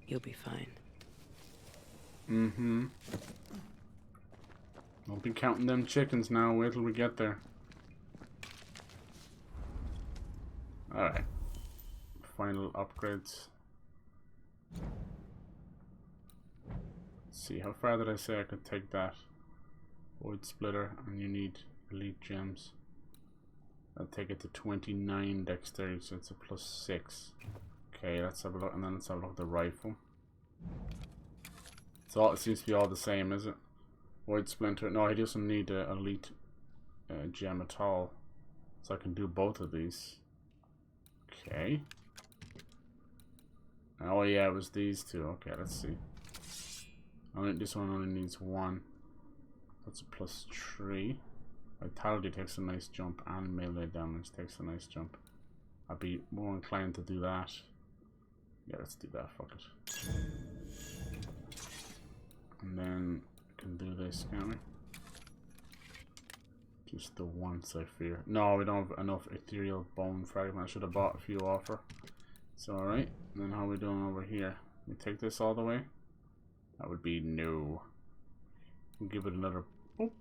B: You'll be fine.
A: Mm-hmm. I'll be counting them chickens now. Wait till we get there. Alright. Final upgrades. Let's see, how far did I say I could take that? Void splitter, and you need elite gems. I'll take it to 29 dexterity, so it's a +6. Okay, let's have a look, and then let's have a look at the rifle. It seems to be all the same, is it? Void splinter. No, he doesn't need an elite gem at all. So I can do both of these. Okay. Oh yeah, it was these two. Okay, let's see. This one only needs 1. That's a +3. Vitality takes a nice jump, and melee damage takes a nice jump. I'd be more inclined to do that. Yeah, let's do that. Fuck it. And then we can do this, can't we? Just the once, I fear. No, we don't have enough ethereal bone fragment. I should have bought a few off her. It's alright. And then how are we doing over here? We take this all the way? That would be no. We'll give it another boop.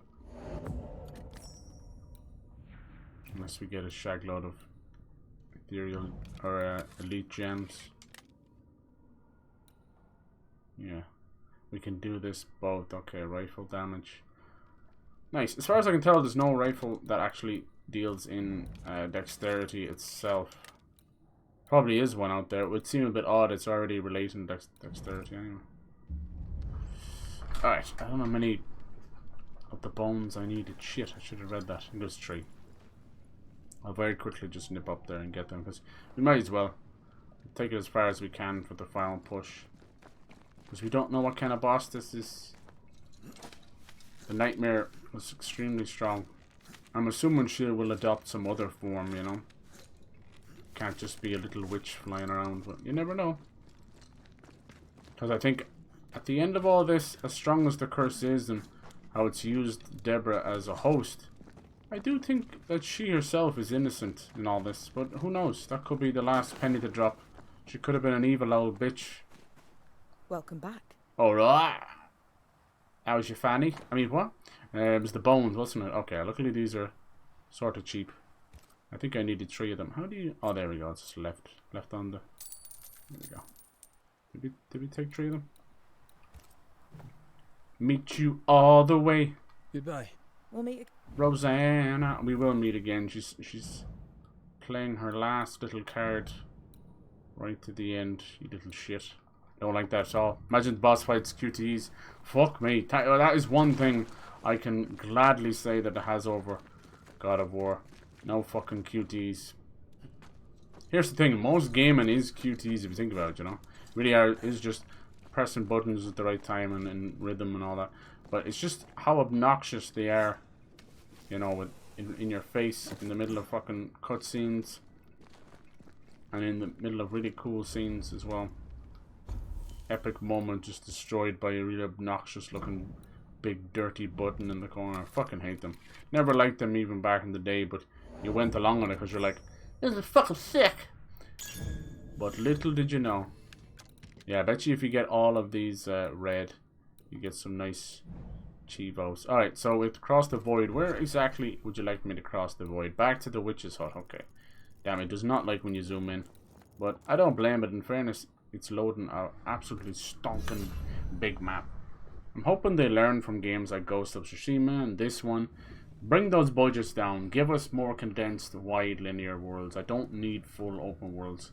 A: Unless we get a shag load of ethereal or elite gems. Yeah. We can do this both. Okay, rifle damage. Nice. As far as I can tell, there's no rifle that actually deals in dexterity itself. Probably is one out there. It would seem a bit odd. It's already relating dexterity anyway. Alright, I don't know how many of the bones I needed. Shit, I should have read that. It goes 3. I'll very quickly just nip up there and get them, because we might as well take it as far as we can for the final push. Because we don't know what kind of boss this is. The nightmare was extremely strong. I'm assuming she will adopt some other form, you know. Can't just be a little witch flying around, but you never know. Because I think at the end of all this, as strong as the curse is and how it's used Deborah as a host, I do think that she herself is innocent in all this. But who knows? That could be the last penny to drop. She could have been an evil old bitch.
I: Welcome back.
A: Alright. That was your fanny. I mean, what? It was the bones, wasn't it? Okay, luckily these are sort of cheap. I think I needed 3 of them. How do you... Oh, there we go. It's just left on the... There we go. Did we take 3 of them? Meet you all the way.
C: Goodbye.
I: We'll meet again.
A: Rosanna. We will meet again. She's playing her last little card right to the end. You little shit. Don't like that at all. Imagine the boss fights QTEs. Fuck me. That is one thing I can gladly say that it has over God of War. No fucking QTEs. Here's the thing. Most gaming is QTEs if you think about it, you know. Really is just pressing buttons at the right time and rhythm and all that. But it's just how obnoxious they are. You know, in your face, in the middle of fucking cutscenes. And in the middle of really cool scenes as well. Epic moment just destroyed by a really obnoxious looking big dirty button in the corner. I fucking hate them. Never liked them even back in the day, but you went along with it because you're like, this is fucking sick. But little did you know. Yeah, I bet you if you get all of these red, you get some nice Chivos. Alright, so with Cross the Void, where exactly would you like me to cross the void? Back to the witch's hut, okay. Damn, it does not like when you zoom in. But I don't blame it. In fairness, it's loading an absolutely stonking big map. I'm hoping they learn from games like Ghost of Tsushima and this one. Bring those budgets down. Give us more condensed, wide, linear worlds. I don't need full open worlds.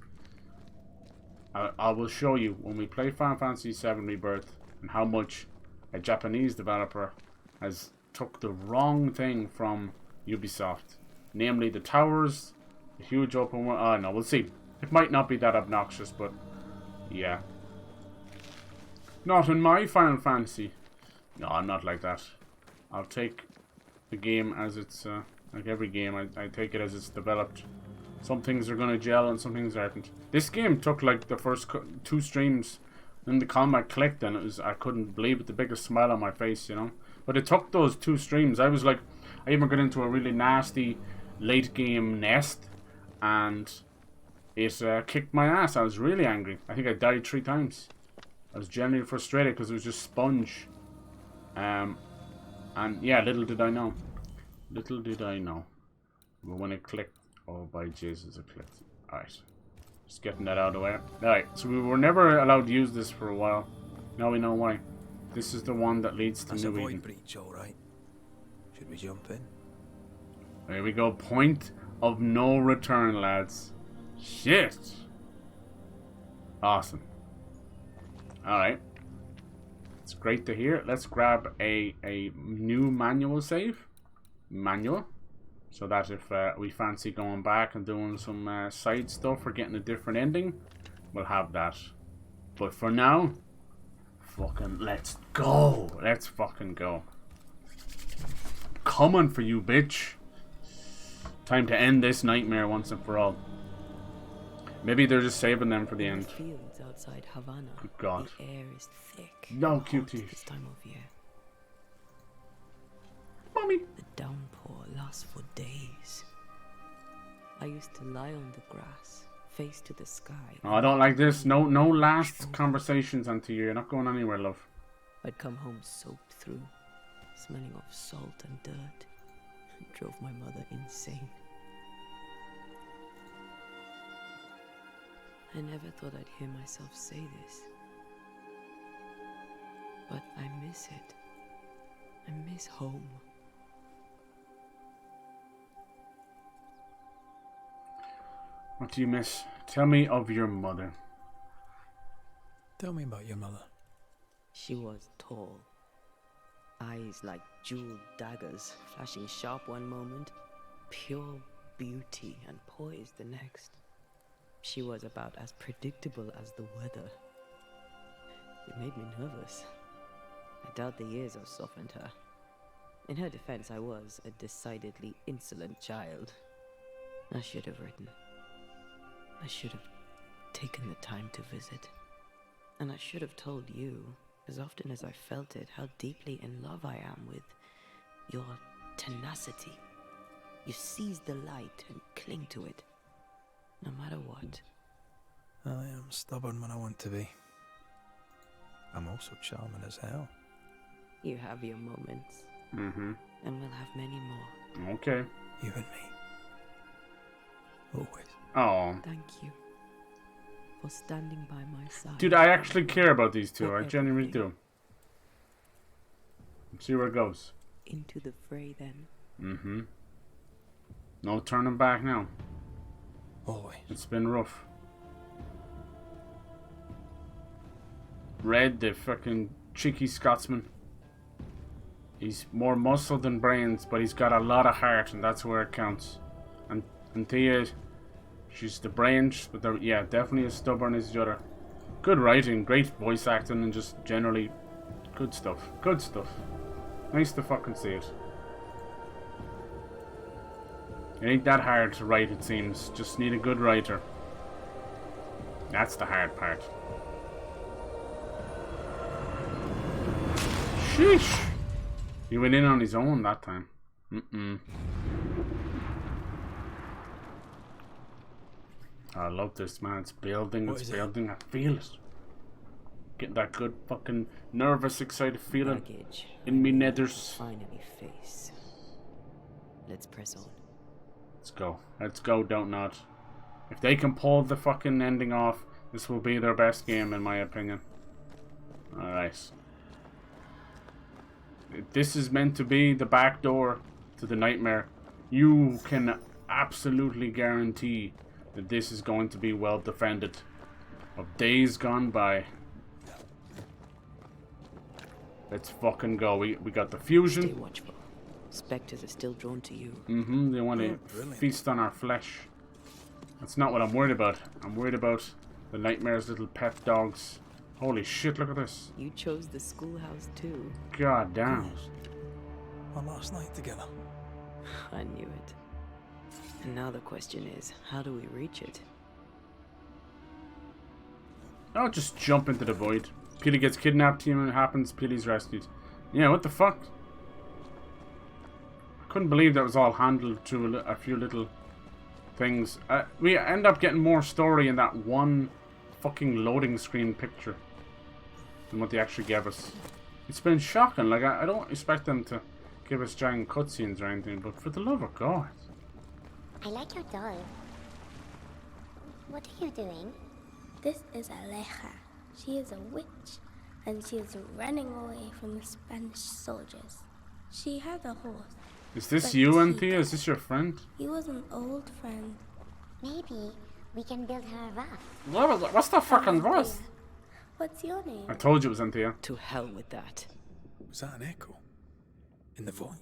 A: I will show you when we play Final Fantasy VII Rebirth and how much a Japanese developer has took the wrong thing from Ubisoft. Namely the towers, the huge open world. Oh no, we'll see. It might not be that obnoxious, but yeah. Not in my Final Fantasy. No, I'm not like that. I'll take the game as it's like every game. I take it as it's developed. Some things are gonna gel and some things aren't. This game took like the first 2 streams, and the combat clicked, and it was, I couldn't believe it, the biggest smile on my face, you know. But it took those 2 streams. I was like, I even got into a really nasty late game nest, and it kicked my ass. I was really angry. I think I died 3 times. I was genuinely frustrated because it was just sponge. And yeah, little did I know. Little did I know. But when it clicked, oh by Jesus, it clicked. Alright. Just getting that out of the way. Alright, so we were never allowed to use this for a while. Now we know why. This is the one that leads to New Eden.
C: Breach, all right. Should we jump in?
A: There we go. Point of no return, lads. Shit. Awesome. Alright. It's great to hear. Let's grab a new manual save. Manual. So that if we fancy going back and doing some side stuff or getting a different ending, we'll have that. But for now, fucking let's go. Let's fucking go. Coming for you, bitch. Time to end this nightmare once and for all. Maybe they're just saving them for the end.
B: Fields outside Havana.
A: Good God.
B: The air is thick.
A: No,
B: hot
A: cuties.
B: this time of year.
A: Mommy.
B: The downpour lasts for days. I used to lie on the grass, face to the sky.
A: Oh, I don't like this. No last conversations until you're not going anywhere, love.
B: I'd come home soaked through, smelling of salt and dirt. It drove my mother insane. I never thought I'd hear myself say this. But I miss it. I miss home.
A: What do you miss? Tell me of your mother.
C: Tell me about your mother.
B: She was tall. Eyes like jeweled daggers, flashing sharp one moment, pure beauty and poise the next. She was about as predictable as the weather. It made me nervous. I doubt the years have softened her. In her defense, I was a decidedly insolent child. I should have written. I should have taken the time to visit. And I should have told you, as often as I felt it, how deeply in love I am with your tenacity. You seize the light and cling to it, no matter what.
C: I am stubborn when I want to be. I'm also charming as hell.
B: You have your moments.
A: Mm-hmm.
B: And we'll have many more.
A: Okay.
C: You and me. Always.
A: Oh.
B: Thank you for standing by my side.
A: Dude, I actually care about these two.
B: For
A: I genuinely
B: everything.
A: do. See where it goes.
B: Into the fray, then.
A: Mm-hmm. No turning back now.
C: Always.
A: It's been rough. Red, the fucking cheeky Scotsman. He's more muscle than brains, but he's got a lot of heart, and that's where it counts. And Thea, she's the brains, but they're, yeah, definitely as stubborn as the other. Good writing, great voice acting, and just generally good stuff. Good stuff. Nice to fucking see it. It ain't that hard to write, it seems. Just need a good writer. That's the hard part. Sheesh! He went in on his own that time. I love this, man. It's building, it's building. I feel it. Getting that good fucking nervous, excited feeling
B: Baggage
A: in me nethers.
B: finally face. Let's press on.
A: Let's go. Let's go, don't nod. If they can pull the fucking ending off, this will be their best game, in my opinion. Alright. This is meant to be the back door to the nightmare. You can absolutely guarantee that this is going to be well defended. Of days gone by. Let's fucking go. We got the
B: Stay
A: fusion.
B: watchful. Spectres are still drawn to you.
A: They want to feast on our flesh. That's not what I'm worried about. I'm worried about the nightmare's little pet dogs. Holy shit, look at this.
B: You chose the schoolhouse too.
A: God damn.
C: our last night together.
B: I knew it. And now the question is, how do we reach it?
A: I'll just jump into the void. Peely gets kidnapped, team happens, Peely's rescued. Yeah, what the fuck? I couldn't believe that was all handled through a few little things. We end up getting more story in that one fucking loading screen picture than what they actually gave us. It's been shocking. Like, I don't expect them to give us giant cutscenes or anything, but for the love of God.
J: I like your doll. What are you doing?
K: This is Aleja. She is a witch, and she is running away from the Spanish soldiers. She had a horse.
A: Is this you, Anthea? Is this your friend?
K: He was an old friend.
J: Maybe we can build her a raft.
A: What's that fucking voice?
K: What's your name?
A: I told you it was Anthea.
B: To hell with that.
C: Was that an echo? In the void?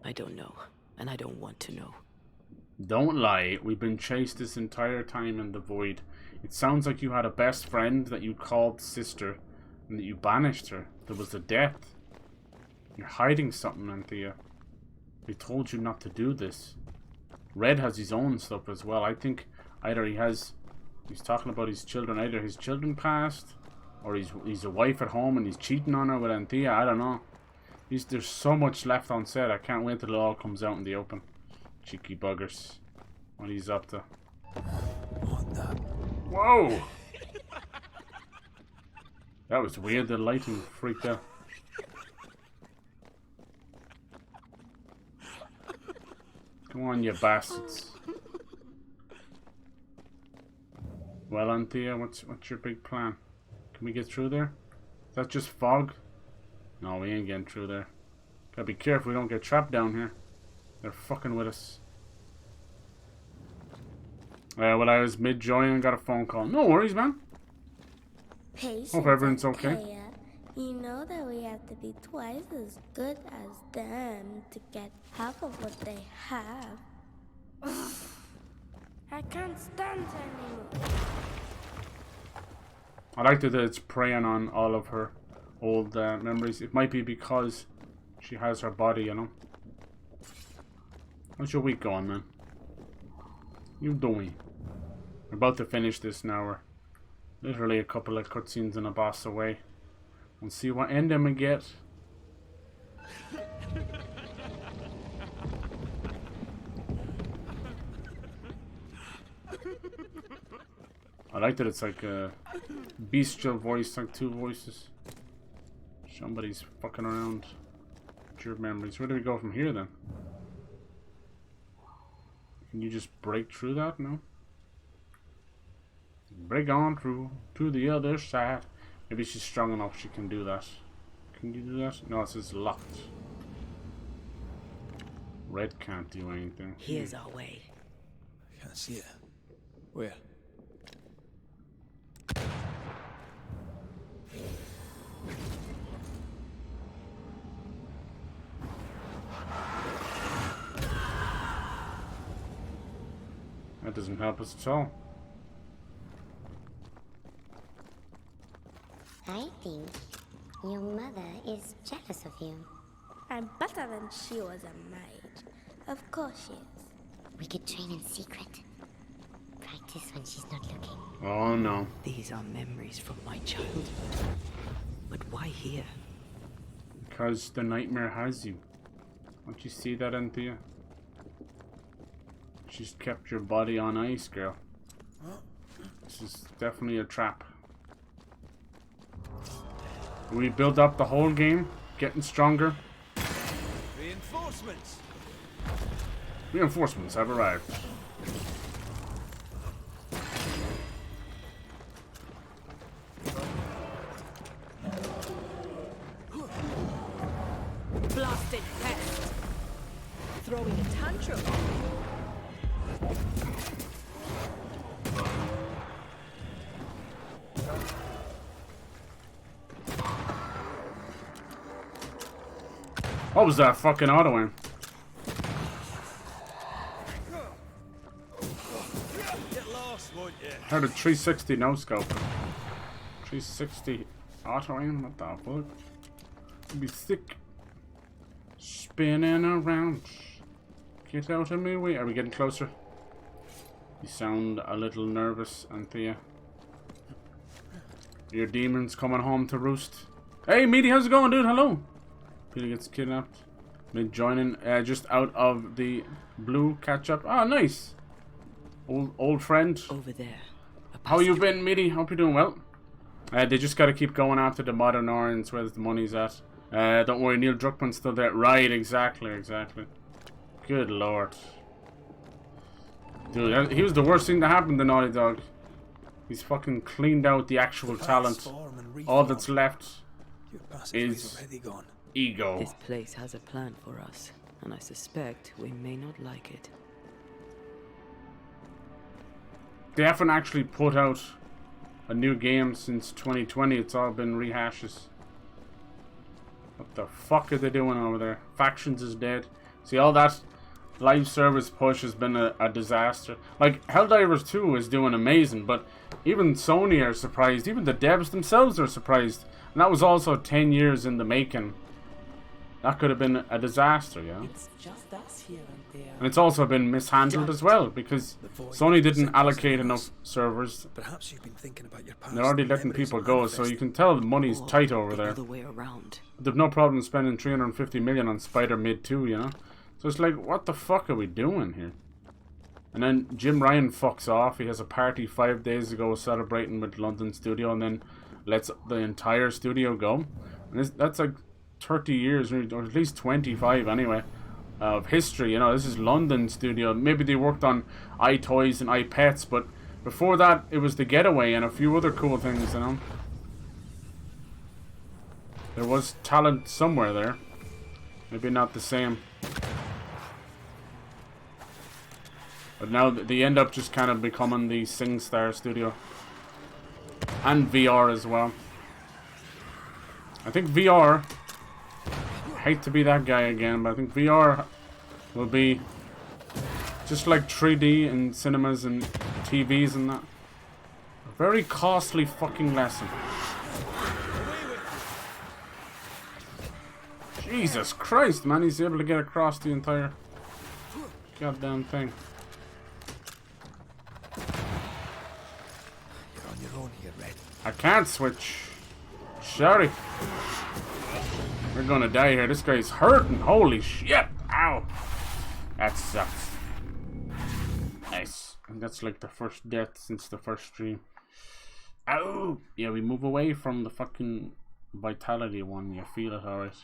B: I don't know, and I don't want to know.
A: Don't lie. We've been chased this entire time in the void. It sounds like you had a best friend that you called sister, and that you banished her. There was a death. You're hiding something, Anthea. We told you not to do this. Red has his own stuff as well. I think either he's talking about his children. Either his children passed, or he's a wife at home and he's cheating on her with Anthea. I don't know. There's so much left unsaid. I can't wait till it all comes out in the open. Cheeky buggers. What he's up to.
C: What the?
A: Whoa! That was weird. The lighting freaked out. Come on, you bastards. Well, Anthea, what's your big plan? Can we get through there? Is that just fog? No, we ain't getting through there. Gotta be careful we don't get trapped down here. They're fucking with us. Well, I was mid-join and got a phone call. No worries, man.
K: Patience.
A: Hope everyone's okay.
K: Kaya. You know that we have to be twice as good as them to get half of what they have. I can't stand anymore.
A: I like that it's preying on all of her old memories. It might be because she has her body, you know. How's your week going, man? You doing? We're about to finish this now. We're literally a couple of cutscenes and a boss away. We'll see what ending we get. I like that it's like a bestial voice, like two voices. Somebody's fucking around. Your memories. Where do we go from here then? Can you just break through that? No? Break on through to the other side. Maybe she's strong enough she can do that. Can you do that? No, it says locked. Red can't do anything.
B: Here's our way.
C: I can't see it. Where?
A: That doesn't help us at all.
J: I think your mother is jealous of you.
K: I'm better than she was a mage. Of course she is.
J: We could train in secret. Practice when she's not looking.
A: Oh no.
B: These are memories from my childhood. But why here?
A: Because the nightmare has you. Don't you see that, Anthea? She's kept your body on ice, girl. This is definitely a trap. We build up the whole game, getting stronger.
H: Reinforcements.
A: Reinforcements have arrived.
E: Blasted pest! Throwing a tantrum.
A: What was that fucking auto aim?
H: Get lost, won't you?
A: Heard a 360 no scope. 360 auto aim? What the fuck? It'd be sick. Spinning around. Get out of my way. Are we getting closer? You sound a little nervous, Anthea. Your demon's coming home to roost. Hey, Meaty, how's it going, dude? Hello. Peter gets kidnapped. Been joining just out of the blue catch-up. Oh, nice. Old friend.
B: Over there.
A: How you been, Meaty? Hope you're doing well. They just got to keep going after the modern orange where the money's at. Don't worry, Neil Druckmann's still there. Right, exactly. Good lord. Dude, he was the worst thing to happen to Naughty Dog. He's fucking cleaned out the actual talent. All that's left is ego.
B: This place has a plan for us, and I suspect we may not like it.
A: They haven't actually put out a new game since 2020. It's all been rehashes. What the fuck are they doing over there? Factions is dead. See, all that live service push has been a disaster. Like, Helldivers 2 is doing amazing, but even Sony are surprised. Even the devs themselves are surprised. And that was also 10 years in the making. That could have been a disaster, yeah?
L: It's just us here and there.
A: And it's also been mishandled as well, because Sony didn't allocate enough servers.
C: Perhaps you've been thinking about your past.
A: They're already letting people go, so you can tell the money's tight over there.
B: Other way around.
A: They've no problem spending 350 million on Spider-Mid 2, you know? So it's like, what the fuck are we doing here? And then Jim Ryan fucks off. He has a party 5 days ago celebrating with London studio, and then lets the entire studio go. And that's like 30 years, or at least 25 anyway, of history. You know, this is London studio. Maybe they worked on iToys and iPets, but before that it was The Getaway and a few other cool things, you know. There was talent somewhere there. Maybe not the same. But now they end up just kind of becoming the SingStar studio. And VR as well. I think VR... I hate to be that guy again, but I think VR will be just like 3D in cinemas and TVs and that. A very costly fucking lesson. Jesus Christ, man, he's able to get across the entire goddamn thing.
C: You're on your own here, Red.
A: I can't switch. Sorry. We're gonna die here. This guy's hurting. Holy shit. Ow. That sucks. Nice. And that's like the first death since the first stream. Ow. Yeah, we move away from the fucking vitality one. You feel it, alright.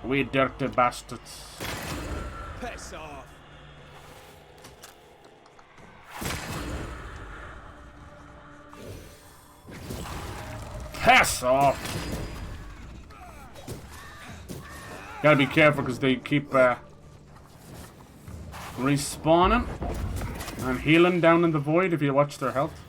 A: We dirty bastards.
H: Piss off.
A: Piss off! Gotta be careful because they keep respawning and healing down in the void if you watch their health.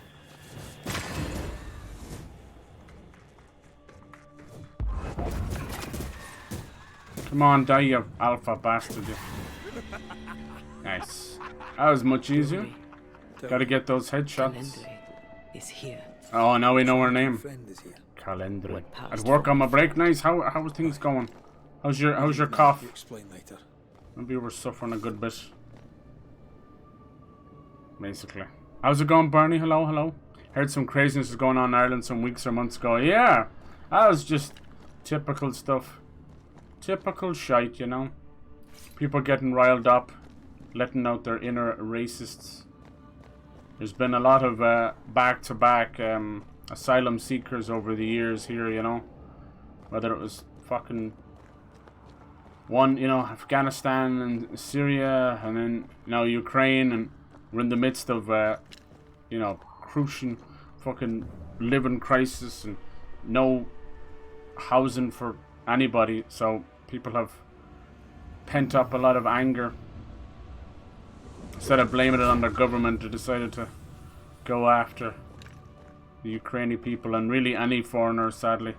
A: Come on, die, you alpha bastard. You. Nice. That was much easier. Gotta get those headshots.
B: Is here.
A: Oh, now we know her name. Calendra. At work on my break. Nice. How are things going? How's your cough?
C: Explain later.
A: Maybe we're suffering a good bit. Basically. How's it going, Bernie? Hello. Heard some craziness was going on in Ireland some weeks or months ago. Yeah. That was just typical stuff. Typical shite, you know. People getting riled up, letting out their inner racists. There's been a lot of back-to-back asylum seekers over the years here, you know. Whether it was fucking one, you know, Afghanistan and Syria, and then now Ukraine, and we're in the midst of, you know, crucial fucking living crisis and no housing for anybody. So people have pent up a lot of anger. Instead of blaming it on the government, they decided to go after the Ukrainian people and really any foreigners, sadly.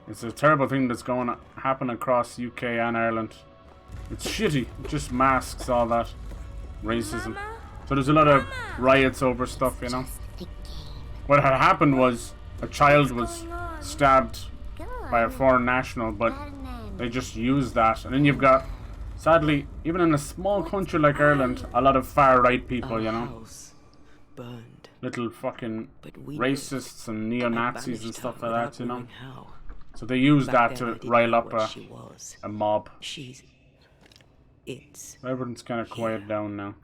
A: It's a terrible thing that's going to happen across UK and Ireland. It's shitty. It just masks all that racism. So there's a lot of riots over stuff, you know. What had happened was a child was stabbed by a foreign national, but they just use that. And then you've got, sadly, even in a small country like Ireland, a lot of far-right people, you know.
B: Burned.
A: Little fucking
B: we
A: racists and neo-Nazis and stuff like that, you know.
B: How.
A: So they use that to rile up a mob. Everyone's kind of quiet down now.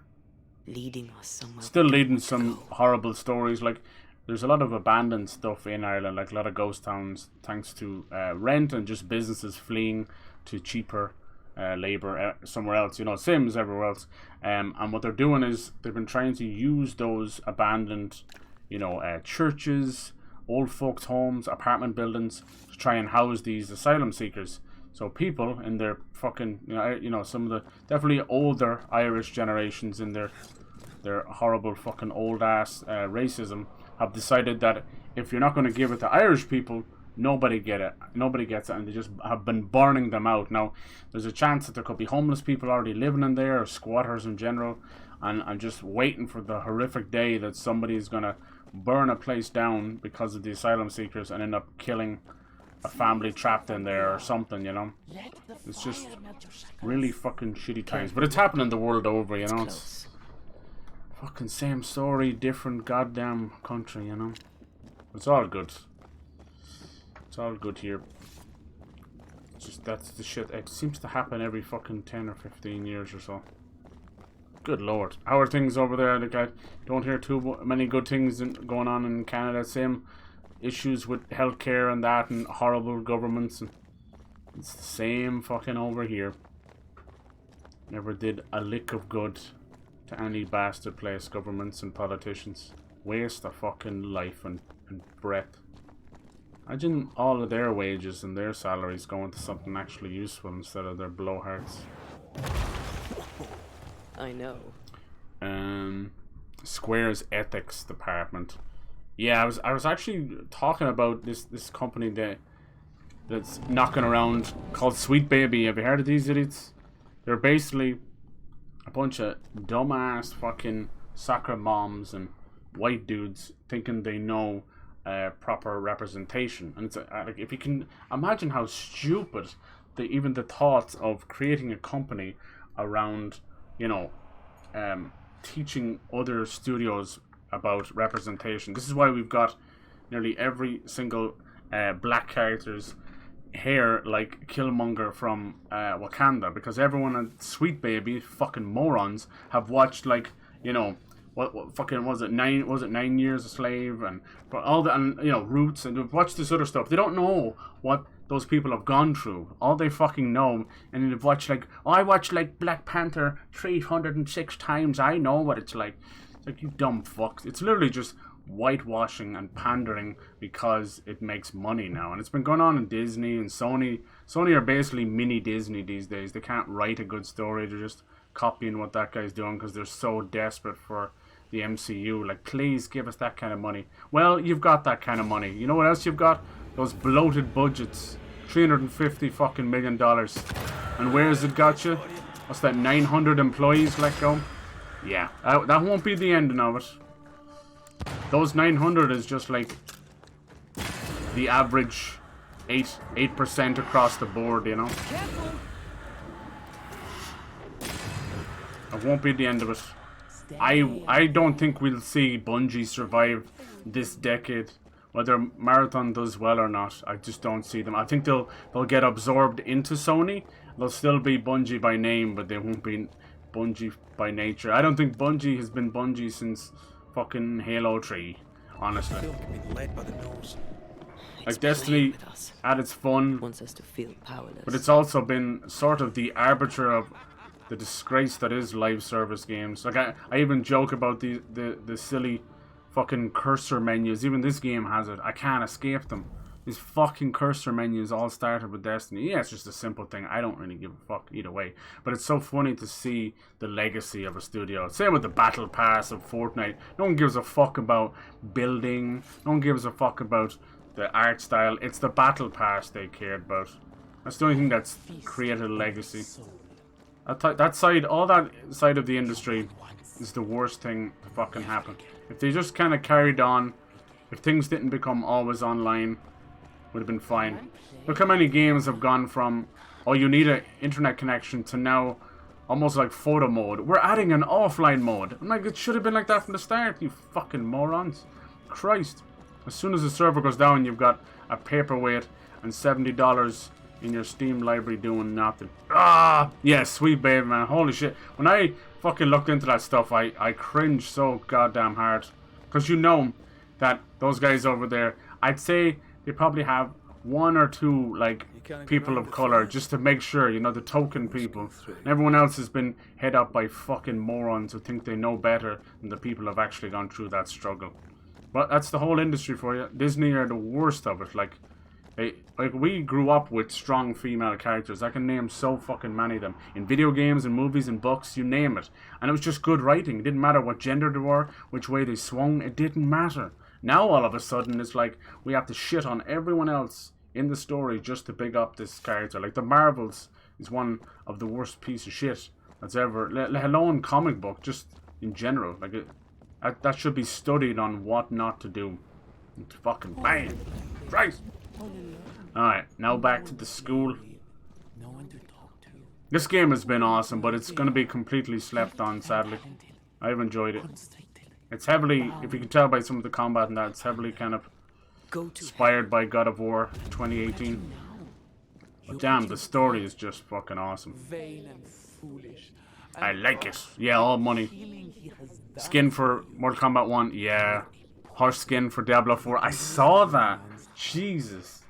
B: Leading us somewhere.
A: Still leading some horrible stories. Like, there's a lot of abandoned stuff in Ireland, like a lot of ghost towns, thanks to rent and just businesses fleeing to cheaper labour somewhere else. You know, same as everywhere else. And what they're doing is they've been trying to use those abandoned, you know, churches, old folks' homes, apartment buildings to try and house these asylum seekers. So people in their fucking, you know, some of the definitely older Irish generations in their horrible fucking old ass racism have decided that if you're not going to give it to Irish people, nobody gets it, and they just have been burning them out. Now, there's a chance that there could be homeless people already living in there, or squatters in general, and I'm just waiting for the horrific day that somebody is going to burn a place down because of the asylum seekers and end up killing a family trapped in there or something, you know. It's just really fucking shitty times. But it's happening the world over, you know. It's fucking same story, different goddamn country, you know. It's all good. It's all good here. It's just, that's the shit. It seems to happen every fucking 10 or 15 years or so. Good lord. How are things over there? Like, I don't hear too many good things going on in Canada. Same issues with healthcare and that, and horrible governments, and it's the same fucking over here. Never did a lick of good to any bastard place governments and politicians. Waste of fucking life and breath. Imagine all of their wages and their salaries going to something actually useful instead of their blowhards.
B: I know.
A: Square's ethics department. Yeah, I was actually talking about this company that's knocking around called Sweet Baby. Have you heard of these idiots? They're basically a bunch of dumbass fucking soccer moms and white dudes thinking they know proper representation. And it's like, if you can imagine how stupid even the thoughts of creating a company around, you know, teaching other studios about representation. This is why we've got nearly every single black character's hair like Killmonger from Wakanda, because everyone at Sweet Baby, fucking morons, have watched, like, you know, what fucking was it 9 Years a Slave, and all the, and you know, Roots, and they've watched this other stuff. They don't know what those people have gone through. All they fucking know, and they've watched, like, oh, I watched like Black Panther 306 times. I know what it's like. It's like, you dumb fucks. It's literally just whitewashing and pandering because it makes money now, and it's been going on in Disney and Sony. Sony are basically mini Disney these days. They can't write a good story. They're just copying what that guy's doing because they're so desperate for the MCU. Like, please give us that kind of money. Well, you've got that kind of money. You know what else you've got? Those bloated budgets. $350 fucking million. And where has it got you? What's that, 900 employees let go? Yeah, that won't be the ending of it. Those 900 is just like the average 8% across the board, you know. It won't be the end of it. I don't think we'll see Bungie survive this decade. Whether Marathon does well or not, I just don't see them. I think they'll get absorbed into Sony. They'll still be Bungie by name, but they won't be Bungie by nature. I don't think Bungie has been Bungie since fucking Halo 3, honestly. Like, Destiny had its fun,
B: wants us to feel powerless,
A: but it's also been sort of the arbiter of the disgrace that is live service games. Like, I even joke about the silly fucking cursor menus. Even this game has it. I can't escape them. These fucking cursor menus all started with Destiny. Yeah, it's just a simple thing. I don't really give a fuck either way. But it's so funny to see the legacy of a studio. Same with the Battle Pass of Fortnite. No one gives a fuck about building. No one gives a fuck about the art style. It's the Battle Pass they cared about. That's the only thing that's created a legacy. That side, all that side of the industry is the worst thing to fucking happen. If they just kind of carried on, if things didn't become always online, would have been fine. Look how many games have gone from, oh, you need an internet connection, to now almost like photo mode. We're adding an offline mode. I'm like, it should have been like that from the start, you fucking morons. Christ. As soon as the server goes down, you've got a paperweight and $70 in your Steam library doing nothing. Ah! Yeah, sweet baby, man. Holy shit. When I fucking looked into that stuff, I cringed so goddamn hard. Because you know that those guys over there, I'd say they probably have one or two, like, people of color, just to make sure, you know, the token people. And everyone else has been head up by fucking morons who think they know better than the people who have actually gone through that struggle. But that's the whole industry for you. Disney are the worst of it. Like we grew up with strong female characters. I can name so fucking many of them. In video games and movies and books, you name it. And it was just good writing. It didn't matter what gender they were, which way they swung. It didn't matter. Now all of a sudden it's like we have to shit on everyone else in the story just to big up this character. Like the Marvels is one of the worst piece of shit that's ever, let alone comic book, just in general. Like that should be studied on what not to do. It's fucking bang. Christ. Alright, now back to the school. This game has been awesome, but it's going to be completely slept on, sadly. I've enjoyed it. It's heavily, if you can tell by some of the combat and that, it's heavily kind of inspired by God of War 2018. But damn, the story is just fucking awesome. I like it. Yeah, all money. Skin for Mortal Kombat 1, yeah. Horse skin for Diablo 4. I saw that. Jesus.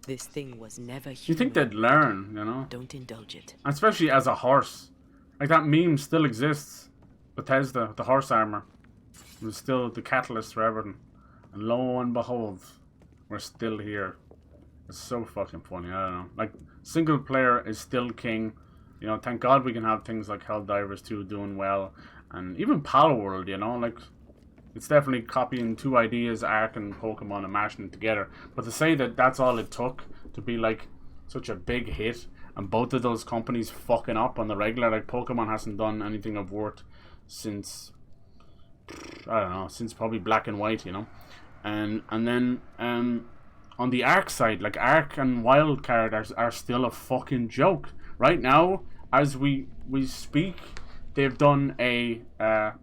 B: This thing was never human.
A: You think they'd learn, you know?
B: Don't indulge it.
A: Especially as a horse. Like that meme still exists. Bethesda, the horse armor. It was still the catalyst for everything. And lo and behold, we're still here. It's so fucking funny, I don't know. Like, single player is still king. You know, thank God we can have things like Helldivers 2 doing well. And even Palworld, you know, like, it's definitely copying two ideas, Ark and Pokemon, and mashing it together. But to say that that's all it took to be, like, such a big hit, and both of those companies fucking up on the regular, like, Pokemon hasn't done anything of worth since, I don't know, since probably Black and White, you know. And then, on the Ark side, like, Ark and Wildcard are still a fucking joke. Right now, as we speak, they've done a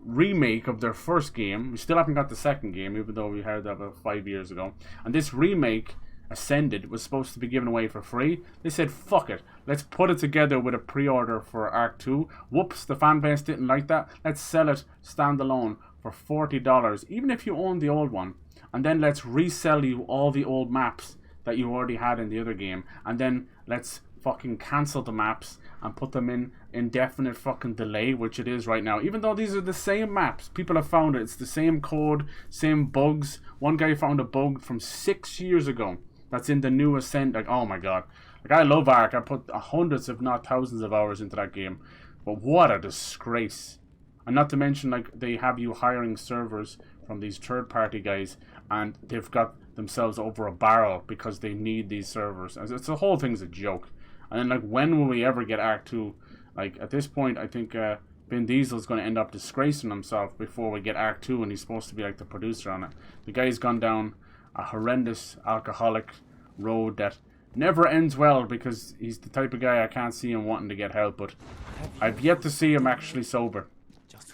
A: remake of their first game. We still haven't got the second game, even though we heard that about 5 years ago. And this remake, Ascended, was supposed to be given away for free. They said, fuck it. Let's put it together with a pre-order for Ark 2. Whoops, the fan base didn't like that. Let's sell it standalone for $40, even if you own the old one. And then let's resell you all the old maps that you already had in the other game. And then let's fucking cancel the maps and put them in indefinite fucking delay, which it is right now. Even though these are the same maps, people have found it. It's the same code, same bugs. One guy found a bug from 6 years ago that's in the new Ascent. Like, oh my god. Like, I love Ark. I put hundreds, if not thousands of hours into that game. But what a disgrace. And not to mention, like, they have you hiring servers from these third-party guys, and they've got themselves over a barrel because they need these servers. It's the whole thing's a joke. And then, like, when will we ever get Ark 2? Like, at this point, I think Vin Diesel's going to end up disgracing himself before we get Ark 2, and he's supposed to be, like, the producer on it. The guy's gone down a horrendous alcoholic road that never ends well, because he's the type of guy I can't see him wanting to get help, but I've yet to see him actually sober.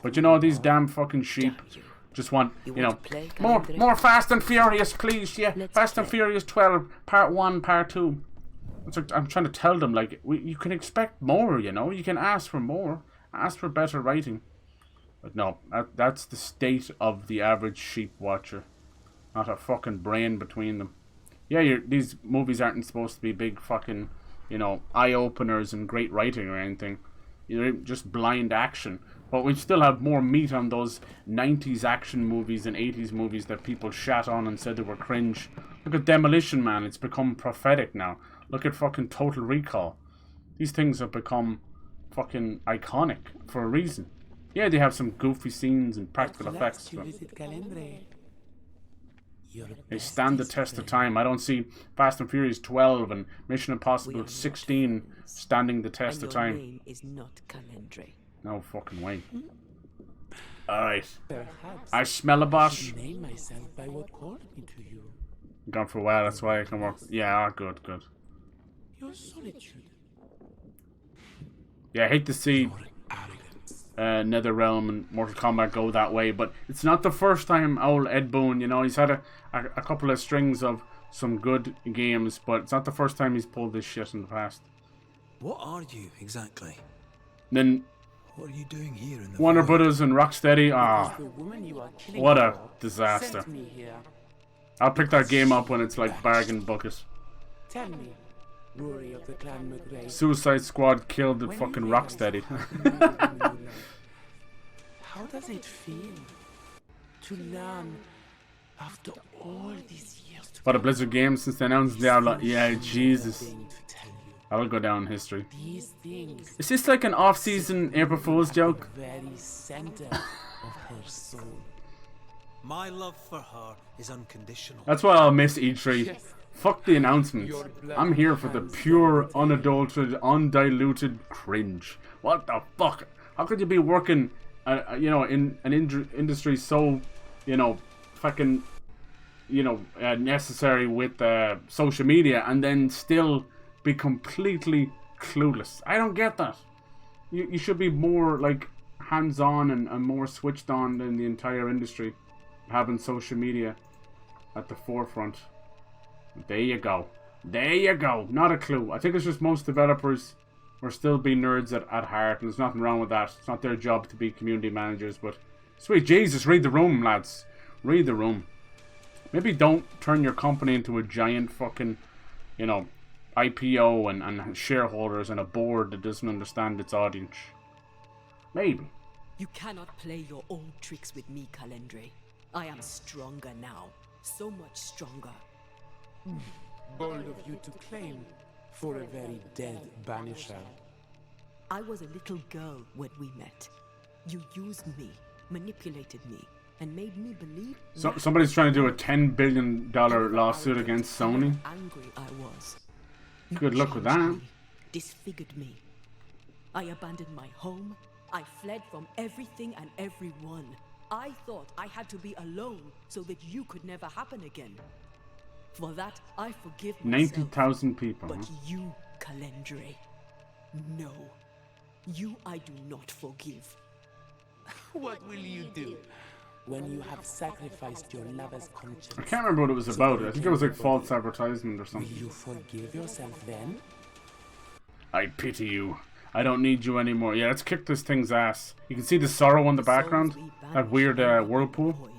A: But, you know, these damn fucking sheep just want, you know, more Fast and Furious, please, yeah. Fast and Furious 12, Part 1, Part 2. I'm trying to tell them, like, you can expect more, you know. You can ask for more. Ask for better writing. But no, that's the state of the average sheep watcher. Not a fucking brain between them. Yeah, these movies aren't supposed to be big fucking, you know, eye-openers and great writing or anything. You're just blind action. But we still have more meat on those 90s action movies and 80s movies that people shat on and said they were cringe. Look at Demolition Man. It's become prophetic now. Look at fucking Total Recall. These things have become fucking iconic for a reason. Yeah, they have some goofy scenes and practical effects. But they stand the test of time. I don't see Fast and Furious 12 and Mission Impossible 16 standing the test of time.
B: Your name is not Calendre.
A: No fucking way. Alright. I smell a boss.
L: Name myself by what called me to you.
A: Gone for a while, that's why I can work. Yeah, good, good.
L: Your solitude.
A: Yeah, I hate to see NetherRealm and Mortal Kombat go that way, but it's not the first time old Ed Boon, you know, he's had a couple of strings of some good games, but it's not the first time he's pulled this shit in the past.
C: What are you exactly?
A: Then
C: what are you doing here in the
A: Warner
C: void?
A: Brothers and Rocksteady, what a
L: for
A: disaster.
L: sent me here.
A: I'll pick that game up when it's like bargain bucket.
L: Tell me, Rory of the Clan McRae.
A: Suicide Squad killed the fucking Rocksteady.
L: How does it feel to learn after all these years?
A: What a Blizzard game since they announced Diablo. Yeah, Jesus. I will go down in history.
L: These things.
A: Is this like an off-season April Fool's joke?
L: Very center of her soul.
C: My love for her is unconditional.
A: That's why I'll miss E3. Fuck the announcements. I'm here for the pure, unadulterated, undiluted cringe. What the fuck? How could you be working, you know, in an industry so, you know, fucking, you know, necessary with social media and then still be completely clueless? I don't get that. You should be more like hands-on and more switched on than the entire industry, having social media at the forefront. There you go. There you go. Not a clue. I think it's just most developers are still be nerds at heart, and there's nothing wrong with that. It's not their job to be community managers, but sweet Jesus, read the room, lads. Read the room. Maybe don't turn your company into a giant fucking, you know, IPO and shareholders and a board that doesn't understand its audience. Maybe.
B: You cannot play your old tricks with me, Calendre. I am stronger now. So much stronger.
L: Bold of you to claim for a very dead Banisher.
B: I was a little girl when we met. You used me, manipulated me, and made me believe.
A: So, somebody's trying to do a $10 billion lawsuit against Sony.
B: Angry I was.
A: Good luck with that.
B: Me, disfigured me. I abandoned my home. I fled from everything and everyone. I thought I had to be alone so that you could never happen again. For that, I forgive myself.
A: 90,000 people.
B: But you, Calendre, no. You I do not forgive.
L: What will you do when you have sacrificed your lover's conscience?
A: I can't remember what it was about. I think it was like false advertisement or something.
L: Will you forgive yourself then?
A: I pity you. I don't need you anymore. Yeah, let's kick this thing's ass. You can see the sorrow in the background. That weird whirlpool.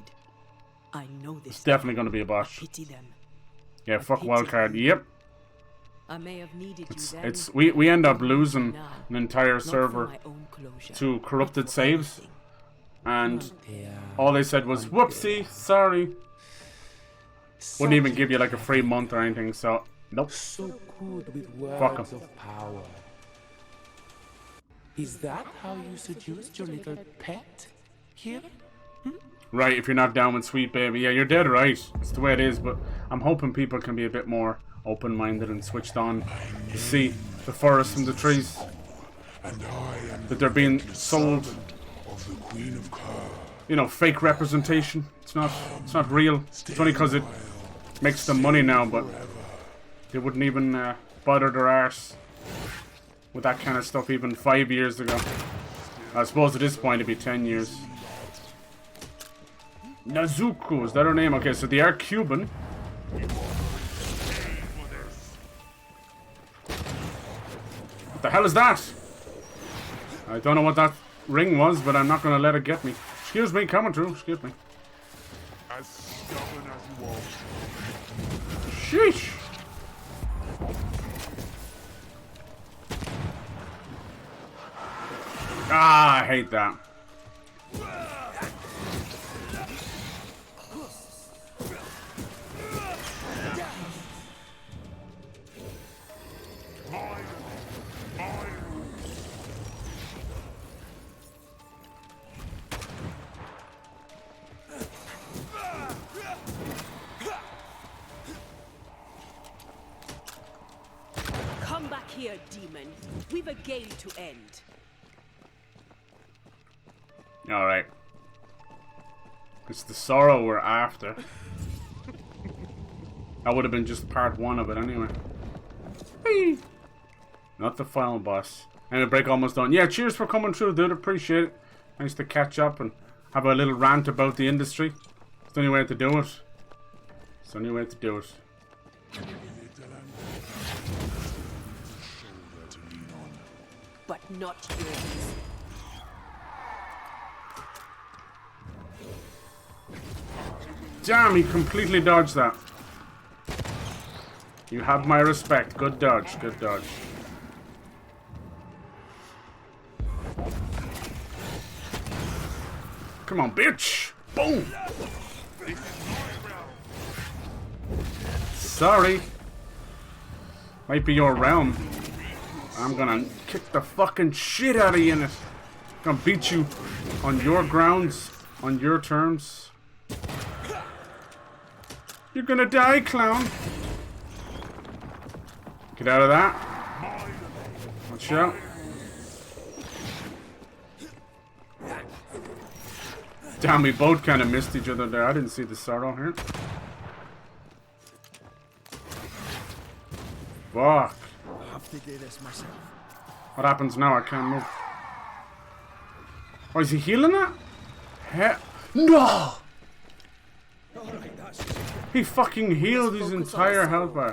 B: I know this.
A: It's definitely going to be a bot.
B: Pity them.
A: Yeah, fuck wildcard. Yep.
B: I may have needed
A: we end up losing an entire server to corrupted saves, and all they said was whoopsie, sorry. Wouldn't even give you like a free month or anything. So nope.
L: So good with words
A: fuck 'em.
L: of power. Is that how you seduced your little pet here?
A: Right, if you're not down with Sweet Baby. Yeah, you're dead right. It's the way it is, but I'm hoping people can be a bit more open-minded and switched on to see the forest from the trees. That they're being sold, you know, fake representation. It's not real. It's only because it makes them money now, but they wouldn't even bother their arse with that kind of stuff even 5 years ago. I suppose at this point it'd be 10 years. Nazuko, is that her name? Okay, so they are Cuban. What the hell is that? I don't know what that ring was, but I'm not going to let it get me. Excuse me, coming through. Excuse me.
M: As stubborn as you are.
A: Sheesh. Ah, I hate that.
B: Come back here, demon. We've a game to end.
A: Alright. It's the sorrow we're after. That would have been just part 1 of it anyway. Whee! Not the final boss. And the break almost done. Yeah, cheers for coming through, dude. Appreciate it. Nice to catch up and have a little rant about the industry. It's the only way to do it. It's the only way to do it.
B: But not yours.
A: Damn, he completely dodged that. You have my respect. Good dodge, good dodge. Come on, bitch! Boom! Sorry. Might be your realm. I'm gonna kick the fucking shit out of you in it. Gonna beat you on your grounds, on your terms. You're gonna die, clown. Get out of that. Watch out. Damn, we both kind of missed each other there. I didn't see the sorrow here. Fuck.
C: I have to do this myself.
A: What happens now? I can't move. Oh, is he healing that? No! He fucking healed his entire health bar.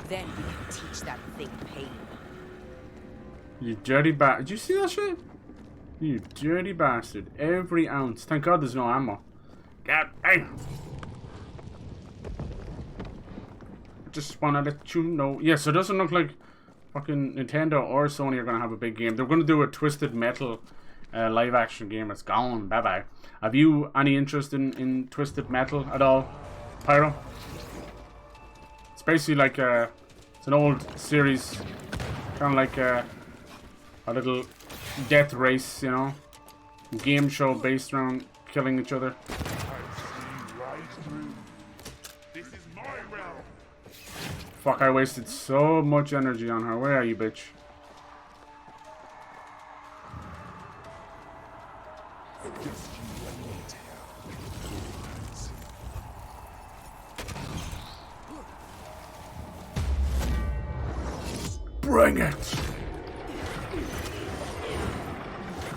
B: Then we can teach that thing pain.
A: You dirty bastard. Did you see that shit? You dirty bastard. Every ounce. Thank God there's no ammo. God damn. Just wanna let you know. Yeah, so it doesn't look like fucking Nintendo or Sony are gonna have a big game. They're gonna do a Twisted Metal live action game. It's gone. Bye bye. Have you any interest in Twisted Metal at all, Pyro? It's basically like it's an old series, kind of like a little death race, you know, game show based around killing each other. Fuck, I wasted so much energy on her. Where are you, bitch? Bring it!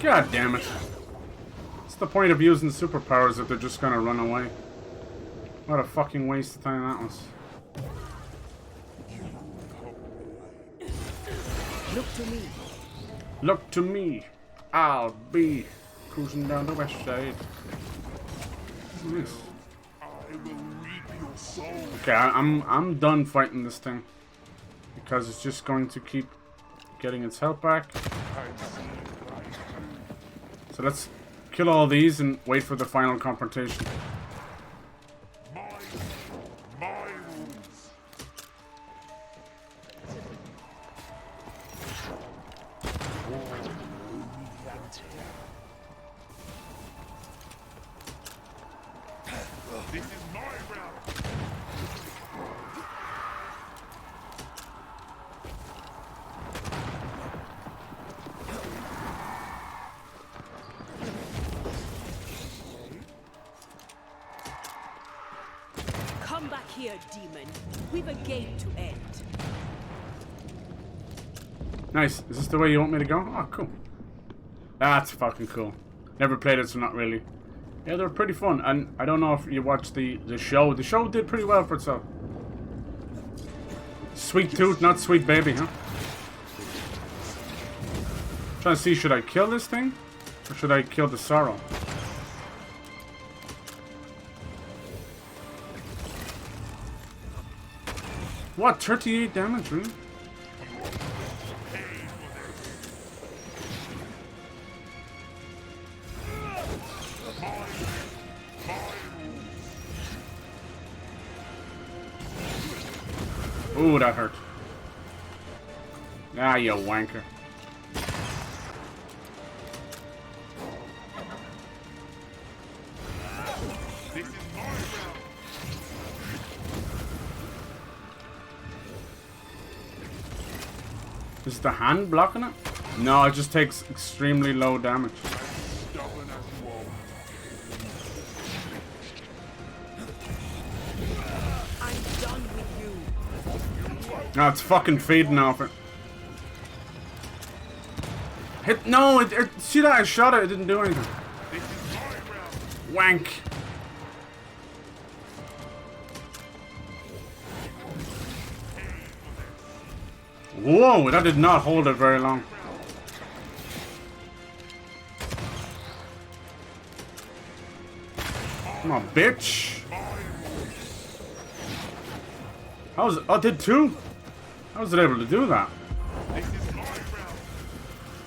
A: God damn it. What's the point of using superpowers if they're just gonna run away? What a fucking waste of time that was.
B: Look to me.
A: Look to me. I'll be cruising down the west side. Nice. Okay, I'm done fighting this thing. Because it's just going to keep getting its health back. So let's kill all these and wait for the final confrontation.
B: Come back here, demon. We've a game to end.
A: Nice. Is this the way you want me to go? Oh, cool. That's fucking cool. Never played it, so not really. Yeah, they're pretty fun. And I don't know if you watched the show. The show did pretty well for itself. Sweet tooth, not sweet baby, huh? Trying to see, should I kill this thing? Or should I kill the sorrow? What? 38 damage, really? Ooh, that hurt. Ah, you wanker. Is the hand blocking it? No, it just takes extremely low damage.
B: I'm done with you.
A: No, it's fucking feeding off it. Hit. No, see that? I shot it. It didn't do anything. Wank. Whoa, that did not hold it very long. Come on, bitch. How was it? Oh, it did two? How was it able to do that?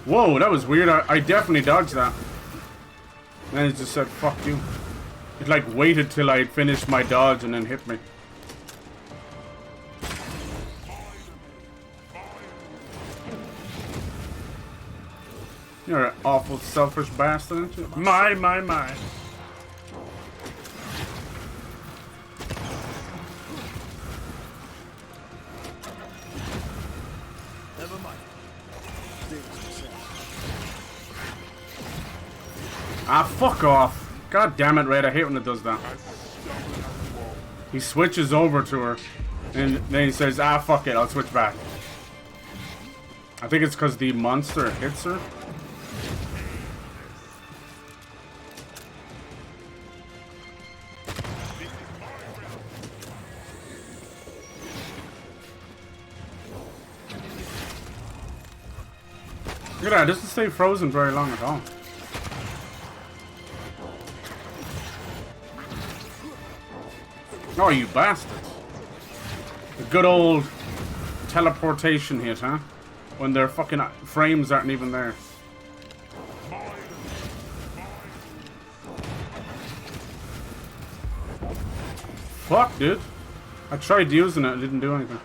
A: Whoa, that was weird. I definitely dodged that. And then it just said, fuck you. It like waited till I had finished my dodge and then hit me. You're an awful selfish bastard, aren't you? My.
C: Never mind.
A: Ah, fuck off. God damn it, Red. I hate when it does that. He switches over to her. And then he says, ah, fuck it. I'll switch back. I think it's because the monster hits her. Look at that, it doesn't stay frozen very long at all. Oh, you bastards. The good old teleportation hit, huh? When their fucking frames aren't even there. Fuck, dude. I tried using it, it didn't do anything.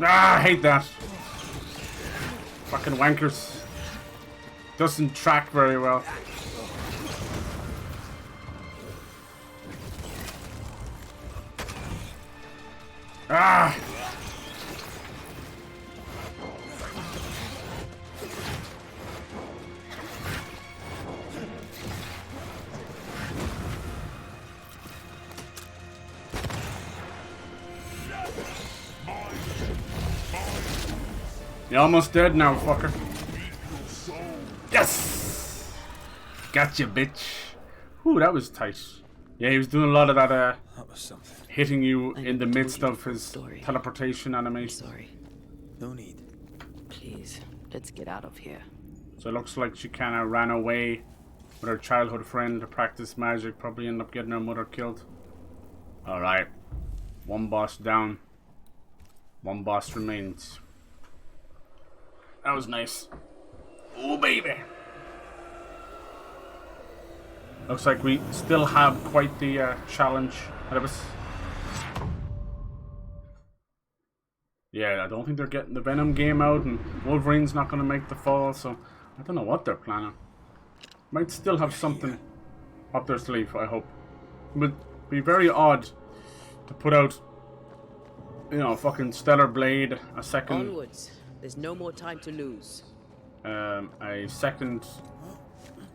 A: Ah, I hate that. Fucking wankers. Doesn't track very well. Ah! You're almost dead now, fucker. Yes! Gotcha, bitch. Ooh, that was tight. Yeah, he was doing a lot of that,
C: that was something.
A: Hitting you in the midst of his teleportation animation.
B: Sorry.
C: No need.
B: Please, let's get out of here.
A: So it looks like she kind of ran away with her childhood friend to practice magic. Probably ended up getting her mother killed. Alright. One boss down. One boss remains. That was nice. Oh, baby. Looks like we still have quite the challenge ahead of us. Yeah, I don't think they're getting the Venom game out, and Wolverine's not going to make the fall, so I don't know what they're planning. Might still have something up their sleeve, I hope. It would be very odd to put out, you know, fucking Stellar Blade, a second...
B: Onwards. There's no more time to lose.
A: A second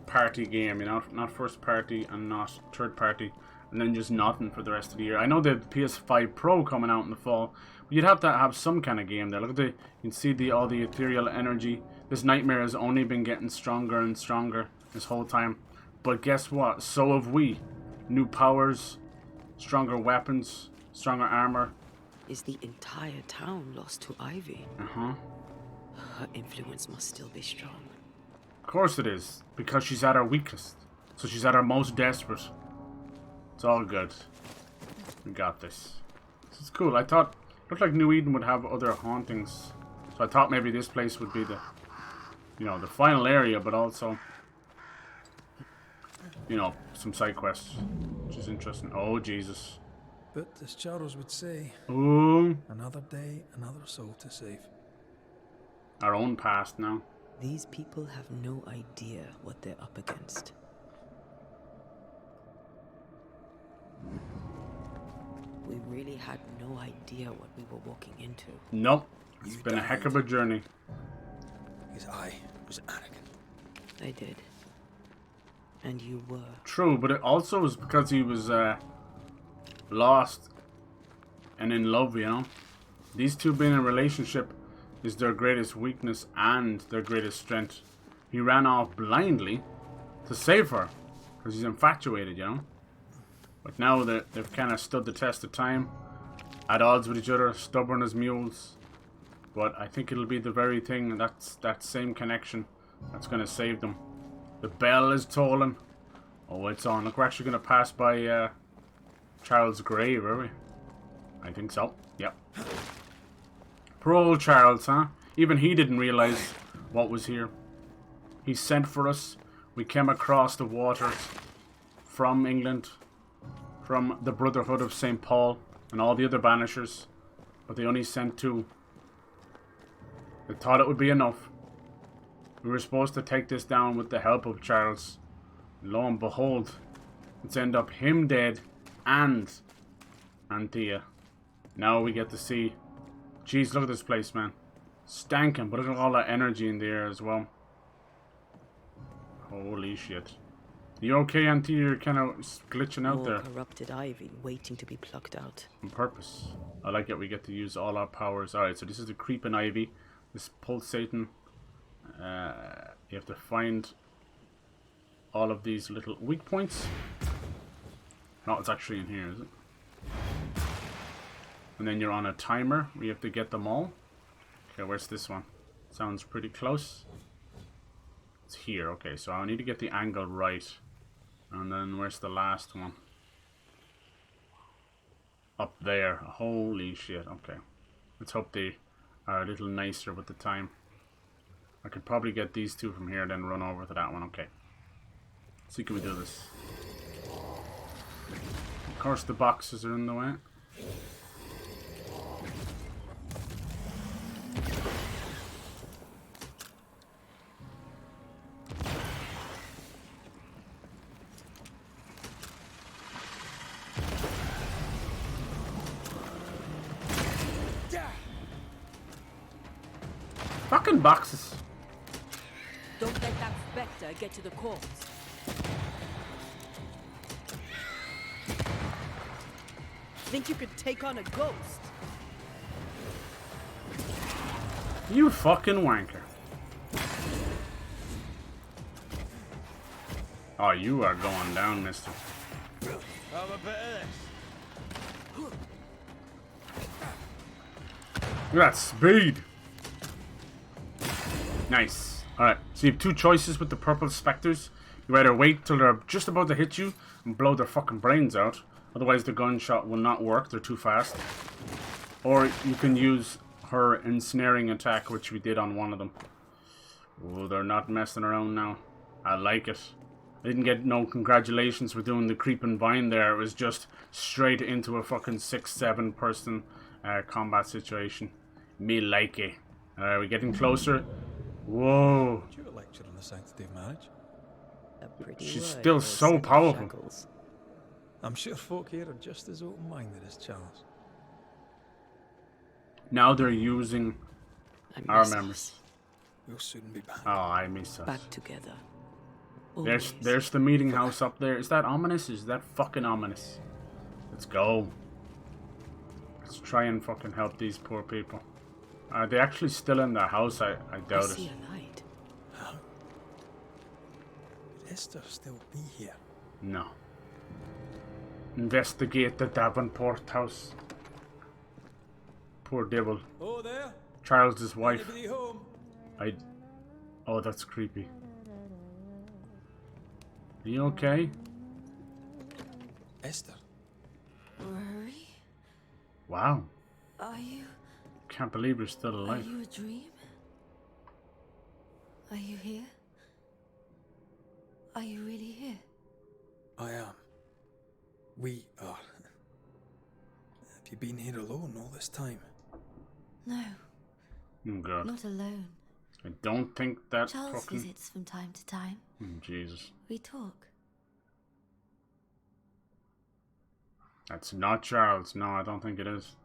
A: party game, you know, not first party and not third party, and then just nothing for the rest of the year. I know the PS5 Pro coming out in the fall, but you'd have to have some kind of game there. Look at you can see all the ethereal energy. This nightmare has only been getting stronger and stronger this whole time. But guess what? So have we. New powers, stronger weapons, stronger armor.
B: Is the entire town lost to Ivy?
A: Uh-huh.
B: Her influence must still be strong.
A: Of course it is, because she's at her weakest. So she's at her most desperate. It's all good. We got this. This is cool. I thought, looked like New Eden would have other hauntings. So I thought maybe this place would be the, you know, the final area, but also, you know, some side quests, which is interesting. Oh, Jesus.
C: But as Charles would say,
A: ooh,
C: another day, another soul to save.
A: Our own past now.
B: These people have no idea what they're up against. We really had no idea what we were walking into.
A: Nope. It's been a heck of a journey.
C: because I was arrogant.
B: I did. And you were.
A: True, but it also was because he was lost and in love, you know? These two being in a relationship is their greatest weakness and their greatest strength. He ran off blindly to save her because he's infatuated, you know? But now they've kind of stood the test of time, at odds with each other, stubborn as mules. But I think it'll be the very thing, and that's that same connection that's going to save them. The bell is tolling. Oh, it's on. Look, we're actually going to pass by Charles' grave, are we? I think so. Yep. Poor old Charles, huh? Even he didn't realize what was here. He sent for us. We came across the waters from England, from the Brotherhood of St. Paul and all the other Banishers, but they only sent 2. They thought it would be enough. We were supposed to take this down with the help of Charles. Lo and behold, it's ended up him dead and Anthea. Now we get to see. Jeez, look at this place, man. Stankin', but look at all that energy in the air as well. Holy shit. You okay, Anthea? You're kind of glitching out there.
B: Corrupted ivy waiting to be plucked out.
A: On purpose. I like it. We get to use all our powers. Alright, so this is the creeping ivy. This pulsating. You have to find all of these little weak points. No, it's actually in here, is it? And then you're on a timer. We have to get them all. Okay, where's this one? Sounds pretty close. It's here. Okay, so I need to get the angle right. And then where's the last one? Up there. Holy shit. Okay. Let's hope they are a little nicer with the time. I could probably get these 2 from here, then run over to that one. Okay. See, can we do this? Of course, the boxes are in the way. Fucking boxes.
B: Don't let that spectre get to the corpse. Think you could take on a ghost?
A: You fucking wanker. Oh, you are going down, mister.
H: Have a bit of this.
A: Look at that speed. Nice. Alright, so you have 2 choices with the purple specters. You either wait till they're just about to hit you and blow their fucking brains out. Otherwise the gunshot will not work, they're too fast. Or you can use her ensnaring attack, which we did on one of them. Oh, they're not messing around now. I like it. I didn't get no congratulations for doing the creeping vine there. It was just straight into a fucking 6-7 person combat situation. Me like it. Alright, we're getting closer. Whoa.
C: Did you lecture on the sanctity of marriage?
A: She's still so powerful.
B: Shackles.
C: I'm sure folk here are just as open-minded as Charles.
A: Now they're using our memories.
C: We'll soon be back.
A: Oh, I miss us.
B: Back together.
A: There's the meeting house up there. Is that ominous? Is that fucking ominous? Let's go. Let's try and fucking help these poor people. Are they actually still in their house? I doubt it.
B: See a light.
C: How? Could Esther still be here?
A: No. Investigate the Davenport house. Poor devil.
C: Oh, there.
A: Charles's wife.
C: Anybody home?
A: Oh, that's creepy. Are you okay?
C: Esther.
K: Rory?
A: Wow.
K: Are you...
A: Can't believe you're still alive.
K: Are you a dream? Are you here? Are you really here?
C: I am. We are. Have you been here alone all this time?
K: No.
A: Oh, God.
K: Not alone.
A: I don't think that
K: Charles
A: fucking...
K: visits from time to time.
A: Oh, Jesus.
K: We talk.
A: That's not Charles. No, I don't think it is.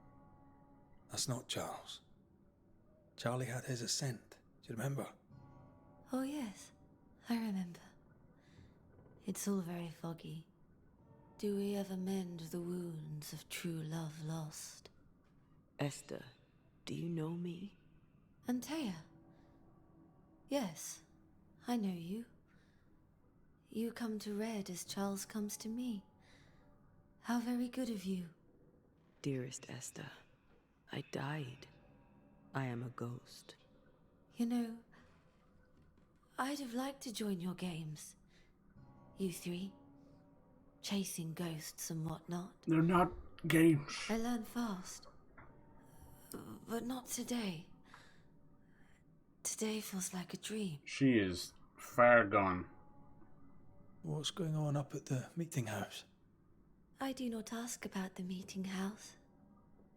C: That's not Charles. Charlie had his ascent. Do you remember?
N: Oh yes, I remember. It's all very foggy. Do we ever mend the wounds of true love lost?
B: Esther, do you know me?
N: Antea? Yes, I know you. You come to Red as Charles comes to me. How very good of you.
B: Dearest Esther, I died. I am a ghost.
N: You know, I'd have liked to join your games. You three. Chasing ghosts and whatnot.
A: They're not games.
N: I learn fast. But not today. Today feels like a dream.
A: She is far gone.
C: What's going on up at the meeting house?
N: I do not ask about the meeting house.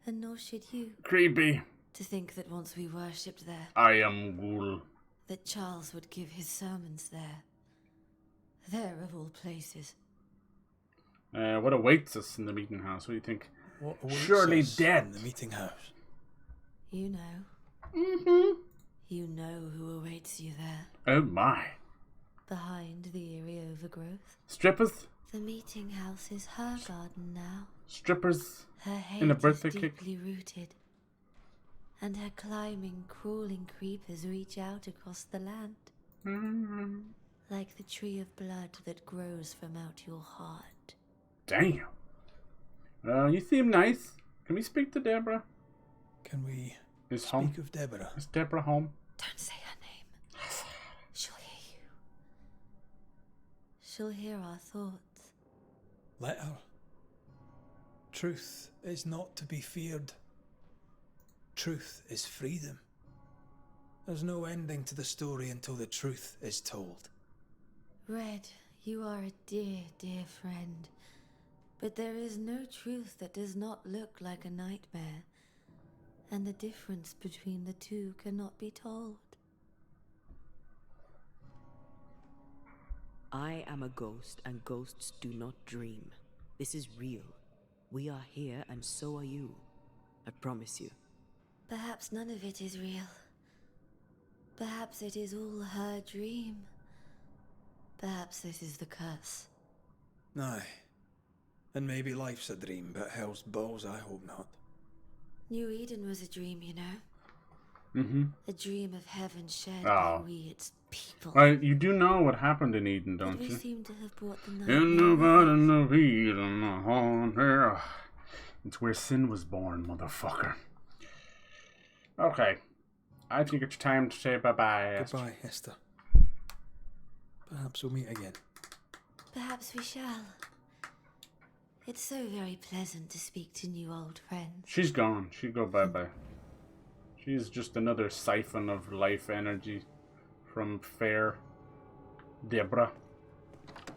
N: And nor should you.
A: Creepy.
N: To think that once we worshipped there,
A: I am ghoul.
N: that Charles would give his sermons there. There of all places.
A: What awaits us in the meeting house? What do you think?
C: What awaits
A: Surely
C: us
A: death.
C: in the meeting house.
N: You know. You know who awaits you there.
A: Oh my.
N: Behind the eerie overgrowth.
A: Strippers?
N: The meeting house is her garden now.
A: Strippers
N: Her hate
A: in a birthday
N: is
A: cake?
N: deeply rooted. And her climbing, crawling creepers reach out across the land. Like the tree of blood that grows from out your heart.
A: Damn. You seem nice. Can we speak to Deborah?
C: Can we
A: Is
C: speak
A: home?
C: of Deborah?
A: Is Deborah home?
N: Don't say her name. She'll hear you. She'll hear our thoughts.
C: Let her. Truth is not to be feared. Truth is freedom. There's no ending to the story until the truth is told.
N: Red, you are a dear, dear friend. But there is no truth that does not look like a nightmare. And the difference between the two cannot be told.
B: I am a ghost, and ghosts do not dream. This is real. We are here, and so are you. I promise you.
N: Perhaps none of it is real. Perhaps it is all her dream. Perhaps this is the curse.
C: Aye. And maybe life's a dream, but hell's balls, I hope not.
N: New Eden was a dream, you know. A dream of heaven shared by we, its people.
A: You do know what happened in Eden, don't
N: But we
A: you?
N: seem to have brought the
A: In the garden of Eden, it's where sin was born, motherfucker. Okay. I think it's time to say bye-bye, Esther.
C: Goodbye, Esther. Perhaps we'll meet again.
N: Perhaps we shall. It's so very pleasant to speak to new old friends.
A: She's gone. She'd go bye-bye. She's just another siphon of life energy from fair Deborah.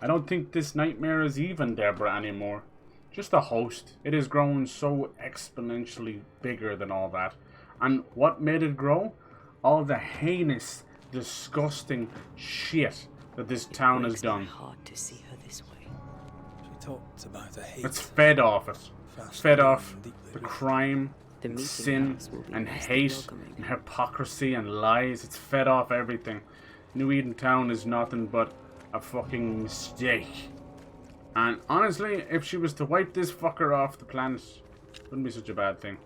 A: I don't think this nightmare is even Deborah anymore. Just a host. It has grown so exponentially bigger than all that. And what made it grow? All the heinous, disgusting shit that this town has done.
B: It's hard to see her this way.
C: She talked about a hate.
A: It's fed off it. Fed off the crime,
B: The
A: and
B: meeting
A: sin,
B: house will be
A: and
B: most
A: hate,
B: welcoming.
A: and hypocrisy, and lies. It's fed off everything. New Eden Town is nothing but a fucking mistake. And honestly, if she was to wipe this fucker off the planet, it wouldn't be such a bad thing.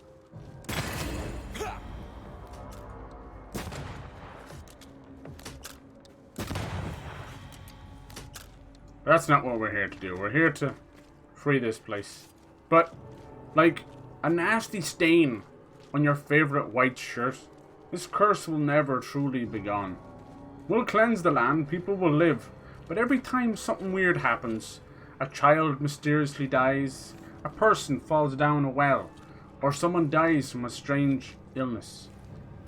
A: That's not what we're here to do. We're here to free this place. But, like, a nasty stain on your favorite white shirt, this curse will never truly be gone. We'll cleanse the land, people will live, but every time something weird happens, a child mysteriously dies, a person falls down a well, or someone dies from a strange illness,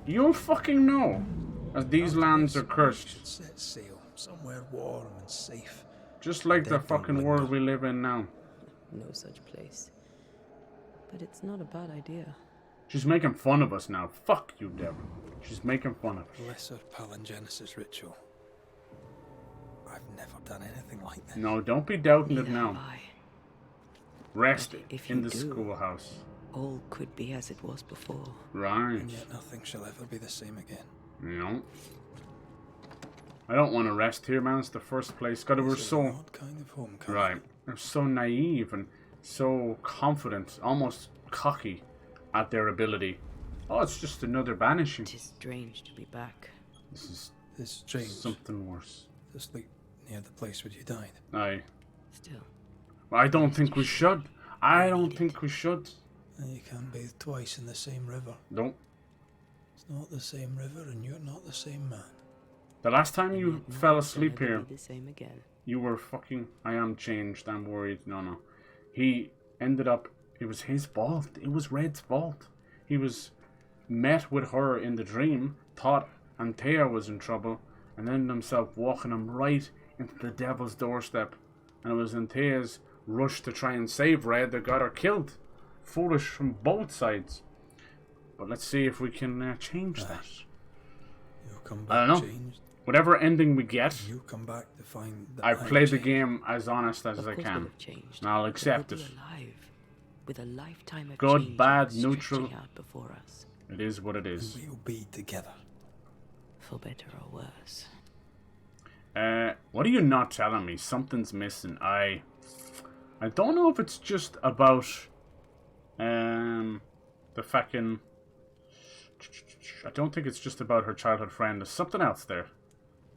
A: you'll fucking know, as these lands are cursed.
C: Set sail somewhere warm and safe.
A: Just like the fucking world we live in now.
B: No such place. But it's not a bad idea.
A: She's making fun of us now. Fuck you, Deborah. She's making fun of us.
C: Lesser palingenesis ritual. I've never done anything like this.
A: No, don't be doubting it
B: Neither
A: now.
B: have I.
A: Rest
B: If
A: in
B: you
A: the
B: do,
A: schoolhouse.
B: All could be as it was before.
A: Right.
C: And yet nothing shall ever be the same again.
A: No. I don't want to rest here, man. It's the first place. God, we're so...
C: kind of homecoming.
A: Right. They're so naive and so confident, almost cocky at their ability. Oh, it's just another banishing.
B: It is strange to be back.
A: This is
C: strange.
A: Something worse.
C: To sleep near the place where you died.
A: Aye.
B: Still.
A: I don't think we should. I don't think we should.
C: And you can't bathe twice in the same river.
A: Nope.
C: It's not the same river and you're not the same man.
A: The last time you fell asleep
B: Never
A: here,
B: be the same again.
A: you were fucking... I am changed. I'm worried. No. He ended up... It was his fault. It was Red's fault. He was met with her in the dream, thought Antea was in trouble, and ended himself walking him right into the devil's doorstep. And it was Antea's rush to try and save Red that got her killed. Foolish from both sides. But let's see if we can change that.
C: You'll come back
A: I don't know.
C: changed.
A: Whatever ending we get,
C: You come back to find that
A: I've
C: I'm
A: played the
C: changed.
A: game as honest as
B: Of
A: I
B: course
A: can.
B: we'll have changed,
A: And I'll
B: but
A: accept
B: we'll
A: it.
B: be alive, with a lifetime of
A: Good,
B: change
A: bad,
B: stretching
A: neutral.
B: out before us,
A: It is what it is.
C: We'll be together.
B: for better or worse.
A: What are you not telling me? Something's missing. I don't know if it's just about the fucking... I don't think it's just about her childhood friend. There's something else there.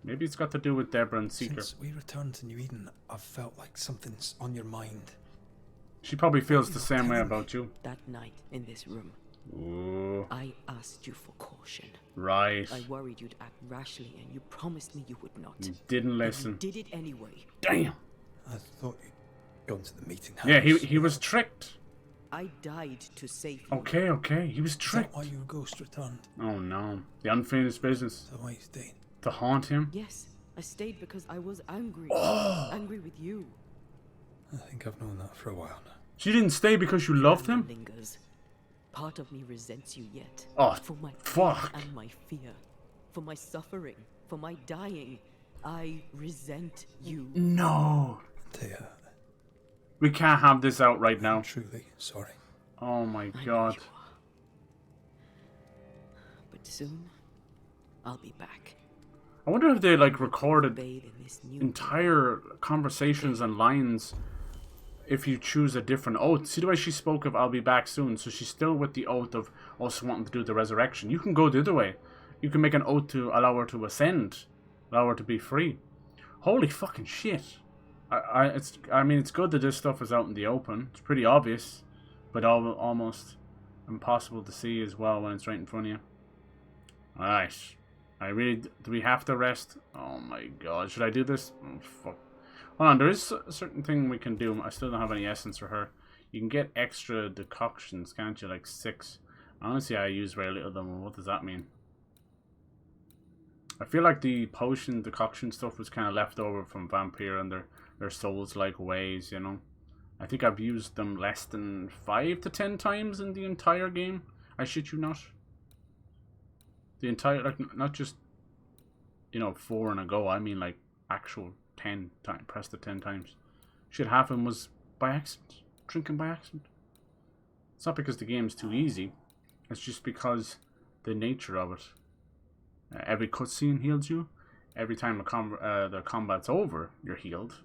A: Maybe it's got to do with Deborah and Seeker.
C: Since we returned to New Eden, I've felt like something's on your mind.
A: She probably feels the same way about you.
B: That night in this room,
A: Ooh,
B: I asked you for caution.
A: right.
B: I worried you'd act rashly, and you promised me you would not.
A: You didn't
B: But
A: listen.
B: you did it anyway.
A: Damn.
C: I thought you'd gone to the meeting house.
A: Yeah, he was tricked.
B: I died to save you.
A: Okay. He was
C: Is that
A: tricked.
C: why your ghost returned?
A: Oh no. The unfinished business.
C: Is that why you stayed?
A: To haunt him.
B: Yes, I stayed because I was angry.
A: Oh.
B: Angry with you.
C: I think I've known that for a while now.
A: She didn't stay because you loved him?
B: Lingers. Part of me resents you yet.
A: Oh,
B: for my
A: fuck.
B: pain and my fear, for my suffering, for my dying. I resent you.
A: No.
C: Thea,
A: We can't have this out right now.
C: I'm truly sorry.
A: Oh my
B: I know
A: god.
B: you are. But soon, I'll be back.
A: I wonder if they like recorded
B: Bathe in this new
A: entire conversations and lines if you choose a different oath. See the way she spoke of I'll be back soon, so she's still with the oath of also wanting to do the resurrection. You can go the other way. You can make an oath to allow her to ascend, allow her to be free. Holy fucking shit. I mean it's good that this stuff is out in the open. It's pretty obvious, but almost impossible to see as well when it's right in front of you. Alright. Do we have to rest? Oh my god, should I do this? Oh fuck. Hold on, there is a certain thing we can do. I still don't have any essence for her. You can get extra decoctions, can't you? Like 6. Honestly, I use very little of them. What does that mean? I feel like the potion decoction stuff was kind of left over from Vampyr and their souls-like ways, you know? I think I've used them less than 5 to 10 times in the entire game. I shit you not. The entire, like, not just, 4 in a go. I mean, like, actual 10 times. Pressed it 10 times. Shit, half of them was by accident. Drinking by accident. It's not because the game's too easy. It's just because the nature of it. Every cutscene heals you. Every time the combat's over, you're healed.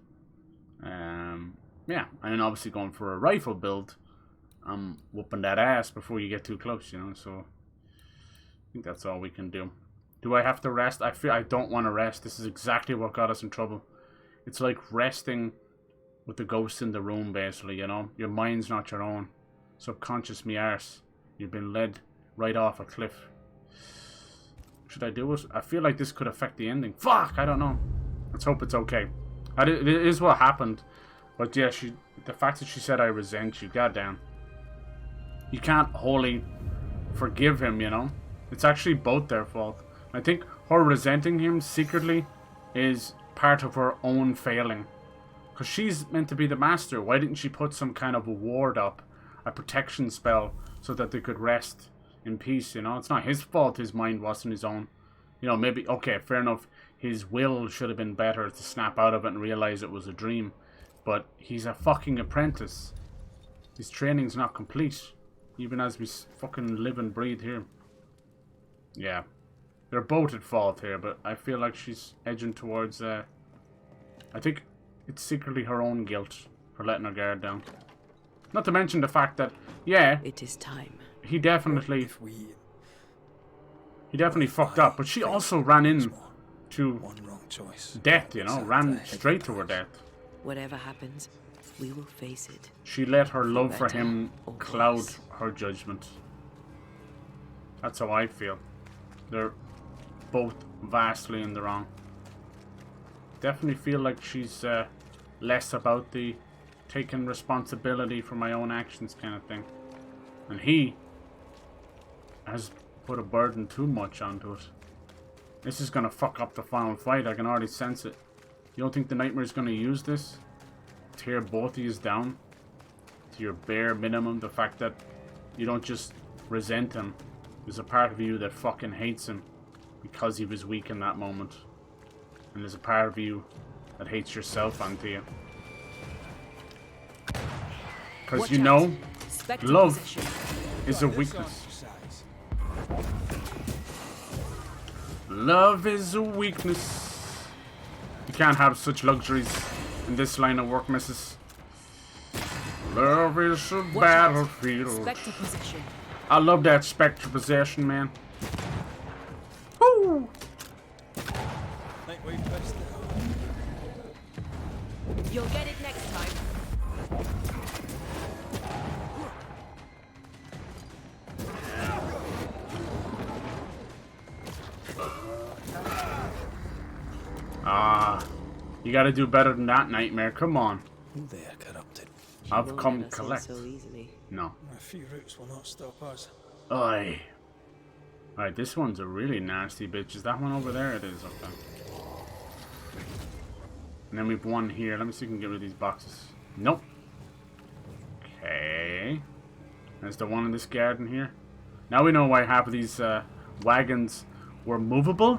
A: Yeah, and then obviously going for a rifle build, I'm whooping that ass before you get too close, so I think that's all we can do. Do I have to rest? I don't want to rest. This is exactly what got us in trouble. It's like resting with the ghost in the room, basically, Your mind's not your own. Subconscious me arse. You've been led right off a cliff. Should I do it? I feel like this could affect the ending. Fuck, I don't know. Let's hope it's okay. It is what happened. But yeah, the fact that she said I resent you, goddamn. You can't wholly forgive him, It's actually both their fault. I think her resenting him secretly is part of her own failing. Because she's meant to be the master. Why didn't she put some kind of a ward up? A protection spell so that they could rest in peace, It's not his fault his mind wasn't his own. Maybe, okay, fair enough. His will should have been better to snap out of it and realize it was a dream. But he's a fucking apprentice. His training's not complete. Even as we fucking live and breathe here. Yeah. They're both at fault here, but I feel like she's edging towards, I think it's secretly her own guilt for letting her guard down. Not to mention the fact that, yeah,
B: it is time.
A: He definitely fucked up, but she also ran in to death, you know, ran straight to her death.
B: Whatever happens, we will face it.
A: She let her love for him cloud her judgment. That's how I feel. They're both vastly in the wrong. Definitely feel like she's less about the taking responsibility for my own actions kind of thing. And he has put a burden too much onto it. This is gonna fuck up the final fight. I can already sense it. You don't think the Nightmare's gonna use this? Tear both of you down to your bare minimum. The fact that you don't just resent him. There's a part of you that fucking hates him because he was weak in that moment. And there's a part of you that hates yourself onto you. Because you know, love is a weakness. Love is a weakness. You can't have such luxuries in this line of work, missus. Love is a battlefield. I love that spectre possession, man. Woo!
B: You'll get it next time.
A: You gotta do better than that, Nightmare. Come on.
C: They're corrupted.
A: I've come collect.
B: So easily.
A: No.
C: A few roots will not stop us.
A: Aye. Alright, this one's a really nasty bitch. Is that one over there? It is, okay. And then we've one here. Let me see if we can get rid of these boxes. Nope. Okay. There's the one in this garden here. Now we know why half of these wagons were movable,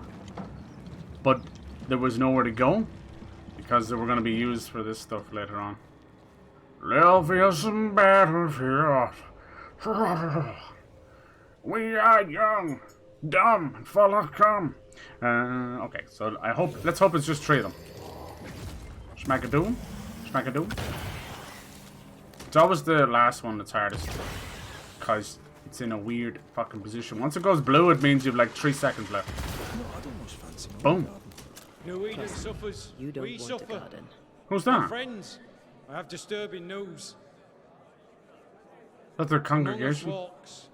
A: but there was nowhere to go because they were going to be used for this stuff later on. Love is a battlefield. We are young, dumb, and full of cum. Okay, so let's hope it's just three of them. Schmack-a-doom. Schmack-a-doom. It's always the last one that's hardest, because it's in a weird fucking position. Once it goes blue, it means you've like 3 seconds left. Boom.
H: No Eden suffers.
B: You don't
H: we
B: want
H: suffer.
B: a garden.
A: Who's
H: My
A: that?
H: friends, I have disturbing news.
A: That's their
H: Among us
A: congregation.
H: walks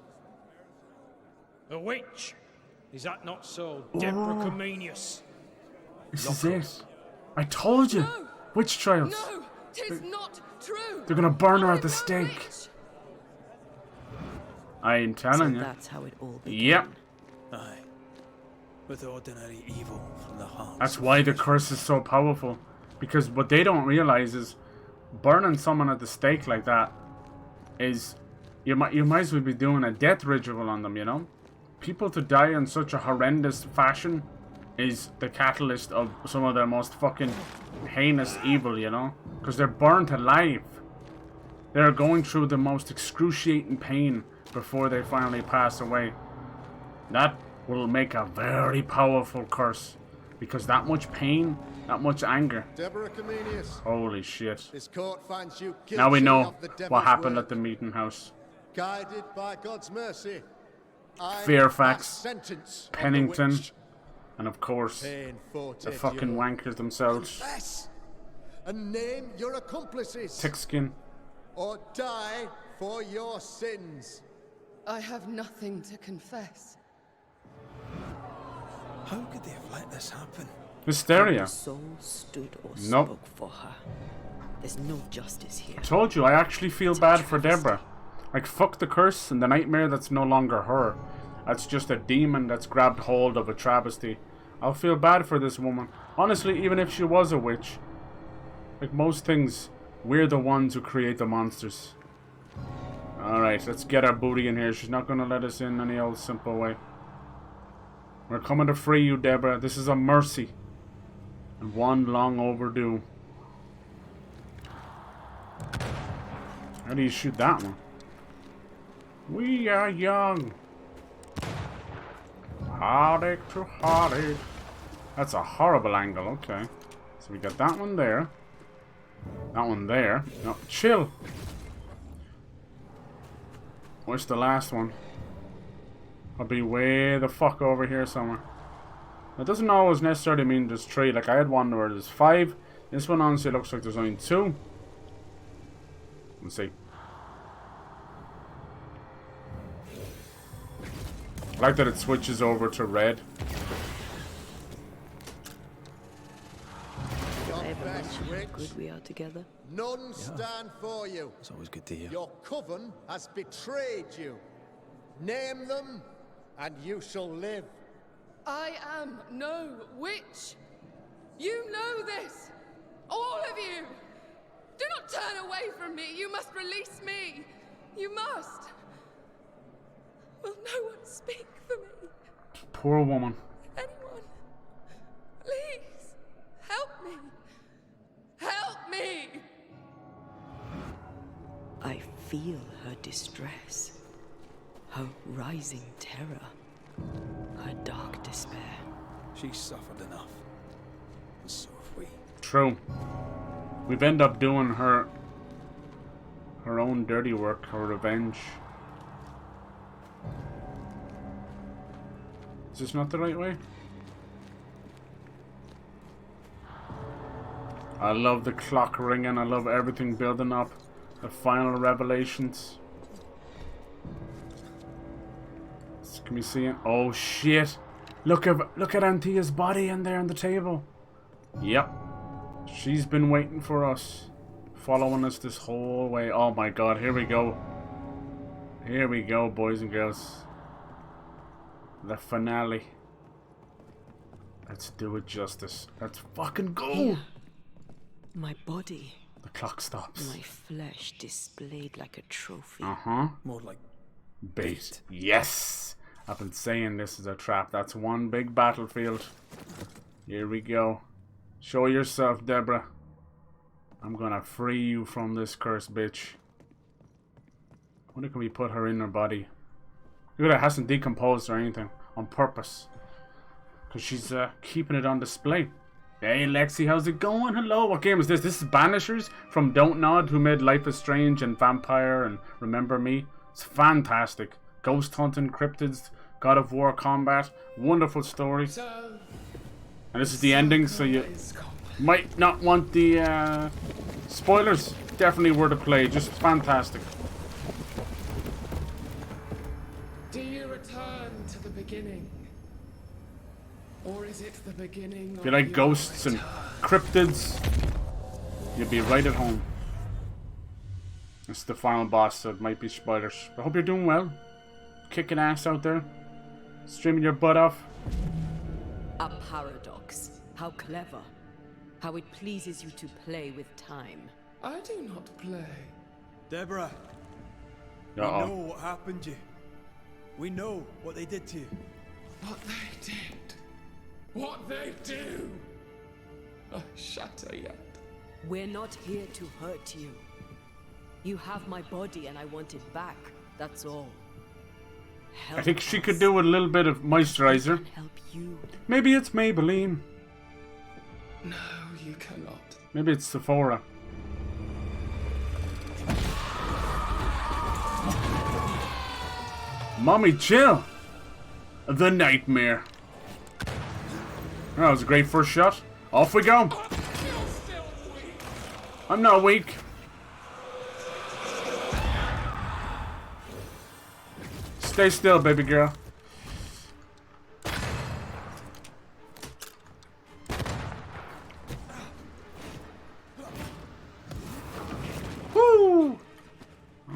H: a witch. Is that not so? Deborah Comenius.
A: This is it. I told you. Witch trials.
E: No, 'tis not true.
A: They're gonna burn her at the stake. I ain't telling you.
B: That's how it all began.
A: Yep.
C: Aye. With ordinary evil from the heart.
A: That's why the curse is so powerful. Because what they don't realize is burning someone at the stake like that is you might as well be doing a death ritual on them, you know? People to die in such a horrendous fashion is the catalyst of some of their most fucking heinous evil, you know? Because they're burnt alive. They're going through the most excruciating pain before they finally pass away. That will make a very powerful curse. Because that much pain, that much anger.
O: Deborah Comenius.
A: Holy shit.
O: This court finds you guilty
A: Now we know
O: of the devil's
A: what happened
O: work.
A: at the meeting house.
O: Guided by God's mercy, I
A: Fairfax,
O: pass sentence on the
A: Pennington,
O: witch.
A: and of course,
O: Pain
A: the
O: forte
A: fucking
O: you.
A: wankers themselves.
O: Confess and name your accomplices,
A: Tickskin.
O: or die for your sins.
E: I have nothing to confess.
C: How could they have let this happen?
A: Hysteria.
B: The soul stood or
A: Nope.
B: spoke for her. There's no justice here.
A: I told you, I actually feel bad for Deborah. Like, fuck the curse and the nightmare that's no longer her. That's just a demon that's grabbed hold of a travesty. I'll feel bad for this woman. Honestly, even if she was a witch. Like most things, we're the ones who create the monsters. Alright, let's get our booty in here. She's not gonna let us in any old simple way. We're coming to free you, Deborah. This is a mercy. And one long overdue. How do you shoot that one? We are young. Heartache to heartache. That's a horrible angle, okay. So we got that one there. That one there. No, chill. Where's the last one? I'll be way the fuck over here somewhere. It doesn't always necessarily mean there's 3. Like I had one where there's 5. This one honestly looks like there's only 2. Let's see. I like that it switches over to red.
B: Good we are together.
O: None stand for you.
C: It's always good to hear.
O: Your coven has betrayed you. Name them, and you shall live.
P: I am no witch. You know this. All of you. Do not turn away from me. You must release me. You must. Will no one speak for me?
A: Poor woman.
P: Anyone? Please. Help me. Help me!
B: I feel her distress, her rising terror, her dark despair.
C: She's suffered enough. And so have we.
A: True. We've ended up doing her own dirty work, her revenge. Is this not the right way? I love the clock ringing. I love everything building up. The final revelations. Can we see it? Oh shit! Look at Antia's body in there on the table. Yep, she's been waiting for us, following us this whole way. Oh my god! Here we go. Here we go, boys and girls. The finale. Let's do it justice. Let's fucking go.
B: Here. My body.
A: The clock stops.
B: My flesh displayed like a trophy.
A: Uh-huh.
C: More like
A: bait. Yes! I've been saying this is a trap. That's one big battlefield. Here we go. Show yourself, Deborah. I'm gonna free you from this cursed bitch. I wonder can we put her in her body? Look at it, hasn't decomposed or anything. On purpose. Because she's keeping it on display. Hey Lexi, how's it going? Hello, what game is this? This is Banishers from Don't Nod, who made Life is Strange and Vampyr and Remember Me. It's fantastic. Ghost hunting, cryptids, God of War combat, wonderful story. And this is the ending, so you might not want the spoilers. Definitely worth a play, just fantastic.
P: Do you return to the beginning? Or is it the beginning
A: If you like ghosts and cryptids, you'll be right at home. It's the final boss, so it might be spoilers. I hope you're doing well. Kicking ass out there. Streaming your butt off.
B: A paradox. How clever. How it pleases you to play with time.
P: I do not play.
C: Deborah. We know what happened to you. We know what they did to you.
P: What they did. What they do! I shatter yet.
B: We're not here to hurt you. You have my body and I want it back. That's all.
A: I think she could do with a little bit of moisturizer.
B: Help you.
A: Maybe it's Maybelline.
P: No, you cannot.
A: Maybe it's Sephora. Mommy, chill. The nightmare. That was a great first shot. Off we go. I'm not weak. Stay still, baby girl. Woo!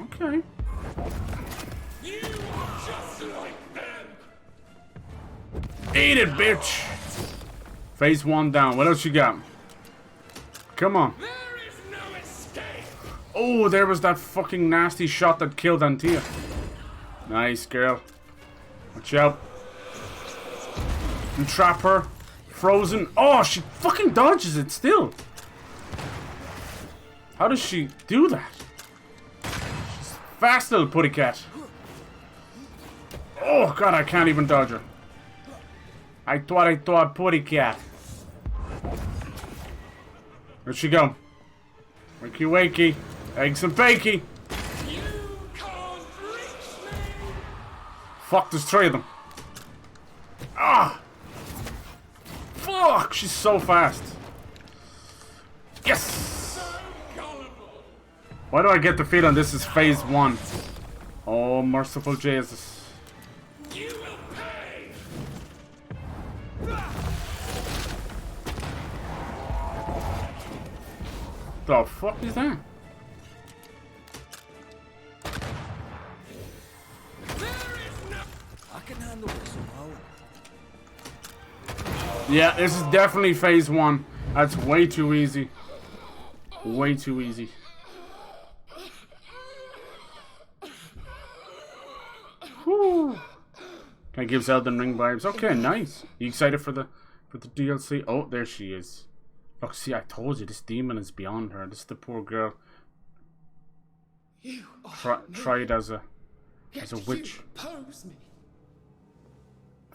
A: Okay.
P: You are just like them.
A: Eat it, bitch. Phase 1 down. What else you got? Come on.
P: There is no escape.
A: Oh, there was that fucking nasty shot that killed Antia. Nice, girl. Watch out. Entrap her. Frozen. Oh, she fucking dodges it still. How does she do that? She's fast little putty cat. Oh, God, I can't even dodge her. I thought, putty cat. Where'd she go? Wakey wakey. Eggs and bakey. Fuck, there's 3 of them. Ah! Fuck, she's so fast. Yes! Why do I get the feeling this is phase 1? Oh, merciful Jesus.
H: You will pay.
A: The fuck is that?
C: I can handle this somehow.
A: Yeah, this is definitely phase 1. That's way too easy. Way too easy. Whew. Kind of gives Elden Ring vibes. Okay, nice. You excited for the DLC? Oh, there she is. Look, see, I told you this demon is beyond her. This is the poor girl. Tried as a witch.
P: Oppose me.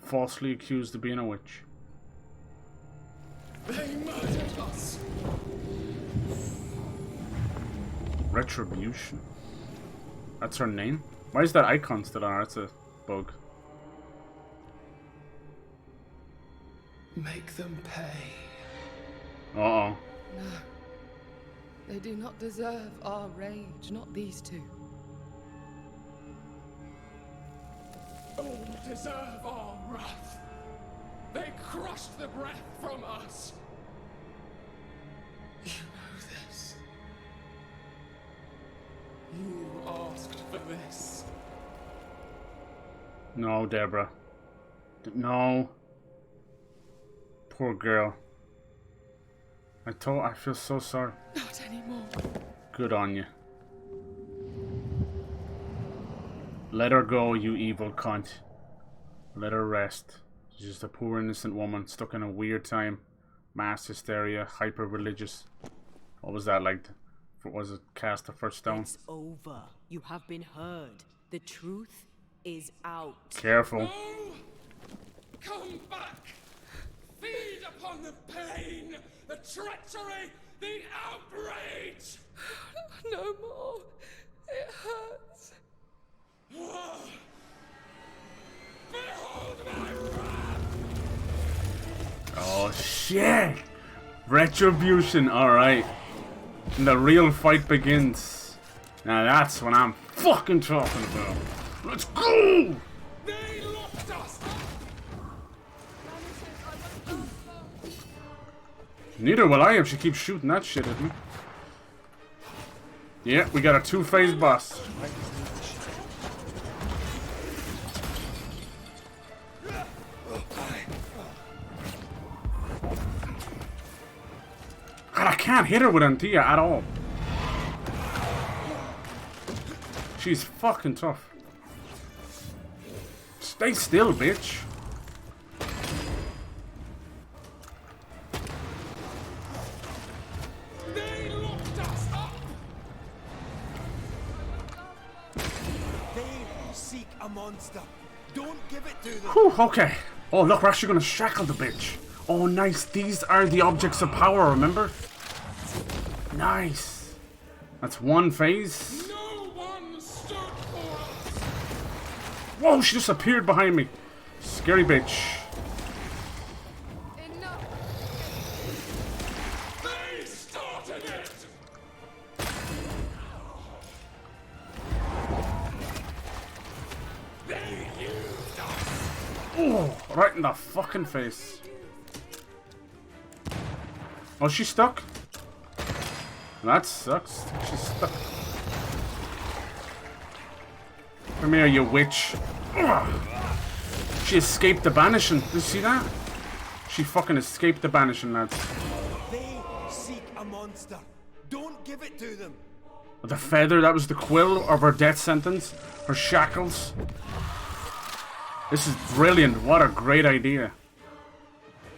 A: Falsely accused of being a witch.
P: They murdered us.
A: Retribution. That's her name? Why is that icon still on her? That's a bug.
P: Make them pay.
A: Uh-oh.
P: No. They do not deserve our rage, not these 2. All deserve our wrath. They crushed the breath from us. You know this. You asked for this.
A: No, Deborah. No. Poor girl. I feel so sorry.
P: Not anymore.
A: Good on you. Let her go, you evil cunt. Let her rest. She's just a poor innocent woman stuck in a weird time. Mass hysteria, hyper-religious. What was that like? Was it cast the first stone?
B: It's over. You have been heard. The truth is out.
A: Careful.
P: No! Come back! Feed upon the pain, the treachery, the outrage! No more. It hurts. Behold my wrath!
A: Oh shit! Retribution, alright. And the real fight begins. Now that's what I'm fucking talking about. Let's go!
P: They locked us!
A: Neither will I if she keeps shooting that shit at me. Yeah, we got a 2-phase boss. God, I can't hit her with Antia at all. She's fucking tough. Stay still, bitch.
P: They locked us up!
C: They seek a monster. Don't give it to them.
A: Whew, okay. Oh, look, we're actually gonna shackle the bitch. Oh, nice. These are the objects of power, remember? Nice. That's 1 phase.
P: No one stood for us!
A: Whoa, she just appeared behind me. Scary bitch.
P: Enough! They started it! They used us!
A: Oh, right in the fucking face. Oh, she's stuck? That sucks. She's stuck. Come here, you witch. Ugh. She escaped the banishing. Did you see that? She fucking escaped the banishing, lads.
C: They seek a monster. Don't give it to them.
A: The feather, that was the quill of her death sentence. Her shackles. This is brilliant. What a great idea.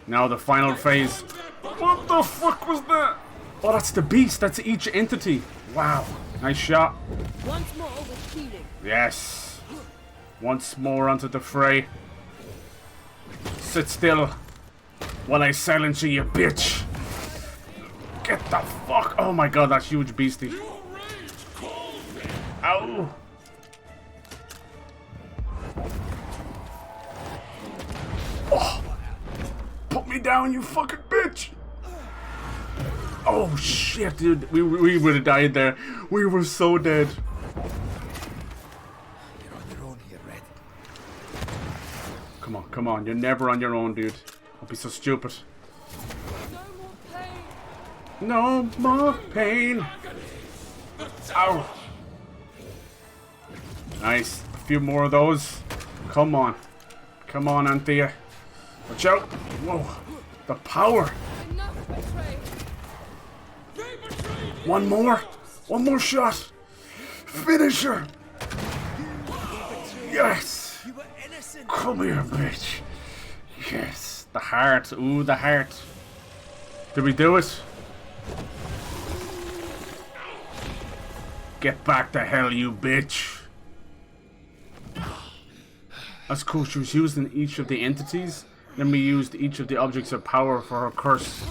A: Now the final phase. What the fuck was that? Oh, that's the beast. That's each entity. Wow. Nice shot.
B: Once more with healing.
A: Yes. Once more onto the fray. Sit still while I silence you, you bitch. Get the fuck. Oh my god, that's huge beastie. Ow. Oh. Put me down, you fucking bitch. Oh shit, dude. We would have died there. We were so dead.
C: You're on your own here, Red.
A: Come on, come on. You're never on your own, dude. Don't be so stupid. No more pain. Ow. Nice. A few more of those. Come on. Come on, Anthea. Watch out. Whoa. The power. One more. One more shot. Finish her. Yes. Come here, bitch. Yes. The heart. Ooh, the heart. Did we do it? Get back to hell, you bitch. That's cool. She was using each of the entities. Then we used each of the objects of power for her curse.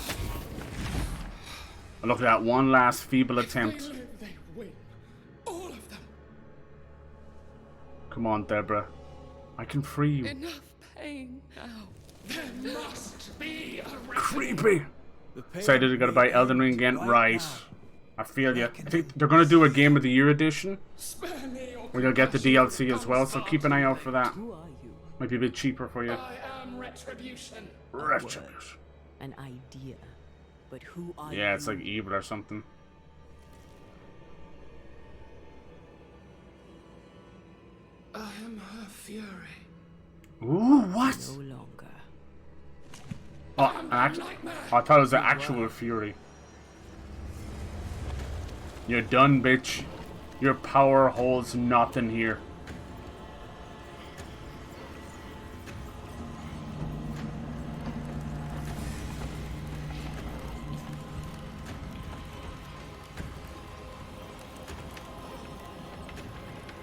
A: Look at that. One last feeble attempt. Come on, Deborah. I can free you.
P: Enough pain now. There must be a
A: Creepy. Excited to go to buy Elden Ring again? Right. I feel you. I think they're going to do a Game of the Year edition. Where you'll get the DLC as well, so keep an eye out for that. Might be a bit cheaper for you.
P: I am retribution.
A: Retribution.
B: An idea. But who are
A: Yeah, it's like evil or something.
P: I am her fury.
A: Ooh, what?
B: No longer.
A: Oh, I thought it was the actual fury. You're done, bitch. Your power holds nothing here.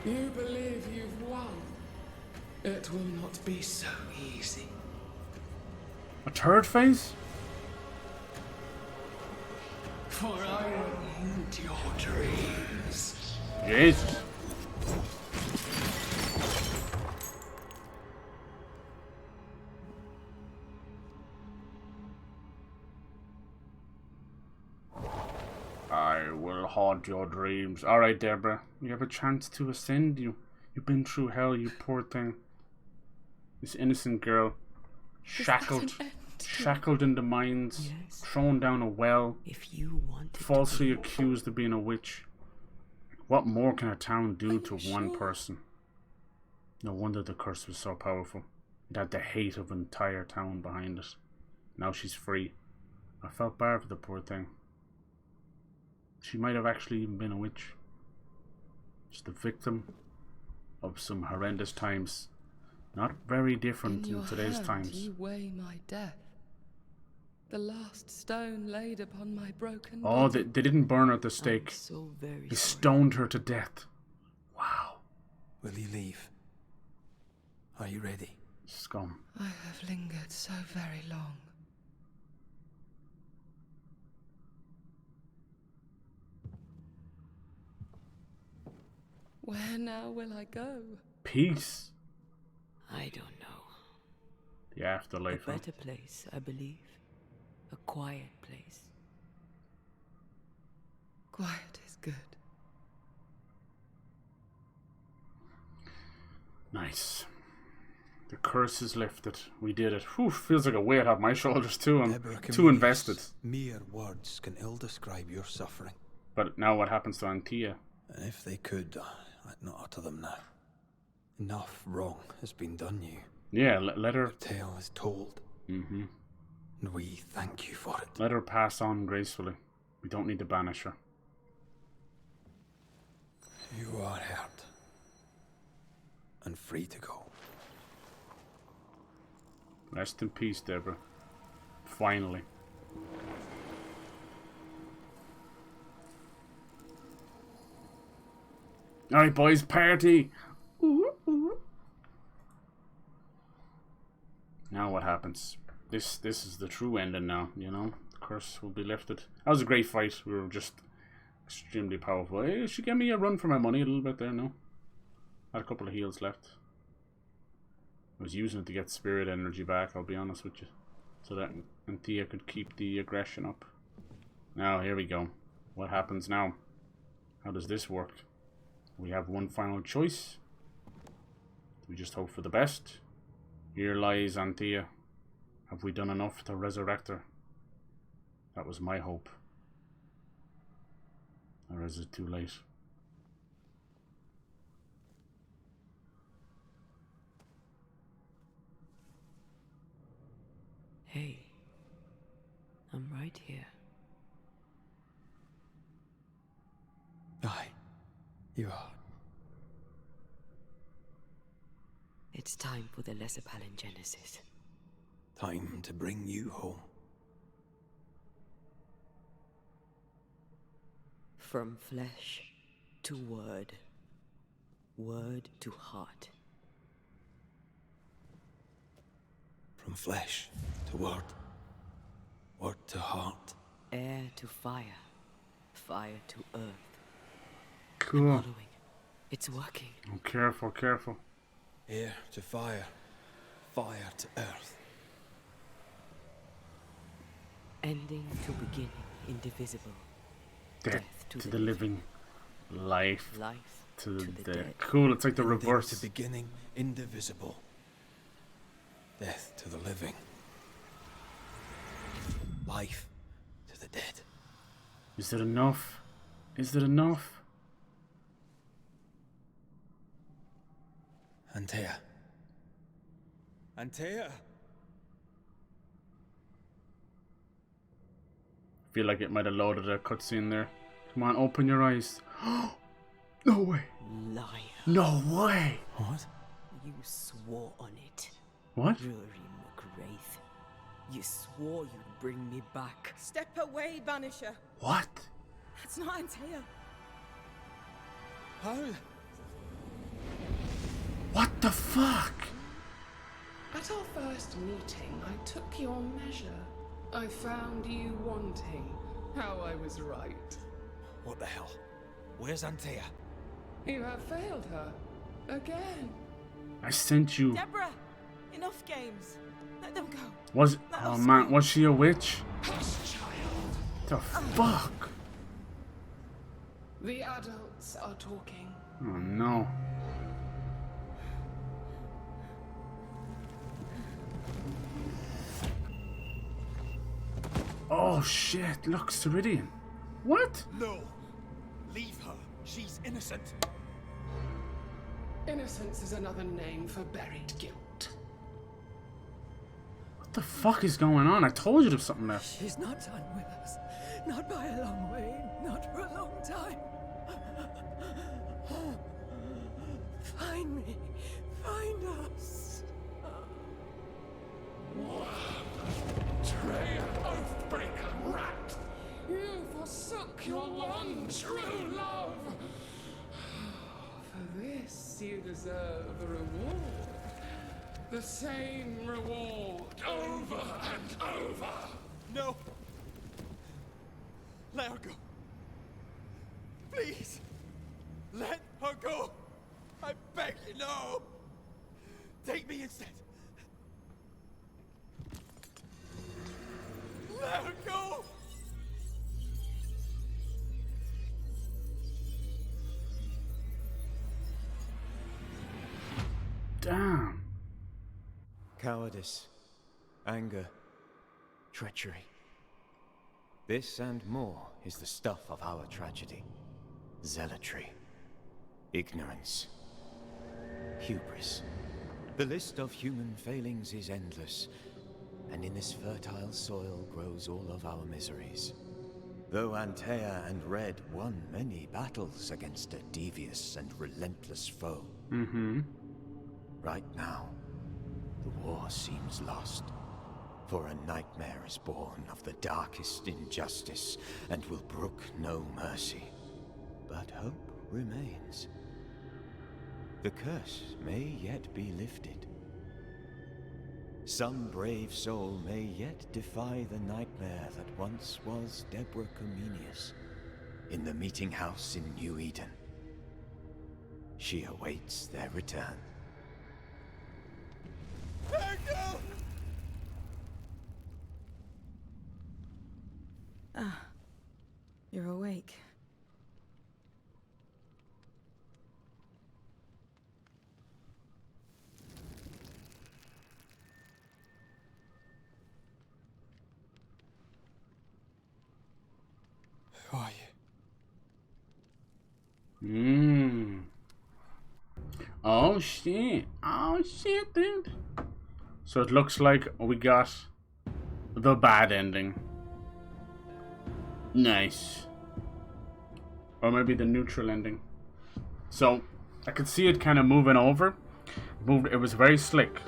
P: You believe you've won. It will not be so easy.
A: A third phase?
P: For I will haunt your dreams.
A: Jesus. I will haunt your dreams. Alright, Deborah. You have a chance to ascend you. You've been through hell, you poor thing. This innocent girl. Shackled in the mines.
B: Yes.
A: Thrown down a well.
B: If you want
A: falsely accused of being a witch. What more can a town do to one person? No wonder the curse was so powerful. It had the hate of an entire town behind it. Now she's free. I felt bad for the poor thing. She might have actually even been a witch. Just the victim of some horrendous times. Not very different in today's times.
P: You weigh my death. The last stone laid upon my broken
A: Oh,
P: body.
A: they didn't burn her at the stake.
B: So very
A: They stoned her to death. Wow.
C: Will you leave? Are you ready?
A: Scum.
P: I have lingered so very long. Where now will I go?
A: Peace.
B: I don't know.
A: The afterlife.
B: A better place, I believe. A quiet place.
P: Quiet is good.
A: Nice. The curse is lifted. We did it. Whew, feels like a weight off my shoulders too. I'm too invested.
C: Mere words can ill describe your suffering.
A: But now what happens to Anthea?
C: And if they could, I'd not utter them now. Enough wrong has been done you.
A: Yeah, let her...
C: The tale is told.
A: Mm-hmm.
C: And we thank you for it.
A: Let her pass on gracefully. We don't need to banish her.
C: You are hurt. And free to go.
A: Rest in peace, Deborah. Finally. Alright, boys, party! Ooh, ooh. Now what happens? This is the true ending now, you know? The curse will be lifted. That was a great fight. We were just extremely powerful. Hey, she gave me a run for my money a little bit there, no? Had a couple of heals left. I was using it to get spirit energy back, I'll be honest with you. So that Anthea could keep the aggression up. Now, here we go. What happens now? How does this work? We have one final choice. We just hope for the best. Here lies Anthea. Have we done enough to resurrect her? That was my hope. Or is it too late?
B: Hey, I'm right here.
C: Aye, you are.
B: It's time for the lesser palingenesis.
C: Time to bring you home.
B: From flesh to word, word to heart.
C: From flesh to word, word to heart.
B: Air to fire, fire to earth.
A: Cool.
B: I'm following. It's working.
A: Oh, careful, careful.
C: Air to fire, fire to earth.
B: Ending to beginning, indivisible.
A: Death to the living. Life to the dead.
C: dead.
A: Cool, it's like the
C: Ending
A: reverse.
C: to beginning, indivisible. Death to the living. Life to the dead.
A: Is it enough? Is it enough?
C: Anthea. Anthea!
A: Feel like it might have loaded a cutscene there. Come on, open your eyes. No way.
B: Liar.
A: No way.
C: What?
B: You swore on it.
A: What?
B: Rory McGraith. You swore you'd bring me back.
I: Step away, Banisher.
A: What?
I: That's not Anthea.
C: How?
A: What the fuck?
P: At our first meeting, I took your measure. I found you wanting. How I was right.
C: What the hell? Where's Anthea?
P: You have failed her. Again.
A: I sent you.
I: Deborah, enough games. Let them go.
A: Was
I: Let
A: oh
I: us
A: man,
I: go.
A: was she a witch?
P: Hush, child.
A: The fuck?
P: The adults are talking.
A: Oh no. Oh shit, look, Ceridian. What?
C: No! Leave her. She's innocent.
P: Innocence is another name for buried guilt.
A: What the fuck is going on? I told you there's something there.
I: She's not done with us. Not by a long way. Not for a long time. Find me. Find us.
P: Traitor, oath-breaker, rat! You forsook your one true love! For this you deserve a reward. The same reward over and over!
C: No! Let her go. Please! Let her go! I beg you, no! Take me instead! Let her go!
A: Damn.
D: Cowardice, anger, treachery. This and more is the stuff of our tragedy. Zealotry, ignorance, hubris. The list of human failings is endless, and in this fertile soil grows all of our miseries. Though Anthea and Red won many battles against a devious and relentless foe, right now, the war seems lost. For a nightmare is born of the darkest injustice, and will brook no mercy. But hope remains. The curse may yet be lifted. some brave soul may yet defy the nightmare that once was Deborah Comenius in the meeting house in New Eden. She awaits their return.
I: Ah, you're awake.
C: Who are you?
A: Oh shit. Oh shit, dude. So it looks like we got the bad ending. Nice. Or maybe the neutral ending. So I could see it kind of moving over. It was very slick.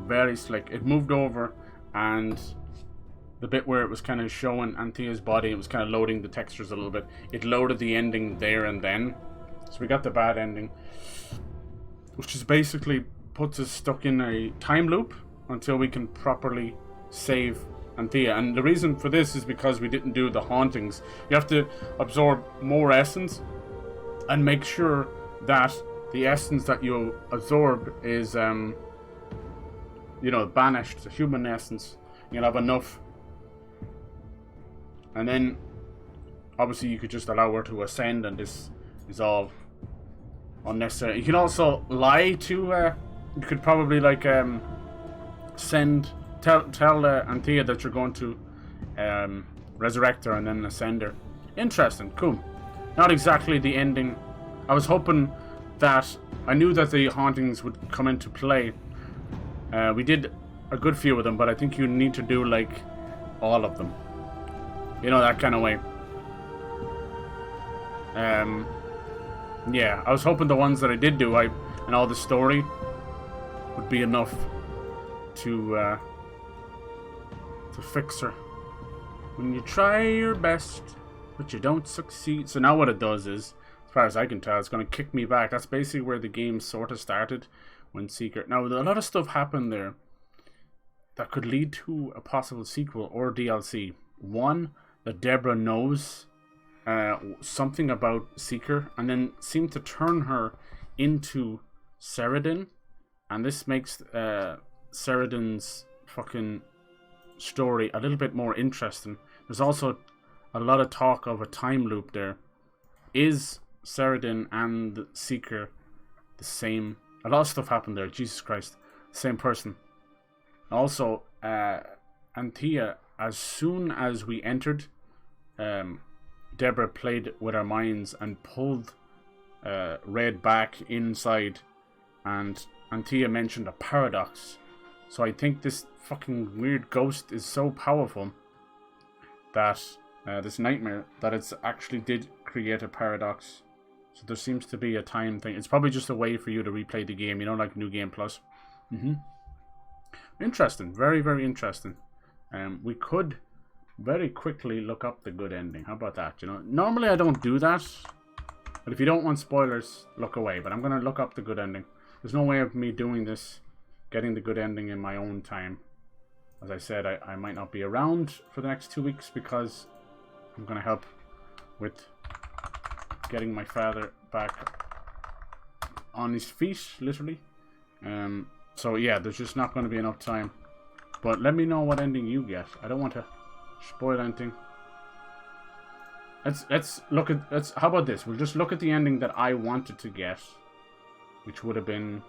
A: Very slick. It moved over, and the bit where it was kind of showing Anthea's body, it was kind of loading the textures a little bit. It loaded the ending there and then. So we got the bad ending, which is basically puts us stuck in a time loop until we can properly save Anthea. And the reason for this is because we didn't do the hauntings. You have to absorb more essence and make sure that the essence that you absorb is, you know, banished, the human essence. You'll have enough. And then, obviously, you could just allow her to ascend, and this is all unnecessary. You can also lie to, you could probably, like, tell Anthea that you're going to resurrect her and then ascend her. Interesting, cool. Not exactly the ending. I was hoping that, I knew that the hauntings would come into play. We did a good few of them, but I think you need to do, like, all of them. You know, that kind of way. Yeah, I was hoping the ones that I did do, and all the story would be enough to fix her. When you try your best, but you don't succeed. So now what it does is, as far as I can tell, it's going to kick me back. That's basically where the game sort of started when Seeker. Now, a lot of stuff happened there that could lead to a possible sequel or DLC. One, that Deborah knows something about Seeker and then seemed to turn her into Ceridin. And this makes Ceridin's fucking story a little bit more interesting. There's also a lot of talk of a time loop there. Is Ceridin and the Seeker the same? A lot of stuff happened there. Jesus Christ. Same person. Also, Anthea, as soon as we entered, Deborah played with our minds and pulled Red back inside, and Anthea mentioned a paradox. So I think this fucking weird ghost is so powerful that this nightmare, that it's actually did create a paradox. So there seems to be a time thing. It's probably just a way for you to replay the game, you know, like New Game Plus. Interesting. Very, very interesting. We could very quickly look up the good ending. How about that? You know, normally I don't do that, but if you don't want spoilers, look away. But I'm going to look up the good ending. There's no way of me doing this, getting the good ending in my own time. As I said, I might not be around for the next 2 weeks because I'm going to help with getting my father back on his feet, literally. So yeah, there's just not going to be enough time. But let me know what ending you get. I don't want to spoil anything. Let's look at, how about this? We'll just look at the ending that I wanted to get, which would have been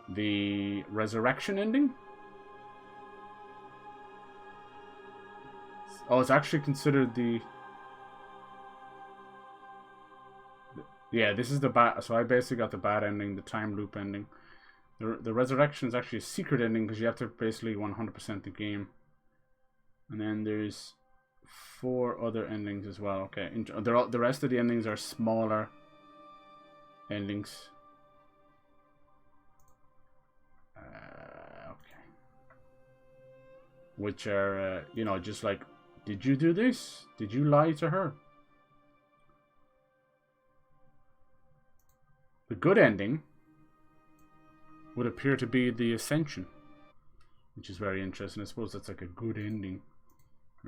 A: the resurrection ending. Oh, it's actually considered the... Yeah, this is the bad... So I basically got the bad ending, the time loop ending. The resurrection is actually a secret ending because you have to basically 100% the game. And then there's 4 other endings as well. Okay, the rest of the endings are smaller endings. Okay. Which are, you know, just like, did you do this? Did you lie to her? The good ending would appear to be the ascension. which is very interesting. I suppose that's like a good ending.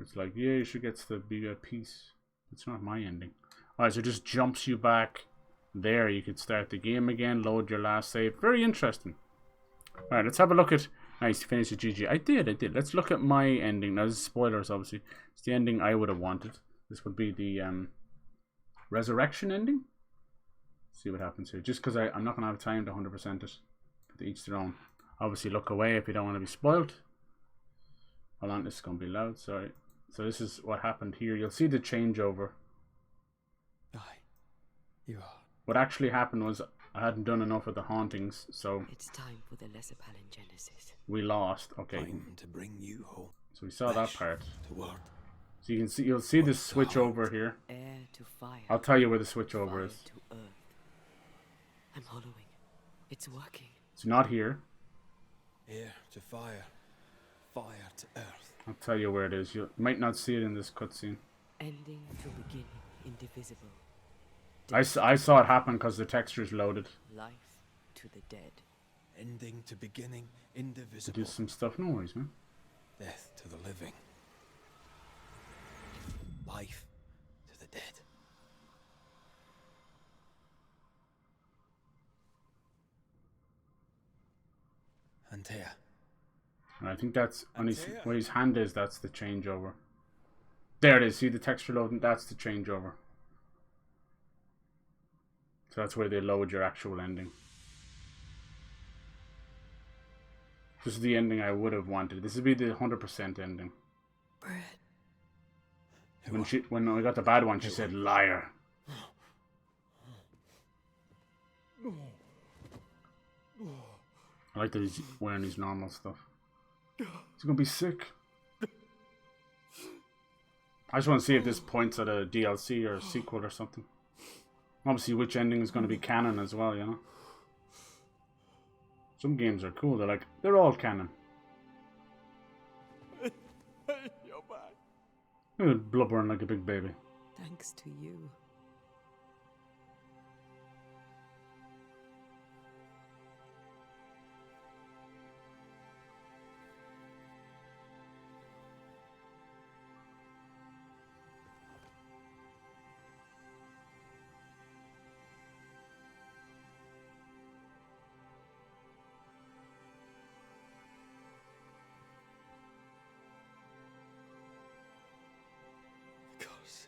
A: It's like, yeah, you should get to be at peace. It's not my ending. Alright, so it just jumps you back there. You could start the game again, load your last save. Very interesting. Alright, let's have a look at... Nice, finish the GG. I did. Let's look at my ending. Now, this is spoilers, obviously. It's the ending I would have wanted. This would be the resurrection ending. See what happens here. Just because I'm not going to have time to 100% it. But each their own. Obviously, look away if you don't want to be spoiled. Hold on, this is going to be loud. Sorry. So this is what happened here. You'll see the changeover.
C: Aye, you are.
A: What actually happened was I hadn't done enough of the hauntings, so
B: it's time for the lesser palingenesis.
A: We lost. Okay.
C: Time to bring you home.
A: So we saw that part.
C: Toward.
A: So you can see, you'll see this switch over here.
B: Air to fire.
A: I'll tell you where the switch over is.
B: To earth. I'm hollowing. It's working.
A: It's not here.
C: Air to fire. Fire to earth.
A: I'll tell you where it is. You might not see it in this cutscene.
B: Ending to beginning, indivisible.
A: I saw it happen because the texture's loaded.
B: Life to the dead.
C: Ending to beginning, indivisible.
A: Do some stuff, no worries, man.
C: Death to the living. Life to the dead. Antea.
A: I think that's on his, where his hand is, that's the changeover. There it is, see the texture loading? That's the changeover. So that's where they load your actual ending. This is the ending I would have wanted. This would be the 100% ending.
B: Bread.
A: When I got the bad one, she said, liar. I like that he's wearing his normal stuff. He's gonna be sick. I just want to see if this points at a DLC or a sequel or something. Obviously, which ending is going to be canon as well, you know? Some games are cool. They're all canon.
L: You're back.
A: Blubbering like a big baby.
B: Thanks to you.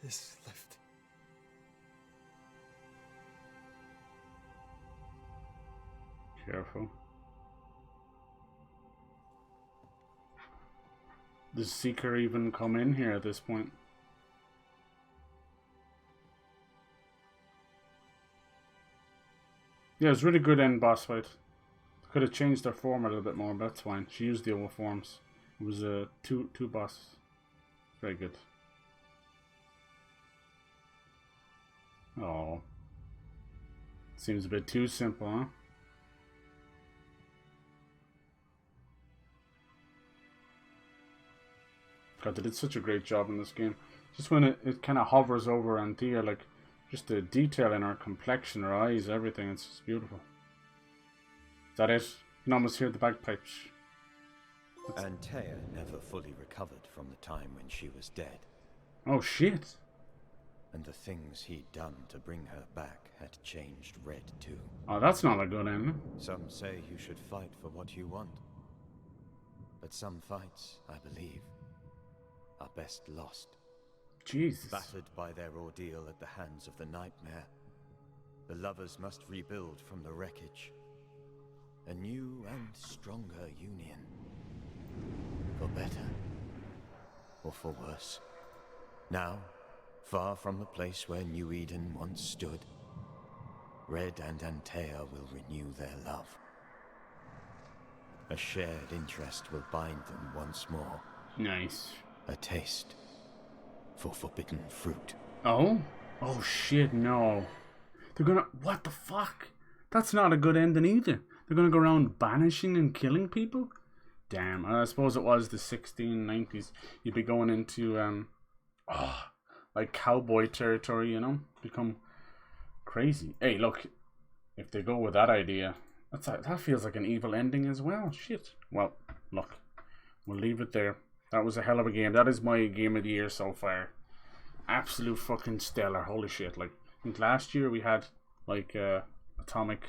C: Is left.
A: Careful. Does Seeker even come in here at this point? Yeah, it was really good end boss fight. Could have changed their form a little bit more, but that's fine. She used the old forms. It was two bosses. Very good. Oh. Seems a bit too simple, huh? God, they did such a great job in this game. Just when it kind of hovers over Anthea, like, just the detail in her complexion, her eyes, everything, it's just beautiful. Is that it? You can almost hear the bagpipes.
D: Antea never fully recovered from the time when she was dead.
A: Oh, shit.
D: And the things he'd done to bring her back had changed Red too.
A: Oh, that's not a good ending.
D: Some say you should fight for what you want. But some fights, I believe, are best lost.
A: Jesus.
D: Battered by their ordeal at the hands of the nightmare, the lovers must rebuild from the wreckage. A new and stronger union. For better. Or for worse. Now, far from the place where New Eden once stood, Red and Antea will renew their love. A shared interest will bind them once more.
A: Nice.
D: A taste for forbidden fruit.
A: Oh? Oh shit, no. They're gonna... What the fuck? That's not a good ending either. They're gonna go around banishing and killing people? Damn, I suppose it was the 1690s. You'd be going into, like cowboy territory, you know? Become crazy. Hey, look, if they go with that idea, that feels like an evil ending as well. Shit. Well, look, we'll leave it there. That was a hell of a game. That is my game of the year so far. Absolute fucking stellar. Holy shit. Like, I think last year we had like Atomic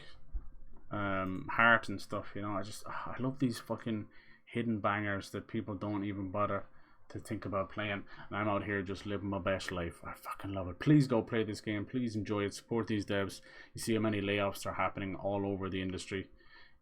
A: Heart and stuff, you know. I love these fucking hidden bangers that people don't even bother to think about playing, and I'm out here just living my best life. I fucking love it. Please go play this game. Please enjoy it. Support these devs. You see how many layoffs are happening all over the industry.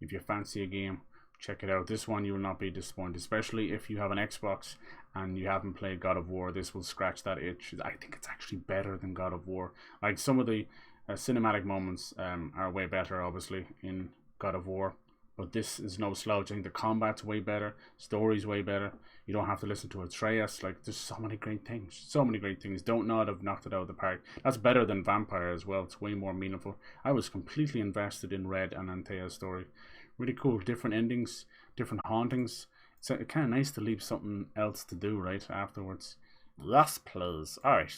A: If you fancy a game, check it out. This one you will not be disappointed, especially if you have an Xbox and you haven't played God of War. This will scratch that itch. I think it's actually better than God of War. Like, some of the cinematic moments are way better, obviously, in God of War, but this is no slouch. I think the combat's way better, story's way better. You don't have to listen to Atreus. Like, there's so many great things. So many great things. Don't Nod have knocked it out of the park. That's better than Vampire as well. It's way more meaningful. I was completely invested in Red and Anthea's story. Really cool. Different endings, different hauntings. It's kind of nice to leave something else to do, right, afterwards. Yes, please. Alright,